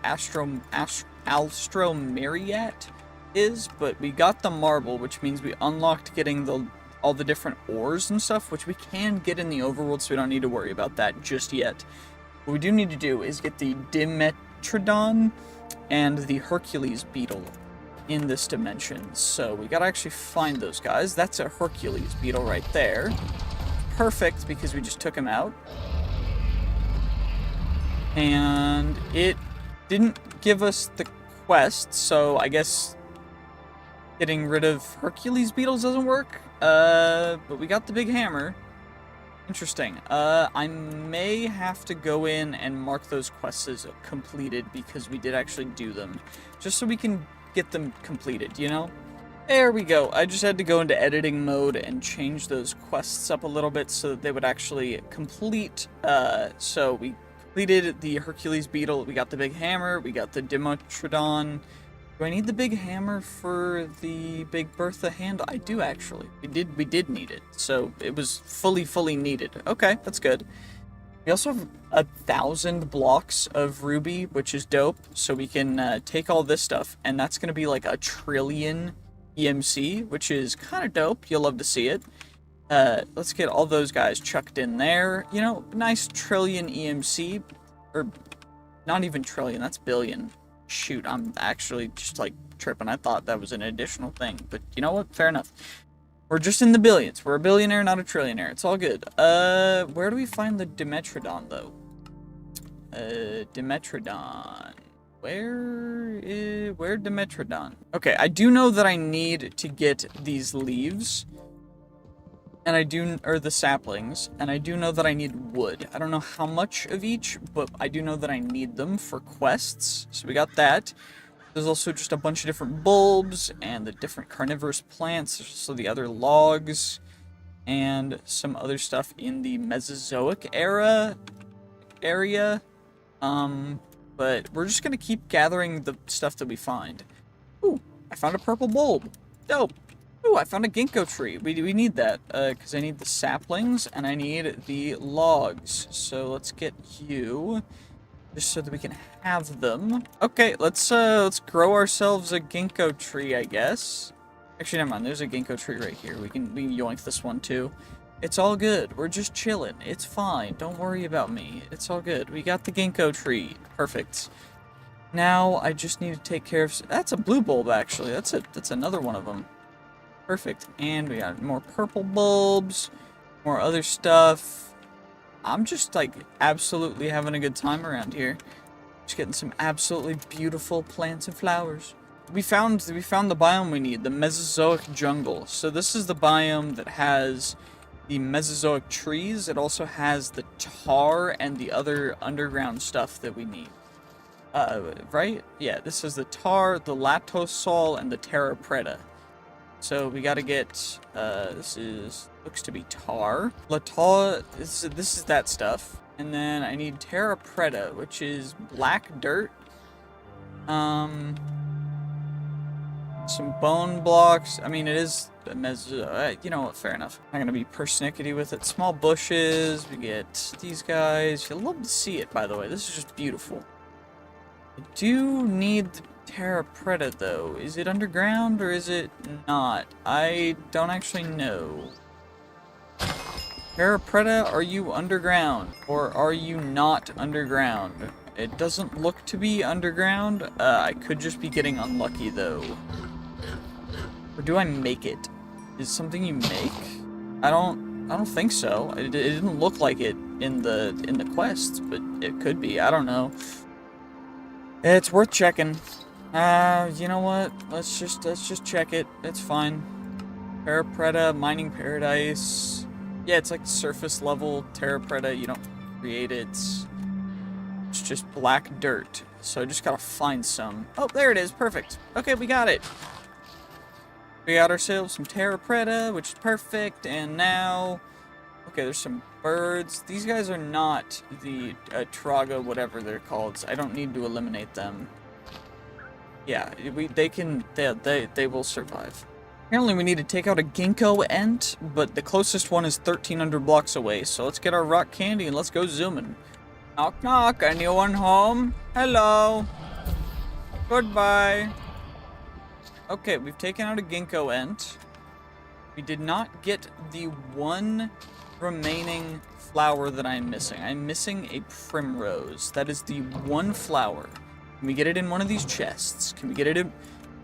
A: Alstromeriat is, but we got the marble, which means we unlocked getting all the different ores and stuff, which we can get in the overworld, so we don't need to worry about that just yet. What we do need to do is get the Dimetrodon and the Hercules beetle in this dimension. So we gotta actually find those guys. That's a Hercules beetle right there. Perfect, because we just took him out. And it didn't give us the quest, so I guess getting rid of Hercules beetles doesn't work. But we got the big hammer. Interesting. I may have to go in and mark those quests as completed because we did actually do them. Just so we can get them completed, you know? There we go. I just had to go into editing mode and change those quests up a little bit so that they would actually complete. So we completed the Hercules beetle, we got the big hammer, we got the Dimetrodon. Do I need the big hammer for the Big Bertha hand? I do actually. We did need it. So it was fully needed. Okay, that's good. We also have 1,000 blocks of ruby, which is dope. So we can take all this stuff, and that's going to be like 1 trillion EMC, which is kind of dope. You'll love to see it. Let's get all those guys chucked in there. You know, nice trillion EMC. Or not even trillion, that's billion. Shoot, I'm actually just like tripping. I thought that was an additional thing. But you know what? Fair enough. We're just in the billions. We're a billionaire, not a trillionaire. It's all good. Where do we find the Dimetrodon, though? Dimetrodon. Where Dimetrodon? Okay, I do know that I need to get these leaves. And or the saplings. And I do know that I need wood. I don't know how much of each, but I do know that I need them for quests. So we got that. There's also just a bunch of different bulbs and the different carnivorous plants. There's also the other logs and some other stuff in the Mesozoic area. But we're just gonna keep gathering the stuff that we find. Ooh, I found a purple bulb. Dope. Ooh, I found a ginkgo tree. We need that because I need the saplings and I need the logs. So let's get you. Just so that we can have them. Okay, let's grow ourselves a ginkgo tree, I guess. Actually, never mind. There's a ginkgo tree right here. We can yoink this one too. It's all good. We're just chilling. It's fine. Don't worry about me. It's all good. We got the ginkgo tree. Perfect. Now I just need to take care of. That's a blue bulb, actually. That's another one of them. Perfect. And we got more purple bulbs, more other stuff. I'm just, like, absolutely having a good time around here. Just getting some absolutely beautiful plants and flowers. We found the biome we need, the Mesozoic jungle. So this is the biome that has the Mesozoic trees. It also has the tar and the other underground stuff that we need. Right? Yeah, this is the tar, the latosol, and the terra preta. So we gotta get, looks to be tar. This is that stuff. And then I need terra preta, which is black dirt. Some bone blocks. I mean, it is a you know what, fair enough. I'm not gonna be persnickety with it. Small bushes, we get these guys. You'll love to see it, by the way. This is just beautiful. I do need the terra preta, though. Is it underground or is it not? I don't actually know. Terra preta, are you underground or are you not underground? It doesn't look to be underground. I could just be getting unlucky, though. Or do I make it? Is it something you make? I don't think so. It didn't look like it in the quests, but it could be. I don't know. It's worth checking. You know what? Let's just check it. It's fine. Terra Preta, Mining Paradise. Yeah, it's like surface level Terra Preta. You don't create it. It's just black dirt. So I just gotta find some. Oh, there it is. Perfect. Okay, we got it. We got ourselves some Terra Preta, which is perfect. And now, okay, there's some birds. These guys are not the Traga, whatever they're called. So I don't need to eliminate them. Yeah, they will survive. Apparently we need to take out a ginkgo ent, but the closest one is 1,300 blocks away. So let's get our rock candy and let's go zooming. Knock knock, anyone home? Hello. Goodbye. Okay, we've taken out a ginkgo ent. We did not get the one remaining flower that I'm missing. I'm missing a primrose. That is the one flower. Can we get it in one of these chests? Can we get it in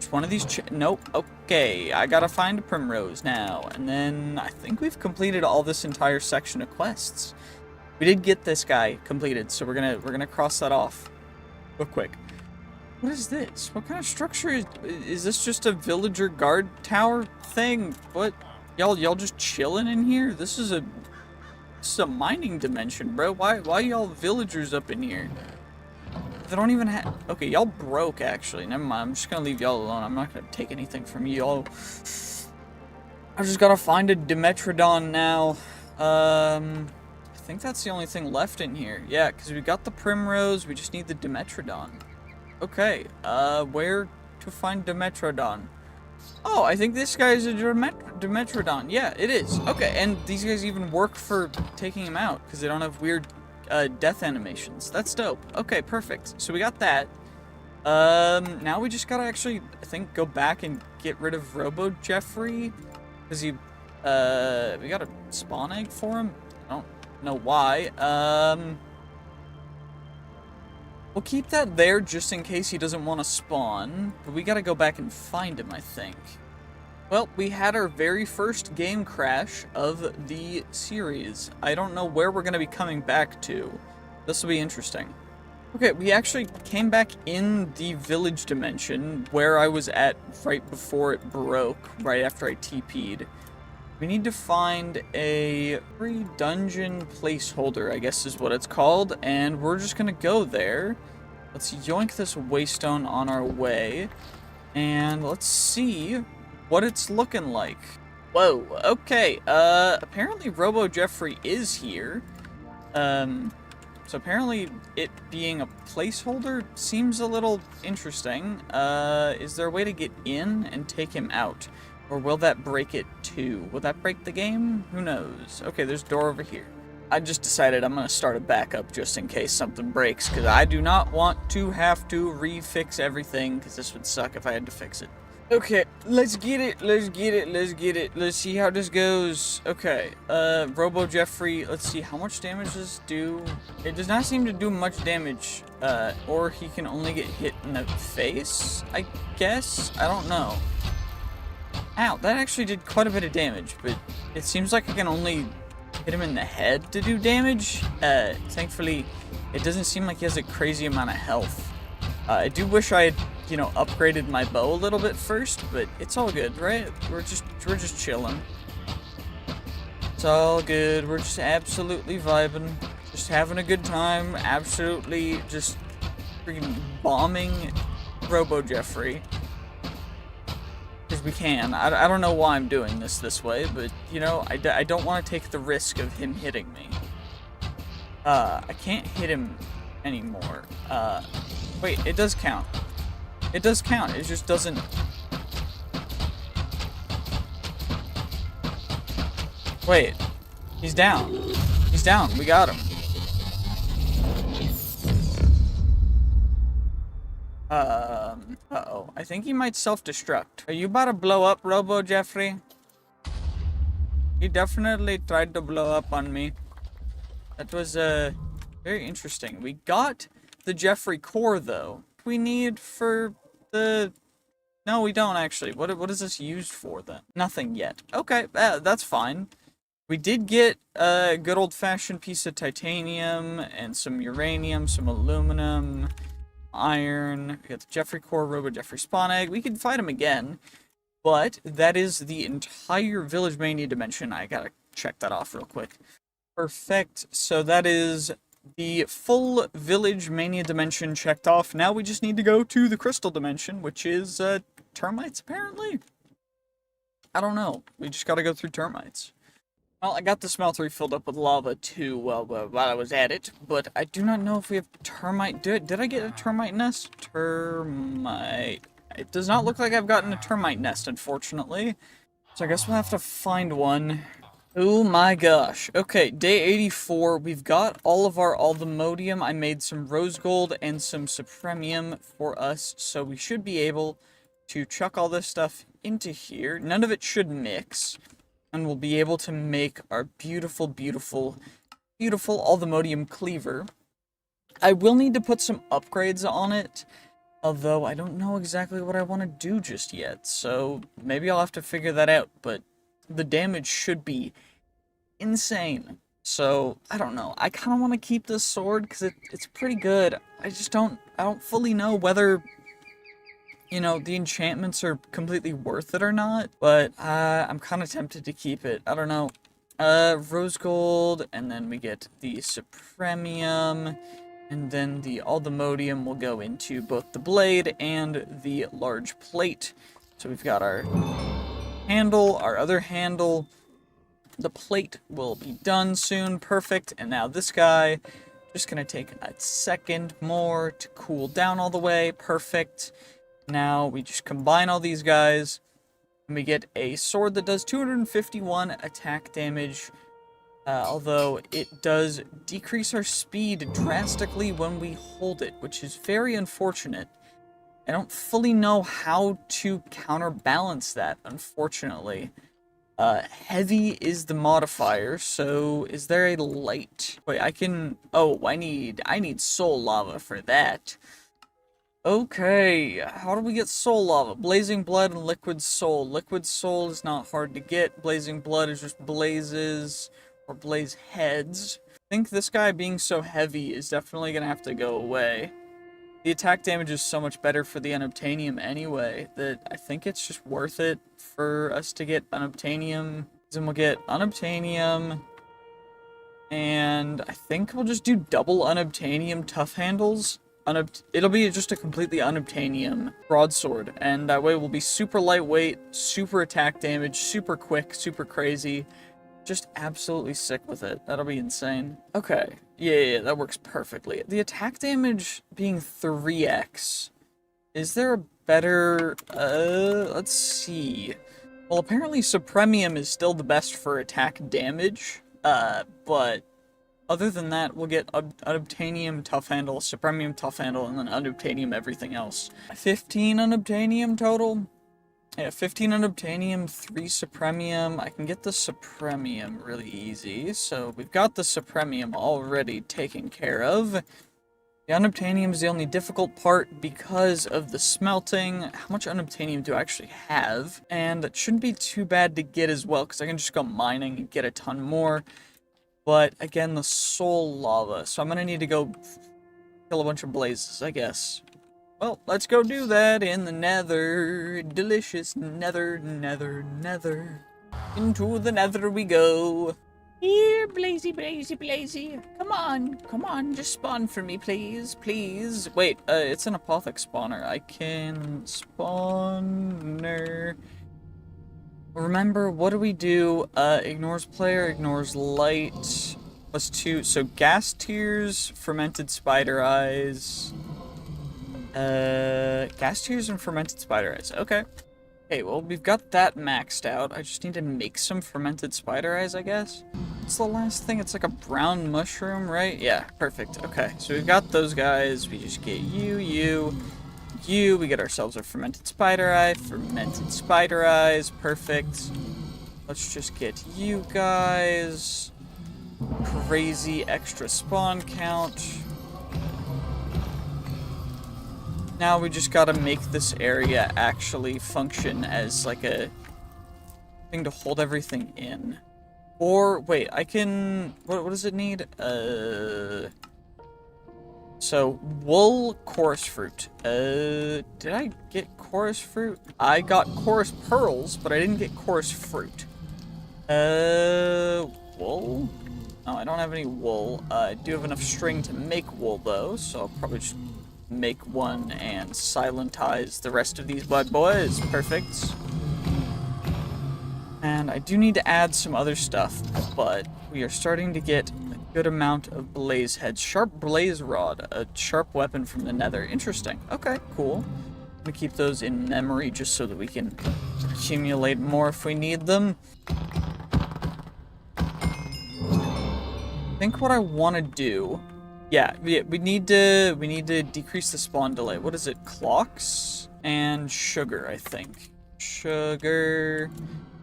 A: one of these nope. Okay, I gotta find a primrose now. And then I think we've completed all this entire section of quests. We did get this guy completed, so we're gonna cross that off real quick. What is this? What kind of structure is this? Just a villager guard tower thing? What? Y'all just chilling in here? This is a mining dimension, bro. Why y'all villagers up in here? They don't even have... Okay, y'all broke, actually. Never mind. I'm just gonna leave y'all alone. I'm not gonna take anything from y'all. I just gotta find a Dimetrodon now. I think that's the only thing left in here. Yeah, because we got the primrose. We just need the Dimetrodon. Okay, where to find Dimetrodon? Oh, I think this guy is a Dimetrodon. Yeah, it is. Okay, and these guys even work for taking him out because they don't have weird death animations. That's dope. Okay, perfect. So we got that. Now we just gotta actually, I think, go back and get rid of Robo Jeffrey because we got a spawn egg for him. I don't know why. We'll keep that there just in case he doesn't want to spawn, but we gotta go back and find him, I think. Well, we had our very first game crash of the series. I don't know where we're gonna be coming back to. This will be interesting. Okay, we actually came back in the village dimension where I was at right before it broke, right after I TP'd. We need to find a free dungeon placeholder, I guess is what it's called, and we're just gonna go there. Let's yoink this waystone on our way, and let's see what it's looking like. Whoa, okay, apparently Robo Jeffrey is here. So apparently it being a placeholder seems a little interesting. Is there a way to get in and take him out? Or will that break it too? Will that break the game? Who knows? Okay, there's a door over here. I just decided I'm going to start a backup just in case something breaks, because I do not want to have to refix everything, because this would suck if I had to fix it. Okay, let's get it, let's get it, let's get it. Let's see how this goes. Okay, Robo Jeffrey, let's see, how much damage does this do? It does not seem to do much damage, or he can only get hit in the face, I guess? I don't know. Ow, that actually did quite a bit of damage, but it seems like I can only hit him in the head to do damage. Thankfully, it doesn't seem like he has a crazy amount of health. I do wish I had, you know, upgraded my bow a little bit first, but it's all good, right? We're just chilling. It's all good. We're just absolutely vibing, just having a good time, absolutely just freaking bombing Robo Jeffrey. Because we can. I don't know why I'm doing this way, but, you know, I don't want to take the risk of him hitting me. I can't hit him anymore. Wait, it does count. It does count, it just doesn't... Wait, he's down. He's down, we got him. Uh-oh. I think he might self-destruct. Are you about to blow up, Robo Jeffrey? He definitely tried to blow up on me. That was, very interesting. We got the Jeffrey core, though. We need for the... No, we don't, actually. What is this used for, then? Nothing yet. Okay, that's fine. We did get a good old-fashioned piece of titanium, and some uranium, some aluminum, iron. We got the Jeffrey core, Robo Jeffrey spawn egg. We can fight him again. But that is the entire Village Mania dimension. I gotta check that off real quick. Perfect. So that is the full Village Mania dimension checked off. Now we just need to go to the Crystal dimension, which is termites, apparently? I don't know. We just gotta go through termites. Well, I got the smeltery filled up with lava too while I was at it, but I do not know if we have termite. Did I get a termite nest? Termite. It does not look like I've gotten a termite nest, unfortunately. So I guess we'll have to find one. Oh my gosh. Okay, day 84. We've got all of our althemodium. I made some rose gold and some supremium for us, so we should be able to chuck all this stuff into here. None of it should mix. And we'll be able to make our beautiful, beautiful, beautiful althemodium cleaver. I will need to put some upgrades on it. Although, I don't know exactly what I want to do just yet, so maybe I'll have to figure that out, but the damage should be insane. So, I don't know. I kind of want to keep this sword, because it's pretty good. I don't fully know whether, you know, the enchantments are completely worth it or not, but I'm kind of tempted to keep it. I don't know. Rose gold, and then we get the supremium. And then the althemodium will go into both the blade and the large plate. So we've got our handle, our other handle. The plate will be done soon. Perfect. And now this guy, just going to take a second more to cool down all the way. Perfect. Now we just combine all these guys. And we get a sword that does 251 attack damage. Although it does decrease our speed drastically when we hold it, which is very unfortunate. I don't fully know how to counterbalance that, unfortunately. Heavy is the modifier, so is there a light? Wait, I can... Oh, I need soul lava for that. Okay, how do we get soul lava? Blazing blood and liquid soul. Liquid soul is not hard to get. Blazing blood is just blazes... or blaze heads. I think this guy being so heavy is definitely gonna have to go away. The attack damage is so much better for the unobtainium anyway, that I think it's just worth it for us to get unobtainium. Then we'll get unobtainium, and I think we'll just do double unobtainium tough handles. It'll be just a completely unobtainium broadsword, and that way we'll be super lightweight, super attack damage, super quick, super crazy. Just absolutely sick with it. That'll be insane. Okay. Yeah, that works perfectly. The attack damage being 3x. Is there a better... let's see. Well, apparently Supremium is still the best for attack damage. But other than that, we'll get Unobtainium Tough Handle, Supremium Tough Handle, and then Unobtainium everything else. 15 Unobtainium total? Yeah, 15 unobtainium, 3 supremium. I can get the supremium really easy. So we've got the supremium already taken care of. The unobtainium is the only difficult part because of the smelting. How much unobtainium do I actually have? And it shouldn't be too bad to get as well, because I can just go mining and get a ton more. But again, the soul lava. So I'm going to need to go kill a bunch of blazes, I guess. Well, let's go do that in the nether. Delicious nether. Into the nether we go. Here, blazy. Come on, just spawn for me, please. Wait, it's an apothec spawner. I can spawner. Remember, what do we do? Ignores player, ignores light. Plus 2, so gas tears, fermented spider eyes. Gas tears and fermented spider eyes. Okay. Okay, well, we've got that maxed out. I just need to make some fermented spider eyes, I guess. What's the last thing? It's like a brown mushroom, right? Yeah, perfect. Okay, so we've got those guys. We just get you. We get ourselves a fermented spider eye. Fermented spider eyes. Perfect. Let's just get you guys. Crazy extra spawn count. Now we just gotta make this area actually function as like a thing to hold everything in. Or, wait, I can... What does it need? So, wool, chorus fruit. Did I get chorus fruit? I got chorus pearls, but I didn't get chorus fruit. Wool? No, I don't have any wool. I do have enough string to make wool, though, so I'll probably just make one and silentize the rest of these bad boys. Perfect. And I do need to add some other stuff, but we are starting to get a good amount of blaze heads. Sharp blaze rod, a sharp weapon from the nether. Interesting. Okay, cool. I'm gonna keep those in memory just so that we can accumulate more if we need them. I think what I want to do... Yeah, we need to decrease the spawn delay. What is it? Clocks and sugar, I think. Sugar...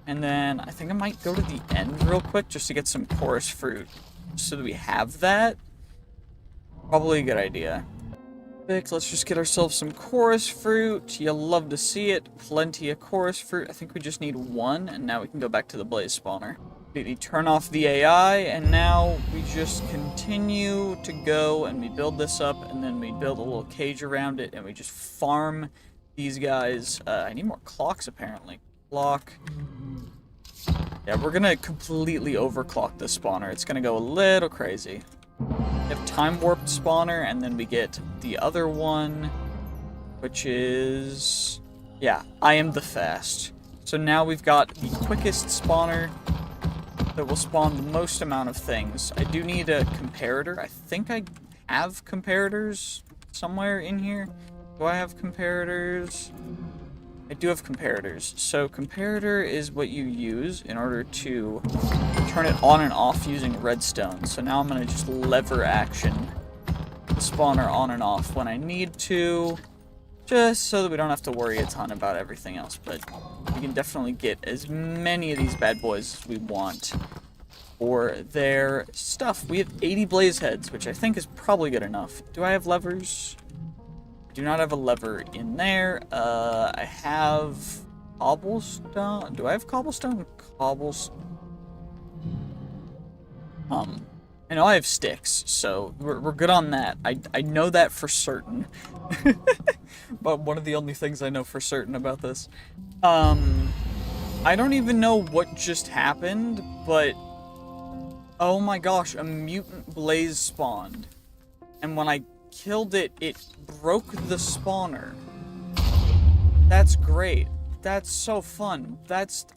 A: And then I think I might go to the end real quick just to get some chorus fruit so that we have that. Probably a good idea. Let's just get ourselves some chorus fruit. You'll love to see it. Plenty of chorus fruit. I think we just need one, and now we can go back to the blaze spawner. Completely turn off the AI, and now we just continue to go, and we build this up, and then we build a little cage around it, and we just farm these guys. I need more clocks, apparently. Clock. Yeah, we're gonna completely overclock this spawner. It's gonna go a little crazy. We have time warped spawner, and then we get the other one, which is... Yeah, I am the fast. So now we've got the quickest spawner that will spawn the most amount of things. I do need a comparator. I think I have comparators somewhere in here. Do I have comparators? I do have comparators. So comparator is what you use in order to turn it on and off using redstone. So now I'm going to just lever action the spawner on and off when I need to, just so that we don't have to worry a ton about everything else. But we can definitely get as many of these bad boys as we want for their stuff. We have 80 blaze heads, which I think is probably good enough. Do I have levers? Do not have a lever in there. I have cobblestone. Do I have cobblestone? I know I have sticks, so we're good on that. I know that for certain. But one of the only things I know for certain about this. I don't even know what just happened, but oh my gosh, a mutant blaze spawned. And when I killed it, it broke the spawner. That's great. That's so fun.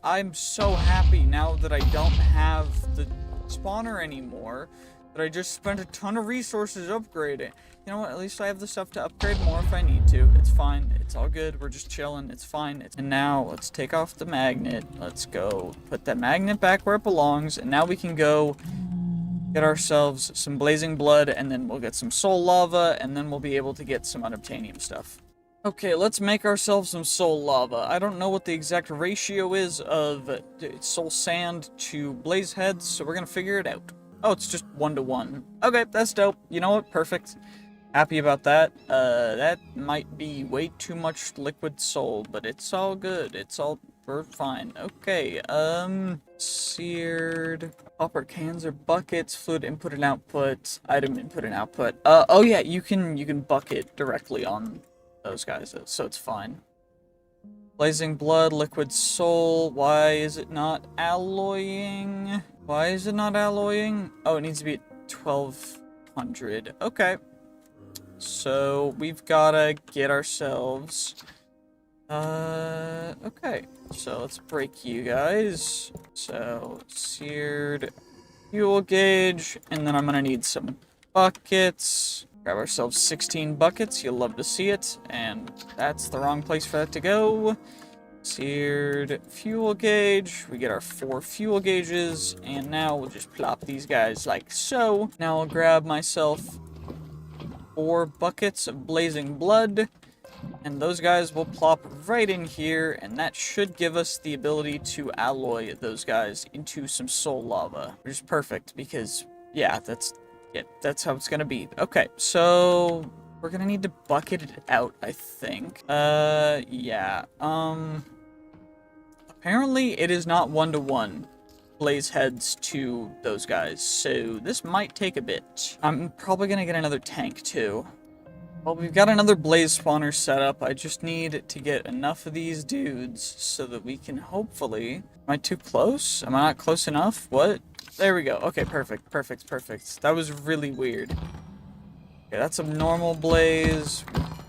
A: I'm so happy now that I don't have the spawner anymore, that I just spent a ton of resources upgrading. You know what, at least I have the stuff to upgrade more if I need to. It's fine. It's all good. We're just chilling. It's fine. And now, let's take off the magnet. Let's go put that magnet back where it belongs, and now we can go get ourselves some blazing blood, and then we'll get some soul lava, and then we'll be able to get some unobtainium stuff. Okay, let's make ourselves some soul lava. I don't know what the exact ratio is of soul sand to blaze heads, so we're gonna figure it out. Oh, it's just 1 to 1. Okay, that's dope. You know what? Perfect. Happy about that. That might be way too much liquid soul, but it's all good. We're fine. Okay, seared copper cans or buckets, fluid input and output, item input and output. Oh yeah, you can bucket directly on those guys, so it's fine. Blazing blood, liquid soul. Why is it not alloying? Why is it not alloying? Oh, it needs to be at 1200. Okay. So we've gotta get ourselves... okay. So let's break you guys. So, seared fuel gauge, and then I'm gonna need some buckets. Grab ourselves 16 buckets, you'll love to see it, and that's the wrong place for that to go. Seared fuel gauge, we get our 4 fuel gauges, and now we'll just plop these guys like so. Now I'll grab myself 4 buckets of blazing blood, and those guys will plop right in here, and that should give us the ability to alloy those guys into some soul lava, which is perfect because, yeah, that's how it's gonna be. Okay, so we're gonna need to bucket it out, I think. Yeah. Apparently it is not one-to-one blaze heads to those guys, so this might take a bit. I'm probably gonna get another tank, too. Well, we've got another blaze spawner set up. I just need to get enough of these dudes so that we can hopefully... Am I too close? Am I not close enough? What? There we go. Okay, perfect, perfect, perfect. That was really weird. Okay, that's a normal blaze.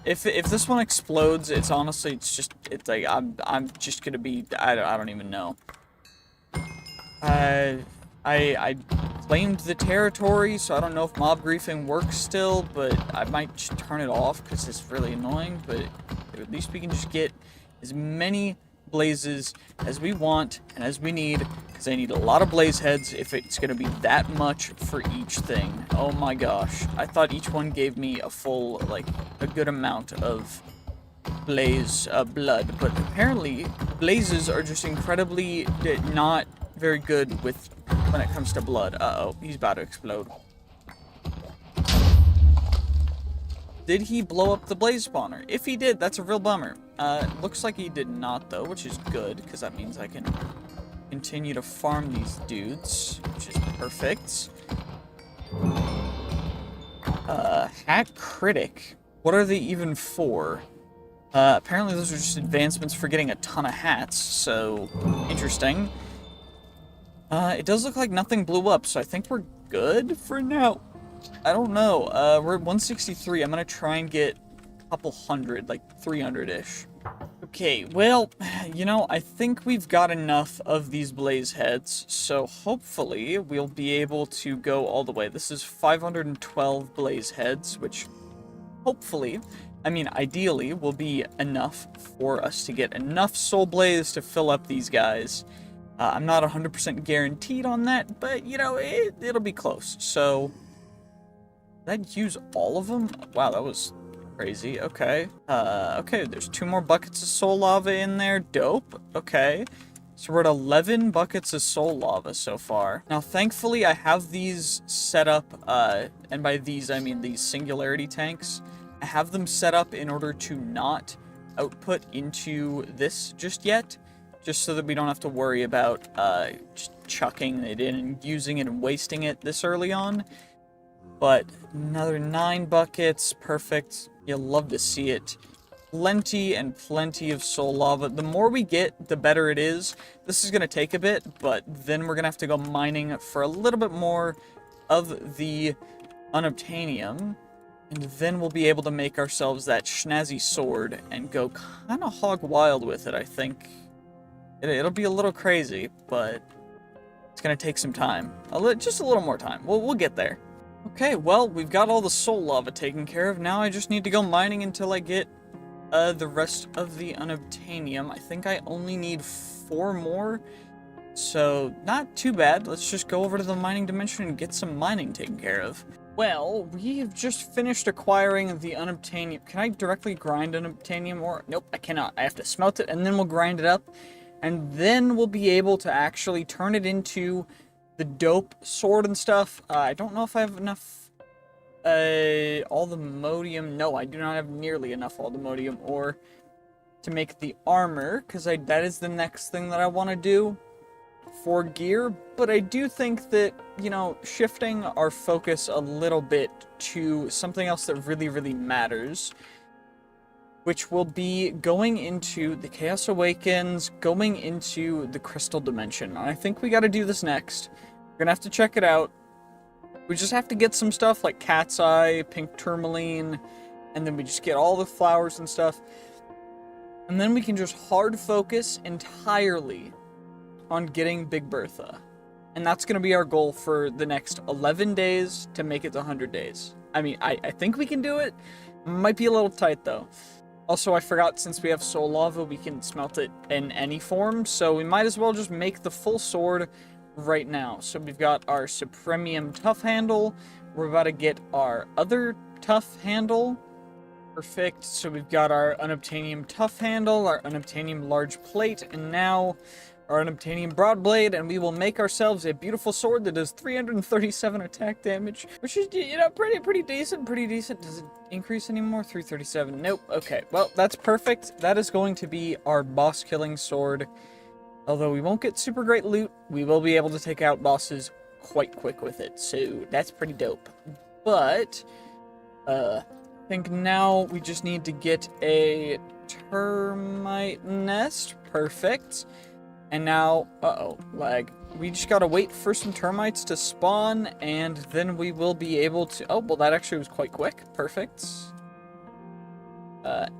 A: If this one explodes, it's honestly, it's like, I'm just gonna be, I don't even know. I claimed the territory, so I don't know if mob griefing works still, but I might just turn it off because it's really annoying, but at least we can just get as many blazes as we want and as we need, because I need a lot of blaze heads if it's going to be that much for each thing. Oh my gosh. I thought each one gave me a full, like, a good amount of blaze blood, but apparently blazes are just incredibly not very good with when it comes to blood. Uh-oh, he's about to explode. Did he blow up the blaze spawner? If he did, that's a real bummer. Looks like he did not, though, which is good, because that means I can continue to farm these dudes, which is perfect. Hat critic. What are they even for? Apparently those are just advancements for getting a ton of hats, so interesting. It does look like nothing blew up, so I think we're good for now. I don't know. We're at 163. I'm gonna try and get a couple hundred, like 300-ish. Okay, well, you know, I think we've got enough of these blaze heads, so hopefully we'll be able to go all the way. This is 512 blaze heads, which hopefully, I mean, ideally, will be enough for us to get enough soul blaze to fill up these guys. I'm not 100% guaranteed on that, but, you know, it'll be close. So, did I use all of them? Wow, that was crazy. Okay. Okay, there's 2 more buckets of soul lava in there. Dope. Okay. So we're at 11 buckets of soul lava so far. Now, thankfully, I have these set up, and by these, I mean these singularity tanks. I have them set up in order to not output into this just yet. Just so that we don't have to worry about just chucking it in and using it and wasting it this early on. But another 9 buckets, perfect. You'll love to see it. Plenty and plenty of soul lava. The more we get, the better it is. This is going to take a bit, but then we're going to have to go mining for a little bit more of the unobtainium. And then we'll be able to make ourselves that snazzy sword and go kind of hog wild with it, I think. It'll be a little crazy, but it's gonna take some time. Just a little more time. We'll get there. Okay, well, we've got all the soul lava taken care of. Now I just need to go mining until I get the rest of the unobtainium. I think I only need 4 more, so not too bad. Let's just go over to the mining dimension and get some mining taken care of. Well, we've just finished acquiring the unobtainium. Can I directly grind unobtainium or... Nope, I cannot. I have to smelt it, and then we'll grind it up. And then we'll be able to actually turn it into the dope sword and stuff. I don't know if I have enough aldermodium. No, I do not have nearly enough aldermodium ore to make the armor, because that is the next thing that I want to do for gear. But I do think that, you know, shifting our focus a little bit to something else that really, really matters, which will be going into the Chaos Awakens, going into the Crystal Dimension. And I think we gotta do this next. We're gonna have to check it out. We just have to get some stuff like Cat's Eye, Pink Tourmaline, and then we just get all the flowers and stuff. And then we can just hard focus entirely on getting Big Bertha. And that's gonna be our goal for the next 11 days to make it to 100 days. I mean, I think we can do it. Might be a little tight, though. Also, I forgot, since we have soul lava, we can smelt it in any form, so we might as well just make the full sword right now. So we've got our Supremium Tough Handle, we're about to get our other Tough Handle, perfect, so we've got our Unobtainium Tough Handle, our Unobtainium Large Plate, and now our unobtainium broadblade, and we will make ourselves a beautiful sword that does 337 attack damage, which is, you know, pretty decent, Does it increase anymore? 337. Nope. Okay, well, that's perfect. That is going to be our boss killing sword. Although we won't get super great loot, we will be able to take out bosses quite quick with it, so that's pretty dope. But, I think now we just need to get a termite nest. Perfect. And now, lag. We just gotta wait for some termites to spawn, and then we will be able to... Oh, well, that actually was quite quick. Perfect.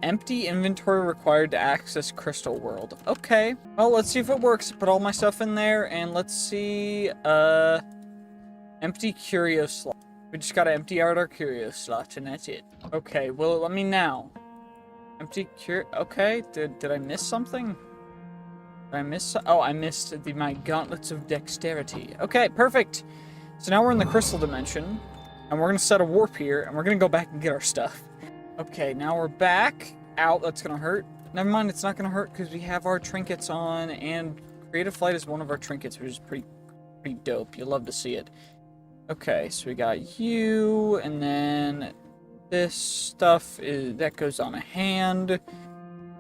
A: Empty inventory required to access Crystal World. Okay. Well, let's see if it works. Put all my stuff in there, and let's see, empty curio slot. We just gotta empty out our curio slot, and that's it. Okay, well, let me now. Empty curio... Okay, did I miss something? Did I miss... Oh, I missed my gauntlets of dexterity. Okay, perfect. So now we're in the crystal dimension, and we're gonna set a warp here, and we're gonna go back and get our stuff. Okay, now we're back. Ow, that's gonna hurt. Never mind, it's not gonna hurt because we have our trinkets on, and Creative Flight is one of our trinkets, which is pretty dope. You'll love to see it. Okay, so we got you, and then this stuff that goes on a hand,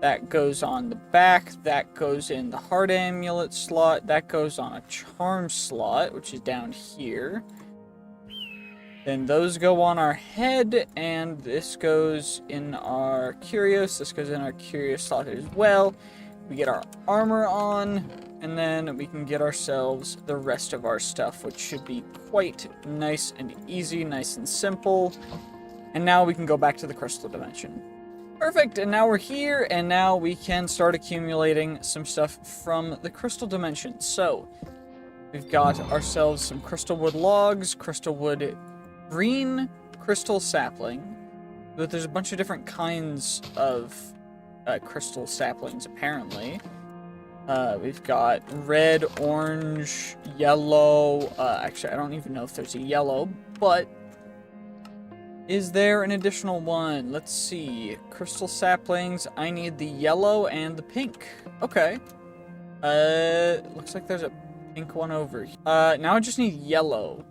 A: that goes on the back, that goes in the heart amulet slot, that goes on a charm slot, which is down here. Then those go on our head, and this goes in our curios. This goes in our curios slot as well. We get our armor on, and then we can get ourselves the rest of our stuff, which should be quite nice and easy, nice and simple. And now we can go back to the crystal dimension. Perfect, and now we're here, and now we can start accumulating some stuff from the crystal dimension. So, we've got ourselves some crystal wood logs, crystal wood green crystal sapling, but there's a bunch of different kinds of crystal saplings, apparently. We've got red, orange, yellow, actually, I don't even know if there's a yellow, but is there an additional one? Let's see. Crystal saplings, I need the yellow and the pink. Okay. Looks like there's a pink one over here. Now I just need yellow.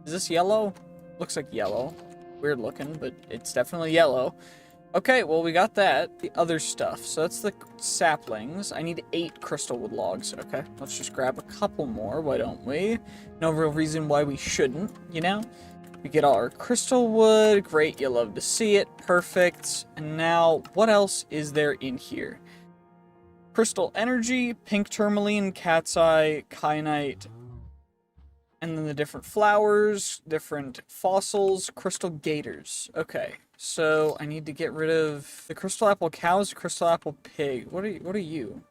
A: Is this yellow? Looks like yellow. Weird looking, but it's definitely yellow. Okay, well, we got that. The other stuff. So that's the saplings. I need 8 crystal wood logs. Okay, let's just grab a couple more. Why don't we? No real reason why we shouldn't, you know? We get all our crystal wood. Great, you love to see it. Perfect. And now, what else is there in here? Crystal energy, pink tourmaline, cat's eye, kyanite, and then the different flowers, different fossils, crystal gators. Okay, so I need to get rid of the crystal apple cows, crystal apple pig. What are you?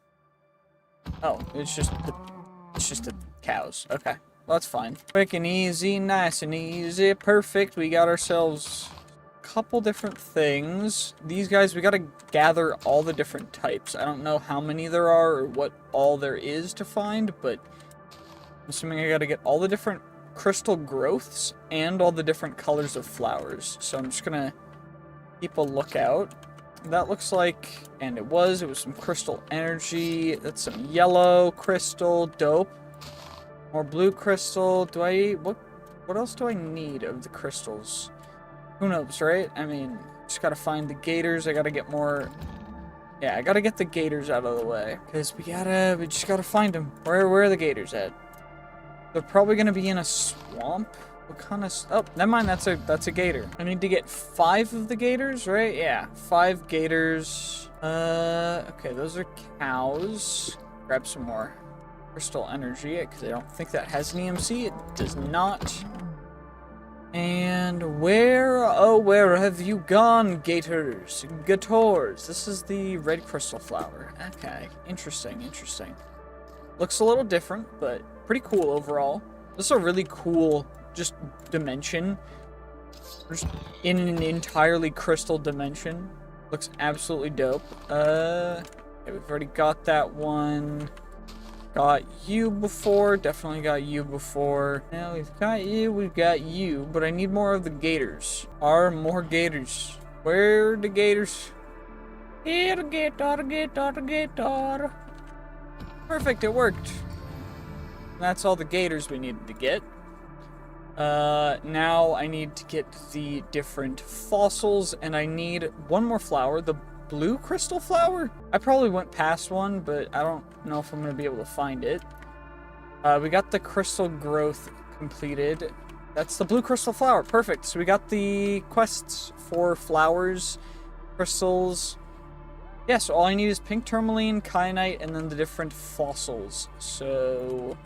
A: Oh, it's just the cows. Okay, well, that's fine. Quick and easy, nice and easy, perfect. We got ourselves a couple different things. These guys, we gotta gather all the different types. I don't know how many there are or what all there is to find, but I'm assuming I gotta get all the different crystal growths and all the different colors of flowers. So I'm just gonna keep a lookout. That looks like, and it was some crystal energy. That's some yellow crystal, dope. More blue crystal. What else do I need of the crystals? Who knows, right? I mean, just gotta find the gators. I gotta get more... Yeah, I gotta get the gators out of the way. Because we just gotta find them. Where are the gators at? They're probably gonna be in a swamp. What kind of... Oh, never mind, that's a gator. I need to get 5 of the gators, right? Yeah, 5 gators. Okay, those are cows. Grab some more crystal energy, because I don't think that has an EMC. It does not. And where have you gone, gators? Gators. This is the red crystal flower. Okay, interesting. Looks a little different, but pretty cool overall. This is a really cool, just, dimension. Just in an entirely crystal dimension. Looks absolutely dope. Okay, we've already got that one. Got you before. Definitely got you before. Now we've got you, but I need more of the gators. Are more gators. Where are the gators? Here, gator. Perfect, it worked. That's all the gators we needed to get. Now I need to get the different fossils, and I need one more flower, the blue crystal flower? I probably went past one, but I don't know if I'm going to be able to find it. We got the crystal growth completed. That's the blue crystal flower, perfect. So we got the quests for flowers, crystals. Yeah, so all I need is pink tourmaline, kyanite, and then the different fossils. So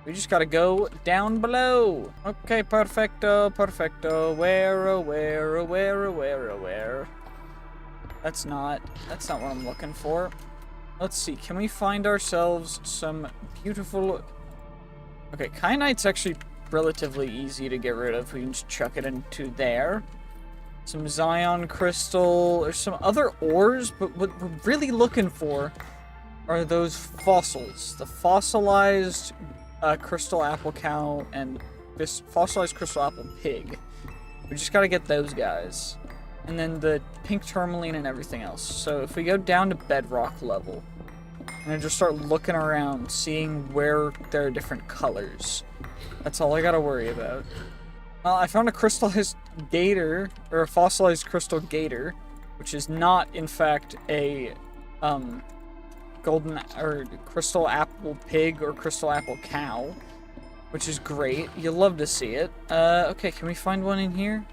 A: we just gotta go down below. Okay, perfecto, perfecto. Where? That's not what I'm looking for. Let's see, can we find ourselves some beautiful... Okay, kyanite's actually relatively easy to get rid of. We can just chuck it into there. Some Zion crystal. There's some other ores, but what we're really looking for are those fossils. The fossilized crystal apple cow and this fossilized crystal apple pig. We just gotta get those guys. And then the pink tourmaline and everything else. So if we go down to bedrock level, and I just start looking around, seeing where there are different colors. That's all I gotta worry about. I found a crystallized gator, or a fossilized crystal gator, which is not, in fact, a golden or crystal apple pig or crystal apple cow, which is great. You'll love to see it. Okay, can we find one in here?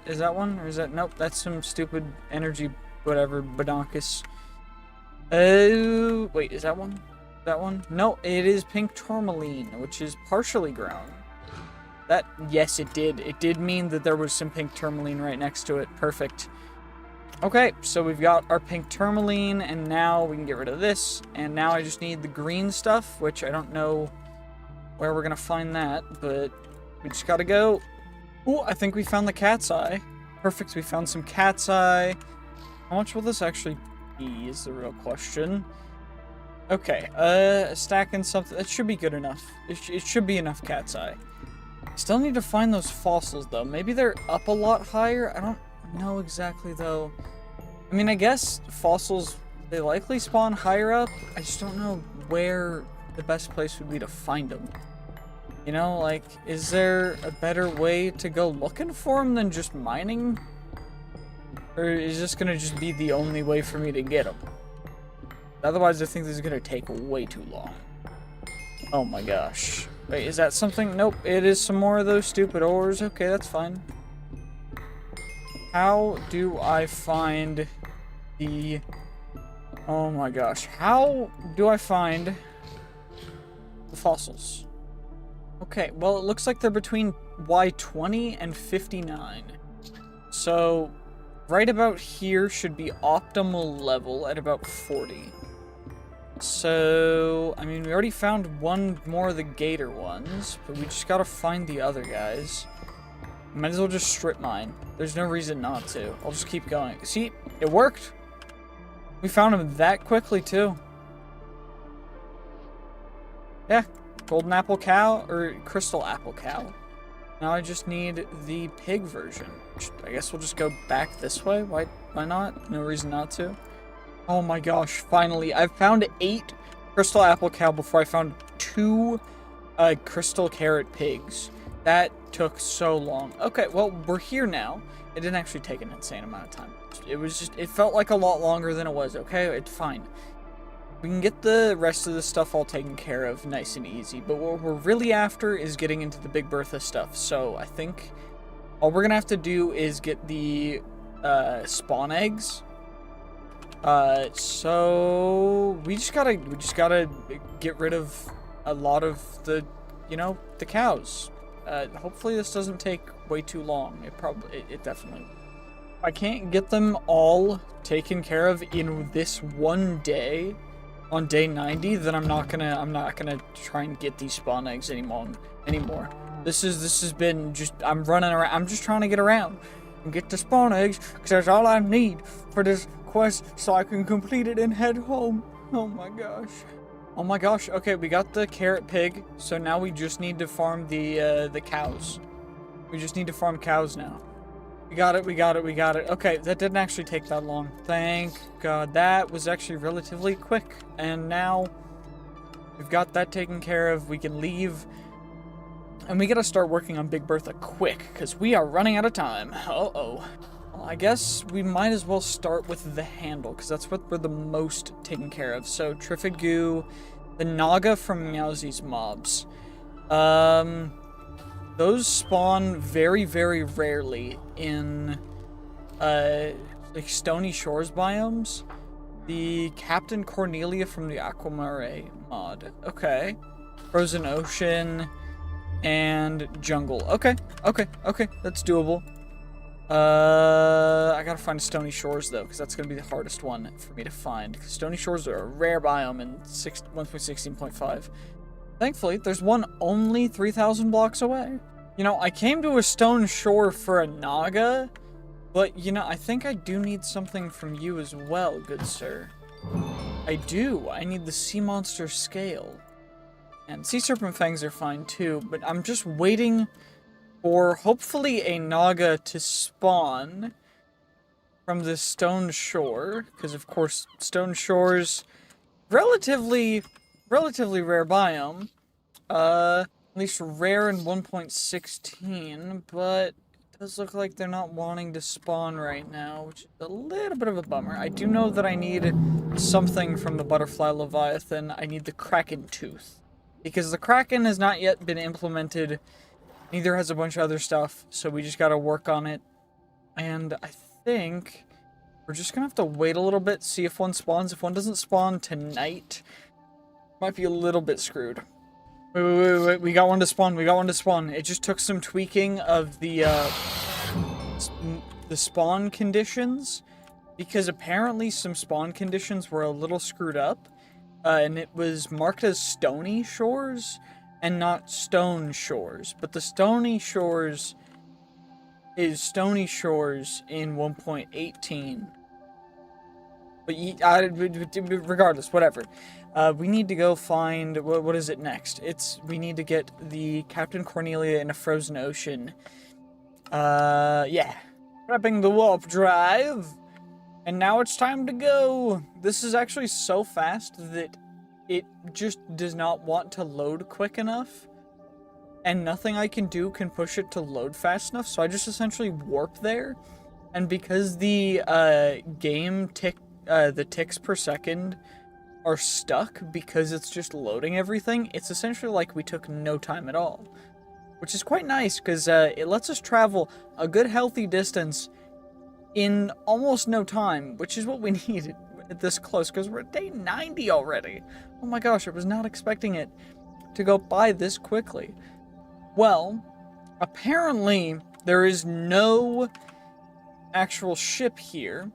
A: Is that one, or is that... Nope, that's some stupid energy, whatever, badonkus. Wait, is that one? That one? No, it is pink tourmaline, which is partially grown. That, yes, it did. It did mean that there was some pink tourmaline right next to it. Perfect. Okay, so we've got our pink tourmaline, and now we can get rid of this. And now I just need the green stuff, which I don't know where we're gonna find that, but we just gotta go. Ooh, I think we found the cat's eye. Perfect, we found some cat's eye. How much will this actually be is the real question. Okay, stacking something. That should be good enough. It should be enough cat's eye. Still need to find those fossils, though. Maybe they're up a lot higher? I don't know exactly, though. I mean, I guess fossils, they likely spawn higher up. I just don't know where the best place would be to find them. You know, like, is there a better way to go looking for them than just mining? Or is this gonna just be the only way for me to get them? Otherwise, I think this is gonna take way too long. Oh my gosh. Wait, is that something? Nope, it is some more of those stupid ores. Okay, that's fine. How do I find the... Oh my gosh. How do I find the fossils? Okay, well, it looks like they're between Y20 and 59. So, right about here should be optimal level at about 40. So, I mean, we already found one more of the gator ones, but we just gotta find the other guys. Might as well just strip mine. There's no reason not to. I'll just keep going. See, it worked. We found them that quickly, too. Yeah, golden apple cow, or crystal apple cow. Now I just need the pig version. I guess we'll just go back this way. Why not? No reason not to. Oh my gosh, finally. I've found 8 crystal apple cow before I found 2 crystal carrot pigs. That took so long. Okay, well, we're here now. It didn't actually take an insane amount of time. It was just, it felt like a lot longer than it was, okay? It's fine. We can get the rest of the stuff all taken care of nice and easy, but what we're really after is getting into the Big Bertha stuff. So I think all we're gonna have to do is get the spawn eggs. So we just gotta get rid of a lot of the, you know, the cows. Hopefully this doesn't take way too long. It definitely. I can't get them all taken care of in this one day, on day 90, then I'm not gonna try and get these spawn eggs anymore. This has been just, I'm running around. I'm just trying to get around and get the spawn eggs because that's all I need for this quest, so I can complete it and head home. Oh my gosh. Oh my gosh. Okay, we got the carrot pig, so now we just need to farm the cows. We just need to farm cows now. We got it. Okay, that didn't actually take that long. Thank God. That was actually relatively quick. And now We've got that taken care of. We can leave. And we gotta start working on Big Bertha quick, because we are running out of time. Uh-oh. Well, I guess we might as well start with the handle, because that's what we're the most taken care of. So, Triffid Goo, the Naga from Meowsie's mobs. Those spawn very, very rarely in, like, Stony Shores biomes. The Captain Cornelia from the Aquamare mod. Okay. Frozen Ocean and Jungle. Okay, that's doable. I gotta find Stony Shores, though, because that's gonna be the hardest one for me to find. Because Stony Shores are a rare biome in 1.16.5. Thankfully, there's one only 3,000 blocks away. You know, I came to a stone shore for a Naga, but, you know, I think I do need something from you as well, good sir. I do. I need the sea monster scale. And sea serpent fangs are fine too, but I'm just waiting for, hopefully, a Naga to spawn from the stone shore, because, of course, stone shores, relatively rare biome. At least rare in 1.16, but it does look like they're not wanting to spawn right now, which is a little bit of a bummer. I do know that I need something from the butterfly leviathan. I need the kraken tooth, because the kraken has not yet been implemented. Neither has a bunch of other stuff, so we just gotta work on it. And I think we're just gonna have to wait a little bit, see if one spawns. If one doesn't spawn tonight, might be a little bit screwed. Wait, we got one to spawn, It just took some tweaking of the spawn conditions, because apparently some spawn conditions were a little screwed up, and it was marked as Stony Shores and not Stone Shores, but the Stony Shores is Stony Shores in 1.18. But regardless, whatever. We need to go find, what is it next? We need to get the Captain Cornelia in a frozen ocean. Yeah. Prepping the warp drive. And now it's time to go. This is actually so fast that it just does not want to load quick enough. And nothing I can do can push it to load fast enough, so I just essentially warp there. And because the the ticks per second are stuck because it's just loading everything, it's essentially like we took no time at all. Which is quite nice, because it lets us travel a good healthy distance in almost no time, which is what we needed this close, because we're at day 90 already. Oh my gosh, I was not expecting it to go by this quickly. Well, apparently there is no actual ship here,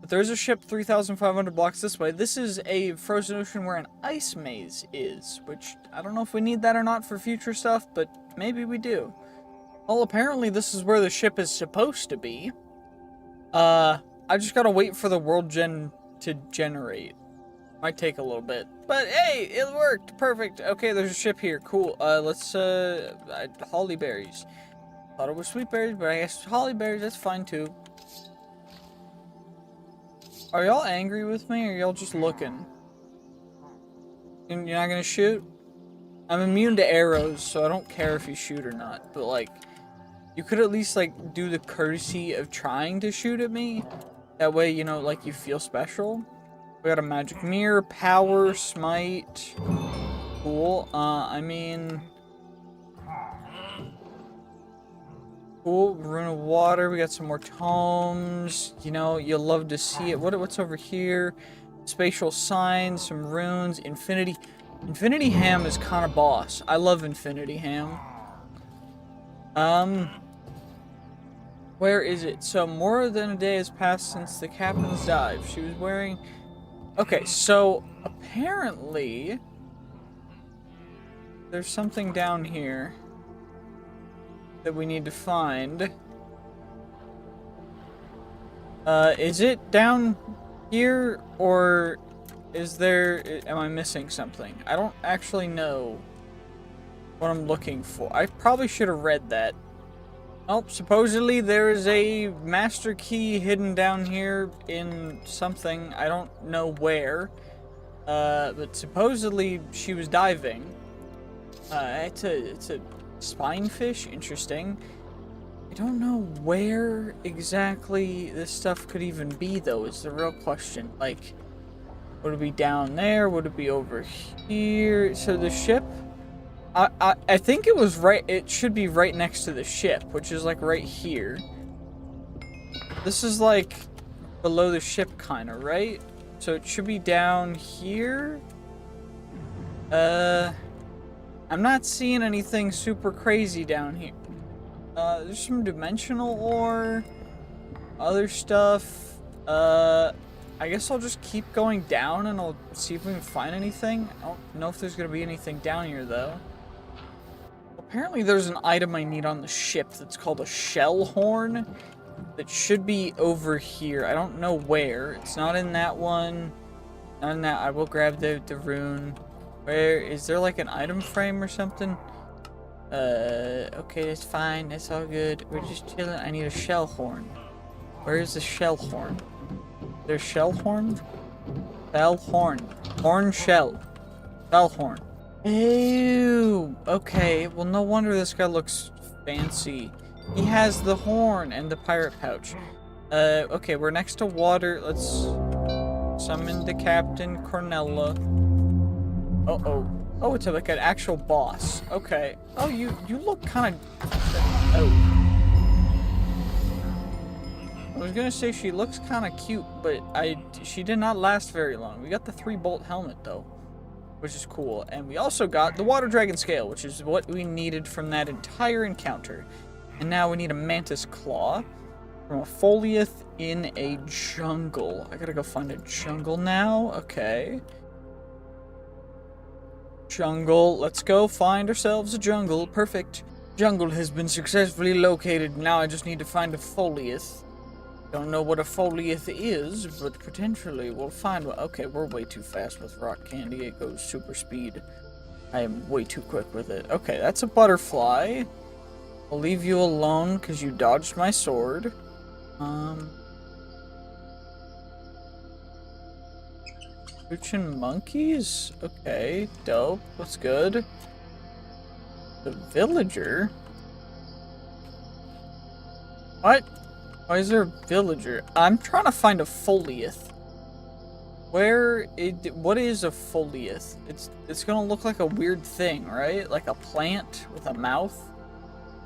A: but there's a ship 3,500 blocks this way. This is a frozen ocean where an ice maze is, which I don't know if we need that or not for future stuff, but maybe we do. Well, apparently this is where the ship is supposed to be. I just gotta wait for the world gen to generate. Might take a little bit, but hey, it worked. Perfect. Okay, there's a ship here. Cool. Let's, holly berries. Thought it was sweet berries, but I guess holly berries, that's fine too. Are y'all angry with me, or y'all just looking? You're not gonna shoot? I'm immune to arrows, so I don't care if you shoot or not, but like, you could at least, like, do the courtesy of trying to shoot at me. That way, you know, like, you feel special. We got a magic mirror, power, smite. Cool. Cool. Rune of water. We got some more tomes. You know, you'll love to see it. What's over here? Spatial signs, some runes, infinity. Infinity ham is kind of boss. I love infinity ham. Where is it? So, more than a day has passed since the captain's dive. She was wearing... Okay, so, apparently... there's something down here that we need to find. Is it down here, or is there... am I missing something? I don't actually know what I'm looking for. I probably should have read that. Oh, supposedly there is a master key hidden down here in something. I don't know where. But supposedly she was diving. It's a spinefish. Interesting. I don't know where exactly this stuff could even be, though, is the real question. Like, would it be down there? Would it be over here? So the ship, I think it was right, it should be right next to the ship, which is like right here. This is like below the ship kind of, right? So it should be down here. I'm not seeing anything super crazy down here. There's some dimensional ore, other stuff. I guess I'll just keep going down and I'll see if we can find anything. I don't know if there's gonna be anything down here though. Apparently there's an item I need on the ship that's called a shell horn that should be over here. I don't know where. It's not in that one. Not in that. I will grab the rune. Where is there, like an item frame or something? Okay, that's fine. That's all good. We're just chilling. I need a shell horn. Where is the shell horn? There's shell horn? Shell horn. Horn shell. Shell horn. Ew. Okay, well, no wonder this guy looks fancy. He has the horn and the pirate pouch. Okay, we're next to water. Let's summon the Captain Cornella. Uh-oh. Oh, it's like an actual boss. Okay. Oh, you look kind of... Oh. I was gonna say she looks kind of cute, but she did not last very long. We got the 3-bolt helmet, though, which is cool. And we also got the water dragon scale, which is what we needed from that entire encounter. And now we need a mantis claw from a foliath in a jungle. I gotta go find a jungle now. Okay. Jungle. Let's go find ourselves a jungle. Perfect. Jungle has been successfully located. Now I just need to find a foliath. Don't know what a foliath is, but potentially we'll find one. Okay, we're way too fast with rock candy. It goes super speed. I am way too quick with it. Okay, that's a butterfly. I'll leave you alone because you dodged my sword. Poochin monkeys? Okay, dope. That's good. The villager? What? Why is there a villager? I'm trying to find a foliath. What is a foliath? It's gonna look like a weird thing, right? Like a plant with a mouth?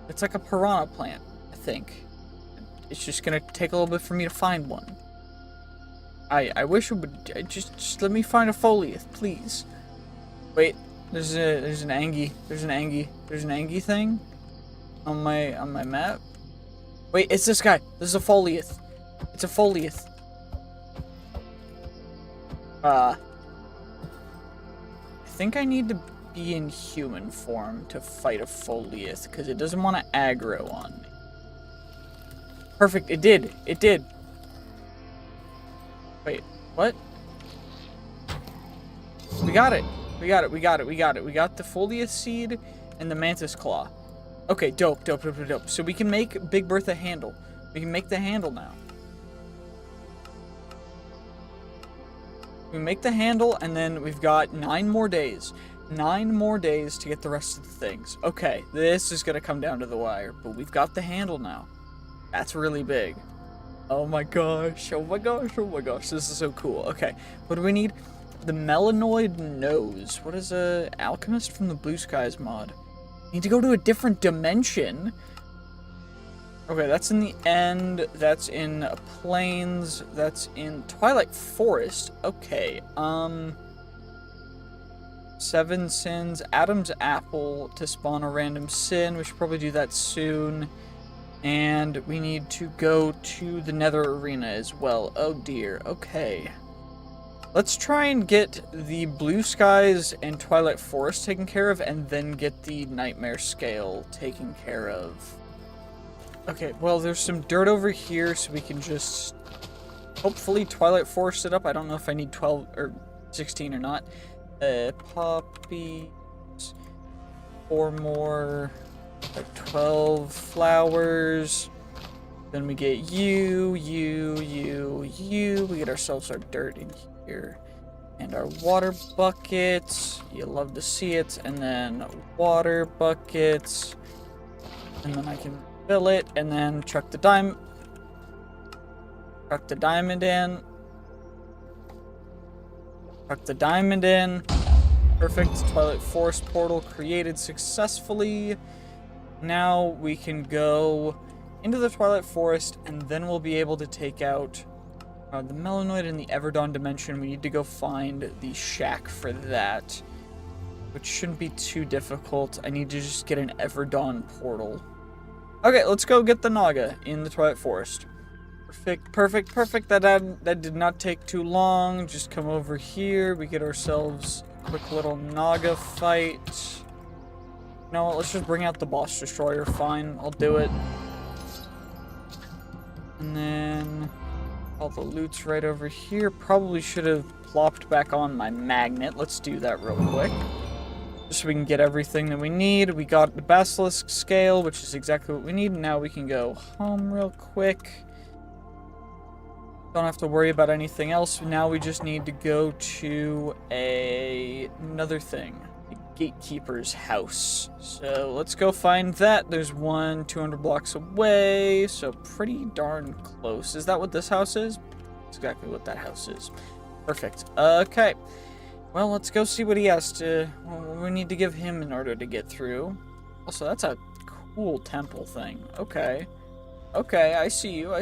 A: It's like a piranha plant, I think. It's just gonna take a little bit for me to find one. I wish it would just let me find a foliath, please. Wait, there's an Angie. There's an Angie thing on my map. Wait, it's this guy. This is a foliath. It's a foliath. I think I need to be in human form to fight a foliath because it doesn't want to aggro on me. Perfect. It did. It did. Wait, what? We got it. We got it. We got it. We got it. We got the foliath seed and the mantis claw. Okay, dope, dope, dope, dope, dope. So we can make Big Bertha handle. We can make the handle now. We make the handle, and then we've got 9 more days. 9 more days to get the rest of the things. Okay, this is gonna come down to the wire, but we've got the handle now. That's really big. Oh my gosh, oh my gosh, oh my gosh, this is so cool. Okay, what do we need? The melanoid nose. What is a alchemist from the Blue Skies mod? Need to go to a different dimension. Okay, that's in the end. That's in Plains. That's in Twilight Forest. Okay, 7 sins. Adam's apple to spawn a random sin. We should probably do that soon. And we need to go to the Nether Arena as well. Oh dear. Okay. Let's try and get the Blue Skies and Twilight Forest taken care of, and then get the Nightmare Scale taken care of. Okay, well, there's some dirt over here, so we can just hopefully Twilight Forest it up. I don't know if I need 12 or 16 or not. Poppies. 4 more. Like 12 flowers. Then we get you. We get ourselves our dirt in here. And our water bucket. You love to see it. And then water bucket. And then I can fill it. And then chuck the diamond in. Chuck the diamond in. Perfect. Twilight Forest portal created successfully. Now we can go into the Twilight Forest, and then we'll be able to take out the Melanoid in the Everdawn dimension. We need to go find the shack for that, which shouldn't be too difficult. I need to just get an Everdawn portal. Okay, let's go get the Naga in the Twilight Forest. Perfect. That did not take too long. Just come over here. We get ourselves a quick little Naga fight. You know what? Let's just bring out the boss destroyer. Fine, I'll do it. And then all the loot's right over here. Probably should have plopped back on my magnet. Let's do that real quick. Just so we can get everything that we need. We got the basilisk scale, which is exactly what we need. Now we can go home real quick. Don't have to worry about anything else. Now we just need to go to another thing. The gatekeeper's house. So let's go find that. There's one 200 blocks away. So pretty darn close. Is that what this house is? That's exactly what that house is. Perfect. Okay. Well, let's go see what he has to... we need to give him in order to get through. Also, that's a cool temple thing. Okay. Okay, I see you.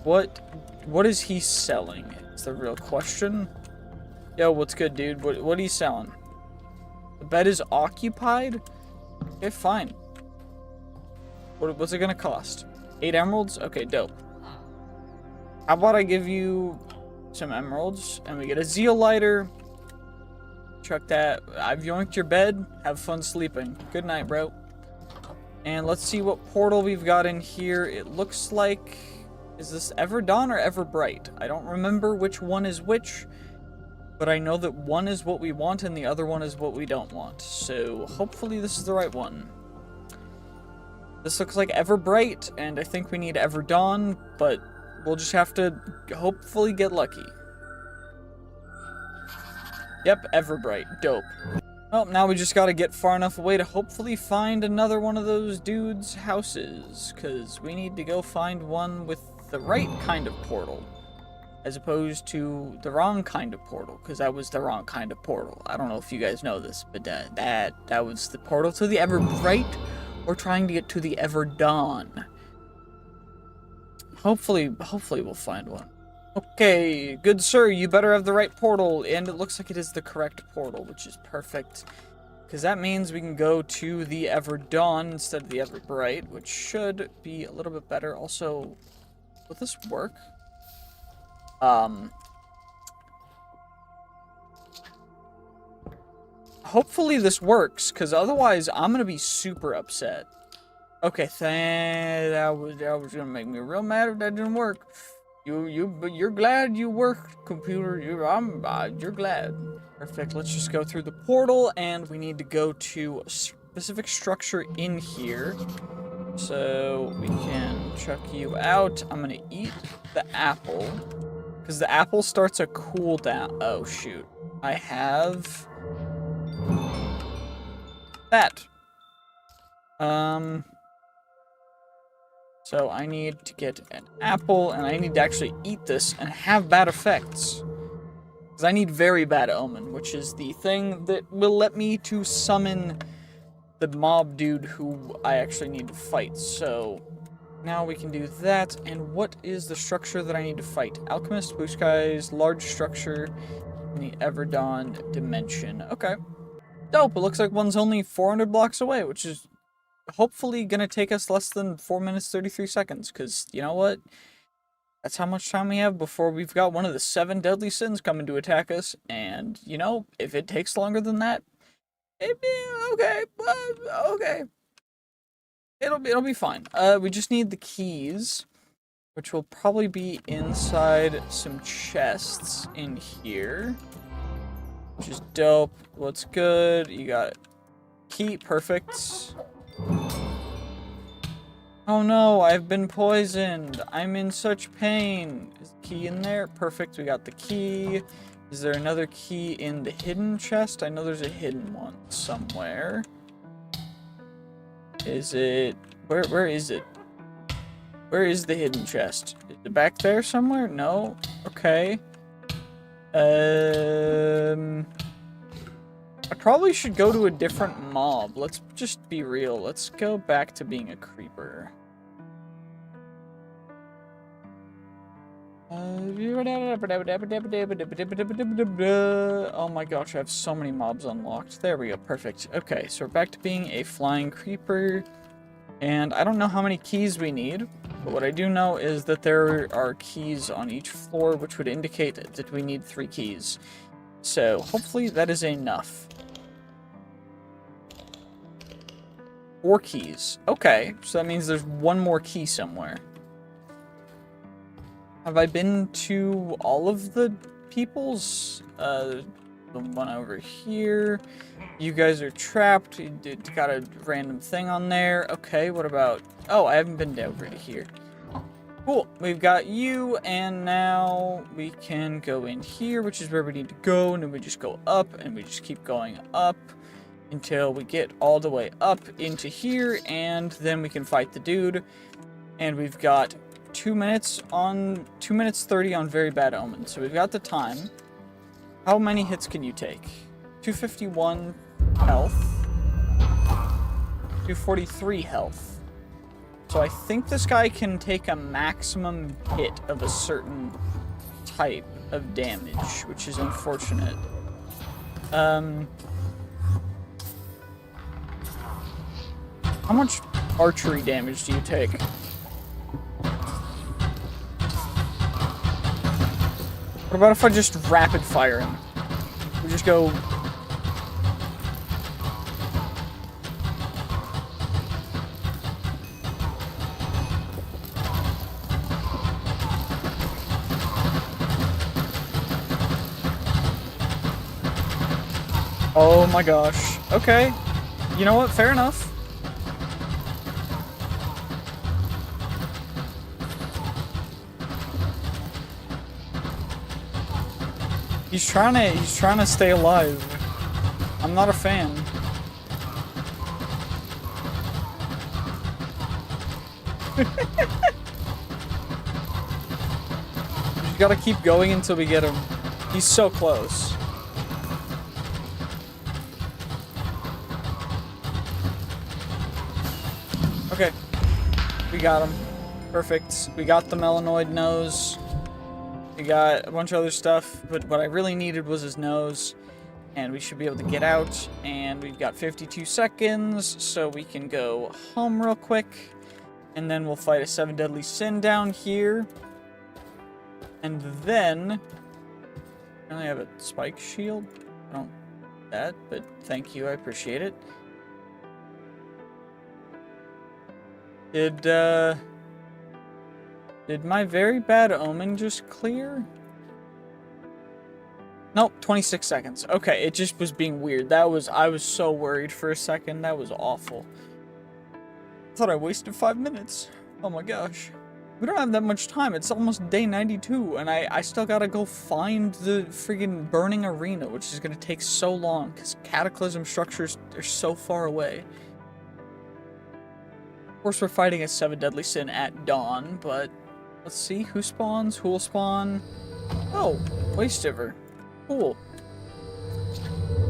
A: What is he selling? Is the real question. Yo, what's good, dude? What are you selling? The bed is occupied? Okay, fine. What's it gonna cost? 8 emeralds? Okay, dope. How about I give you some emeralds, and we get a zeoliter. Chuck that. I've yoinked your bed. Have fun sleeping. Good night, bro. And let's see what portal we've got in here. It looks like... is this Everdawn or Everbright? I don't remember which one is which, but I know that one is what we want and the other one is what we don't want. So hopefully this is the right one. This looks like Everbright, and I think we need Everdawn, but we'll just have to hopefully get lucky. Yep, Everbright. Dope. Well, now we just gotta get far enough away to hopefully find another one of those dudes' houses, because we need to go find one with the right kind of portal, as opposed to the wrong kind of portal, because that was the wrong kind of portal. I don't know if you guys know this, but that was the portal to the Everbright. We're trying to get to the Everdawn. Hopefully we'll find one. Okay, good sir, you better have the right portal, and it looks like it is the correct portal, which is perfect, because that means we can go to the Everdawn instead of the Everbright, which should be a little bit better. Also, will this work? Hopefully this works, because otherwise I'm gonna be super upset. Okay, that was gonna make me real mad if that didn't work. But you're glad you worked, computer. You're glad. Perfect. Let's just go through the portal, and we need to go to a specific structure in here, so we can chuck you out. I'm gonna eat the apple, because the apple starts a cooldown. Oh shoot! I have that. So I need to get an apple, and I need to actually eat this and have bad effects. Because I need very bad omen, which is the thing that will let me to summon the mob dude who I actually need to fight. So now we can do that. And what is the structure that I need to fight? Alchemist, Blue Skies, large structure in the Everdawn dimension. Okay. Dope. It looks like one's only 400 blocks away, which is hopefully gonna take us less than 4 minutes 33 seconds, because you know what, that's how much time we have before we've got one of the 7 deadly sins coming to attack us. And you know, if it takes longer than that, okay, it'll be fine. We just need the keys, which will probably be inside some chests in here, which is dope. What's good? You got key. Perfect. Oh no, I've been poisoned. I'm in such pain. Is the key in there? Perfect, we got the key. Is there another key in the hidden chest? I know there's a hidden one somewhere. Is it... Where is it? Where is the hidden chest? Is it back there somewhere? No? Okay. I probably should go to a different mob. Let's just be real. Let's go back to being a creeper. Oh my gosh, I have so many mobs unlocked. There we go, perfect. Okay, so we're back to being a flying creeper. And I don't know how many keys we need, but what I do know is that there are keys on each floor, which would indicate that we need 3 keys. So hopefully that is enough. 4 keys. Okay, so that means there's 1 more key somewhere. Have I been to all of the people's? The one over here. You guys are trapped. You got a random thing on there. Okay, what about... Oh, I haven't been over to here. Cool. We've got you, and now we can go in here, which is where we need to go, and then we just go up, and we just keep going up until we get all the way up into here, and then we can fight the dude. And we've got 2 minutes 30 on Very Bad Omen. So we've got the time. How many hits can you take? 251 health. 243 health. So I think this guy can take a maximum hit of a certain type of damage, which is unfortunate. How much archery damage do you take? What about if I just rapid fire him? We just go... Oh my gosh. Okay. You know what? Fair enough. He's trying to stay alive. I'm not a fan. You gotta keep going until we get him. He's so close. Okay. We got him. Perfect. We got the melanoid nose. We got a bunch of other stuff, but what I really needed was his nose. And we should be able to get out. And we've got 52 seconds, so we can go home real quick. And then we'll fight a 7 Deadly Sin down here. And then... I only have a spike shield. I don't... that, but thank you, I appreciate it. Did my Very Bad Omen just clear? Nope, 26 seconds. Okay, it just was being weird. I was so worried for a second. That was awful. I thought I wasted 5 minutes. Oh my gosh. We don't have that much time. It's almost day 92, and I still gotta go find the friggin' burning arena, which is gonna take so long, because Cataclysm structures are so far away. Of course, we're fighting a 7 Deadly Sin at dawn, but... let's see, who spawns? Who'll spawn? Oh, Wasteiver. Cool.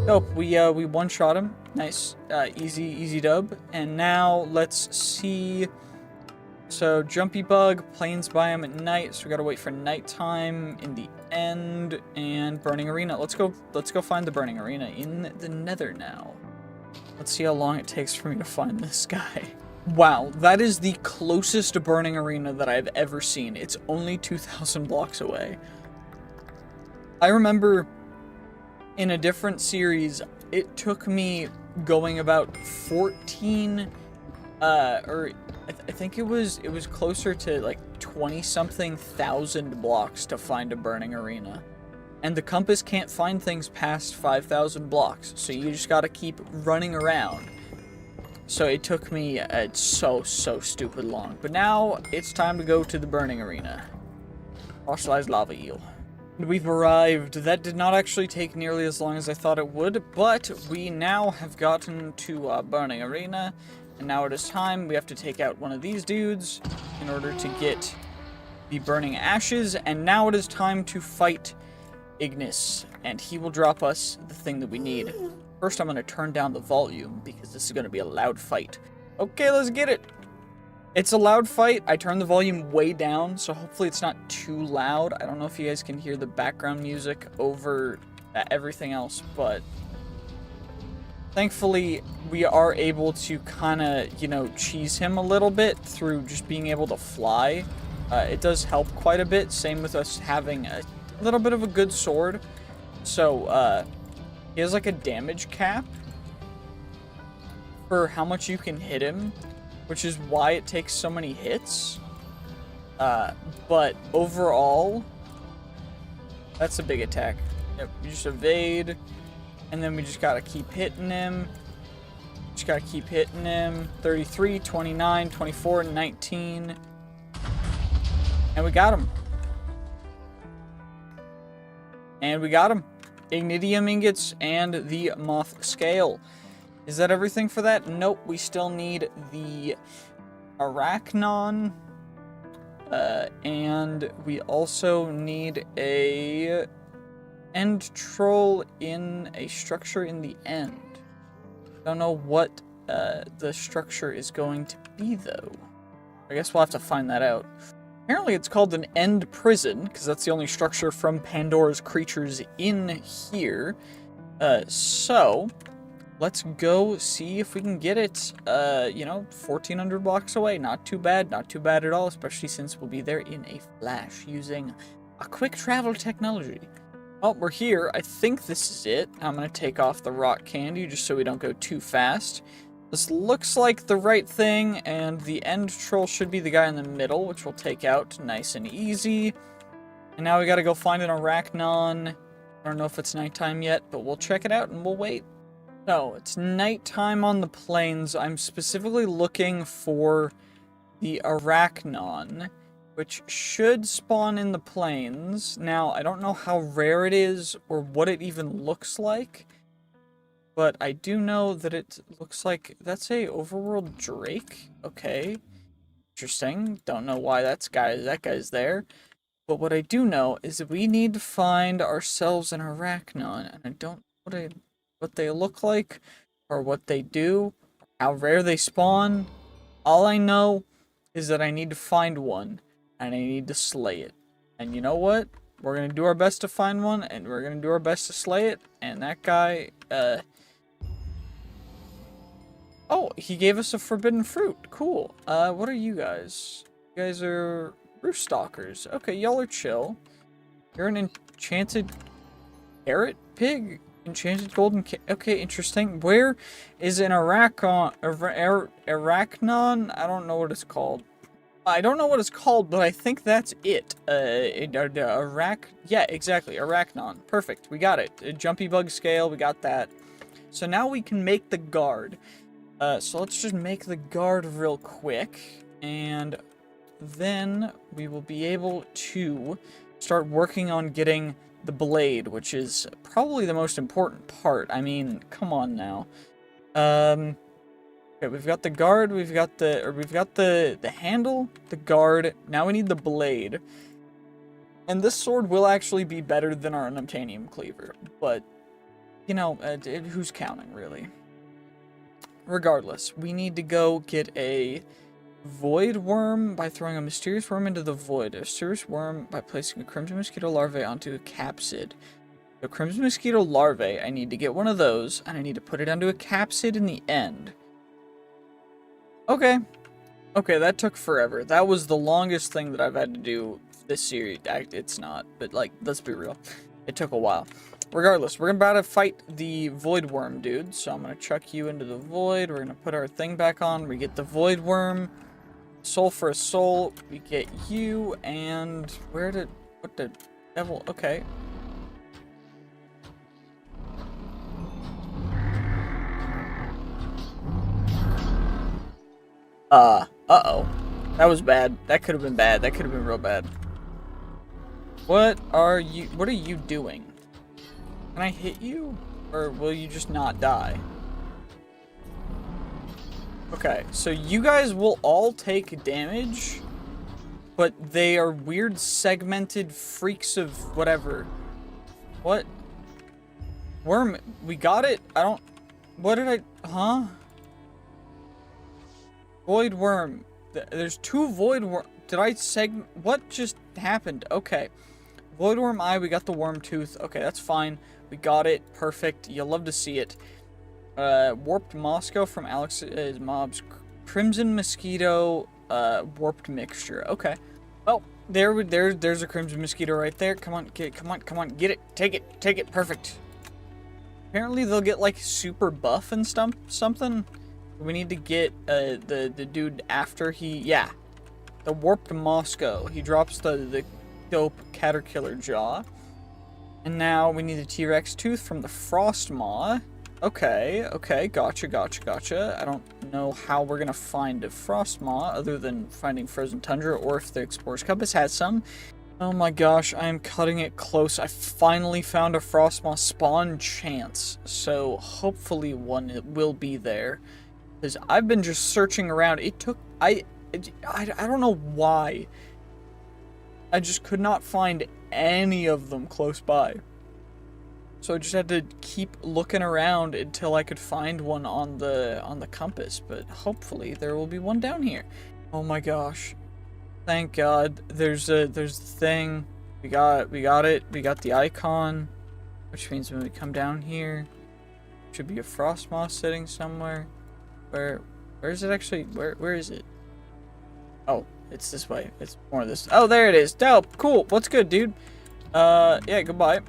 A: Dope, we one-shot him. Nice. Easy dub. And now, let's see... so, Jumpy Bug, Plains Biome at night, so we gotta wait for nighttime in the end, and Burning Arena. Let's go find the Burning Arena in the Nether now. Let's see how long it takes for me to find this guy. Wow, that is the closest Burning Arena that I've ever seen. It's only 2,000 blocks away. I remember in a different series, it took me going about 14, I think it was closer to like 20-something thousand blocks to find a Burning Arena. And the compass can't find things past 5,000 blocks, so you just gotta keep running around. So it took me so stupid long. But now, it's time to go to the Burning Arena. Fossilized lava eel. We've arrived. That did not actually take nearly as long as I thought it would, but we now have gotten to Burning Arena, and now it is time. We have to take out one of these dudes in order to get the Burning Ashes, and now it is time to fight Ignis, and he will drop us the thing that we need. First, I'm going to turn down the volume, because this is going to be a loud fight. Okay, let's get it! It's a loud fight. I turned the volume way down, so hopefully it's not too loud. I don't know if you guys can hear the background music over everything else, but thankfully we are able to kind of, you know, cheese him a little bit through just being able to fly. It does help quite a bit. Same with us having a little bit of a good sword. So, he has like a damage cap for how much you can hit him, which is why it takes so many hits. But overall, that's a big attack. Yep, you just evade, and then we just gotta keep hitting him. Just gotta keep hitting him. 33, 29, 24, 19. And we got him. And we got him. Ignitium ingots and the moth scale. Is that everything for that? Nope, we still need the Arachnon. And we also need a end troll in a structure in the end. Don't know what the structure is going to be, though. I guess we'll have to find that out. Apparently it's called an end prison, because that's the only structure from Pandora's creatures in here. So let's go see if we can get it, you know, 1,400 blocks away. Not too bad at all, especially since we'll be there in a flash using a quick travel technology. Oh, we're here. I think this is it. I'm going to take off the rock candy just so we don't go too fast. This looks like the right thing, and the end troll should be the guy in the middle, which we'll take out nice and easy. And now we got to go find an Arachnon. I don't know if it's nighttime yet, but we'll check it out and we'll wait. So, it's nighttime on the plains. I'm specifically looking for the Arachnon, which should spawn in the plains. Now, I don't know how rare it is or what it even looks like, but I do know that it looks like that's a overworld drake. Okay, interesting. Don't know why that guy's there. But what I do know is that we need to find ourselves an Arachnon, and I don't know what they look like, or what they do, or how rare they spawn. All I know is that I need to find one, and I need to slay it. And you know what? We're going to do our best to find one, and we're going to do our best to slay it. And that guy, oh, he gave us a forbidden fruit. Cool. What are you guys? You guys are roof stalkers. Okay, y'all are chill. You're an enchanted carrot pig? Enchanted golden okay, interesting. Where is an Arachnon? I don't know what it's called. I don't know what it's called, but I think that's it. Yeah, exactly. Arachnon. Perfect. We got it. A jumpy bug scale. We got that. So now we can make the guard. So let's just make the guard real quick, and then we will be able to start working on getting the blade, which is probably the most important part. I mean, come on now. Okay, we've got the guard, we've got the handle, the guard. Now we need the blade. And this sword will actually be better than our unobtainium cleaver, but you know, who's counting really? Regardless, we need to go get a void worm by throwing a mysterious worm into the void. A mysterious worm by placing a crimson mosquito larvae onto a capsid. The crimson mosquito larvae, I need to get one of those, and I need to put it onto a capsid in the end. Okay. Okay, that took forever. That was the longest thing that I've had to do this series. It's not, but like, let's be real. It took a while. Regardless, we're about to fight the void worm, dude. So I'm going to chuck you into the void. We're going to put our thing back on. We get the void worm. Soul for a soul. We get you. And what the devil? Okay. Uh-oh. That was bad. That could have been bad. That could have been real bad. What are you doing? Can I hit you? Or will you just not die? Okay, so you guys will all take damage, but they are weird segmented freaks of whatever. What? Worm, we got it? I don't... What did I... Huh? Void worm. There's 2 void worm... Did I what just happened? Okay. Void worm eye, we got the worm tooth. Okay, that's fine. We got it. Perfect. You'll love to see it. Warped Moscow from Alex's mobs. Crimson mosquito, warped mixture. Okay. Well, there's a crimson mosquito right there. Come on, come on, get it. Take it. Perfect. Apparently they'll get like super buff and something. We need to get the dude after the warped Moscow. He drops the dope caterpillar jaw. And now we need the T-Rex tooth from the frost maw. Okay, gotcha. I don't know how we're gonna find a frost maw other than finding frozen tundra, or if the explorer's compass has some. Oh my gosh, I am cutting it close. I finally found a frost maw spawn chance, so hopefully one will be there. Because I've been just searching around. It took... I don't know why. I just could not find any of them close by. So I just had to keep looking around until I could find one on the compass. But hopefully there will be one down here. Oh my gosh. Thank God. There's the thing. We got it. We got the icon. Which means when we come down here, should be a frost moth sitting somewhere. Where is it actually? Where is it? Oh, it's this way. It's more of this. Oh, there it is. Dope. Cool. What's good, dude? Yeah, goodbye.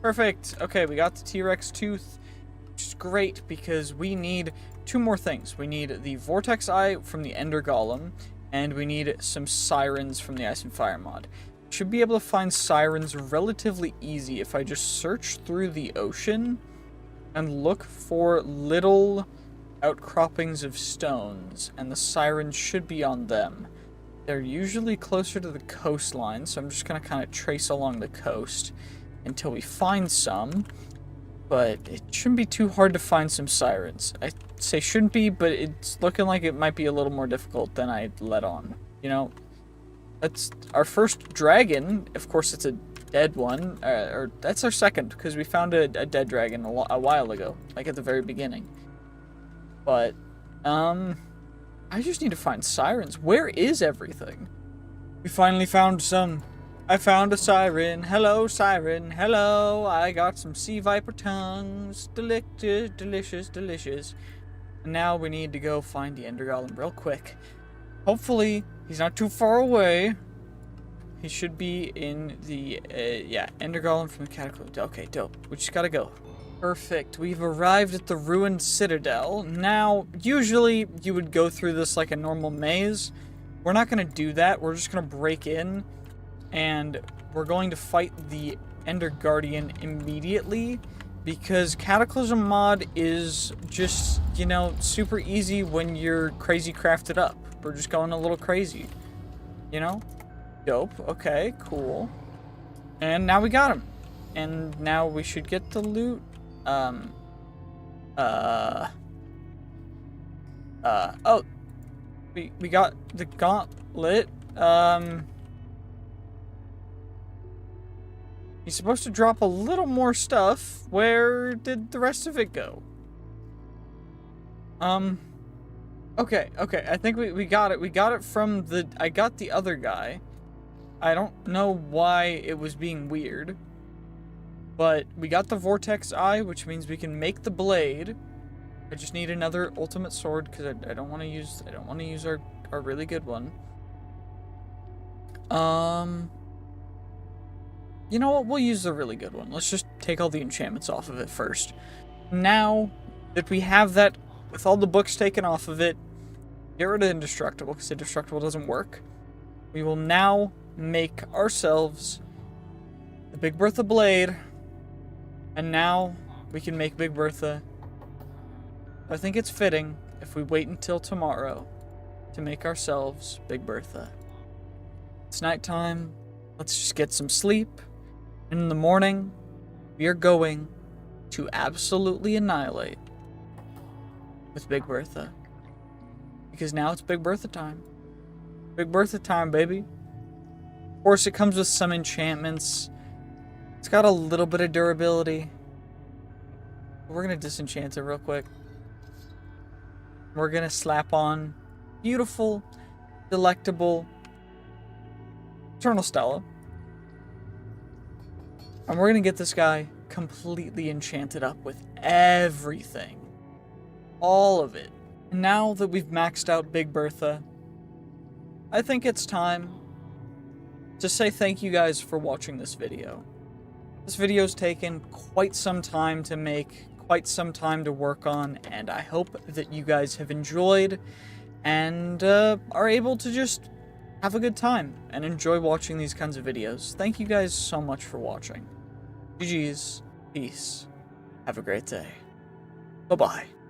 A: Perfect. Okay, we got the T-Rex tooth, which is great because we need 2 more things. We need the Vortex Eye from the Ender Golem, and we need some Sirens from the Ice and Fire mod. Should be able to find Sirens relatively easy if I just search through the ocean and look for little outcroppings of stones, and the Sirens should be on them. They're usually closer to the coastline, so I'm just going to kind of trace along the coast until we find some. But it shouldn't be too hard to find some Sirens. I say shouldn't be, but it's looking like it might be a little more difficult than I let on. You know, that's our first dragon. Of course, it's a dead one. Or that's our second, because we found a dead dragon a while ago, like at the very beginning. But, I just need to find Sirens. Where is everything? We finally found some. I found a siren. Hello, siren. Hello. I got some sea viper tongues. Delicious. And now we need to go find the Ender Golem real quick. Hopefully, he's not too far away. He should be in the, Ender Golem from the Cataclysm. Okay, dope. We just gotta go. Perfect. We've arrived at the ruined citadel. Now, usually you would go through this like a normal maze. We're not going to do that. We're just going to break in, and we're going to fight the Ender Guardian immediately, because Cataclysm mod is just, you know, super easy when you're crazy crafted up. We're just going a little crazy, you know? Dope. Okay, cool. And now we got him. And now we should get the loot. Oh, we got the gauntlet. He's supposed to drop a little more stuff. Where did the rest of it go? Okay, I think we got it. We got it from I got the other guy. I don't know why it was being weird. But we got the Vortex Eye, which means we can make the blade. I just need another ultimate sword because I don't want to use our really good one. You know what? We'll use the really good one. Let's just take all the enchantments off of it first. Now that we have that, with all the books taken off of it, get rid of indestructible because indestructible doesn't work. We will now make ourselves the Big Bertha blade. And now we can make Big Bertha. I think it's fitting if we wait until tomorrow to make ourselves Big Bertha. It's nighttime. Let's just get some sleep. And in the morning, we are going to absolutely annihilate with Big Bertha. Because now it's Big Bertha time. Big Bertha time, baby. Of course, it comes with some enchantments. It's got a little bit of durability. We're going to disenchant it real quick. We're going to slap on beautiful, delectable Eternal Stella. And we're going to get this guy completely enchanted up with everything. All of it. And now that we've maxed out Big Bertha, I think it's time to say thank you guys for watching this video. This video's taken quite some time to make, quite some time to work on, and I hope that you guys have enjoyed and are able to just have a good time and enjoy watching these kinds of videos. Thank you guys so much for watching. GG's, peace, have a great day. Bye-bye.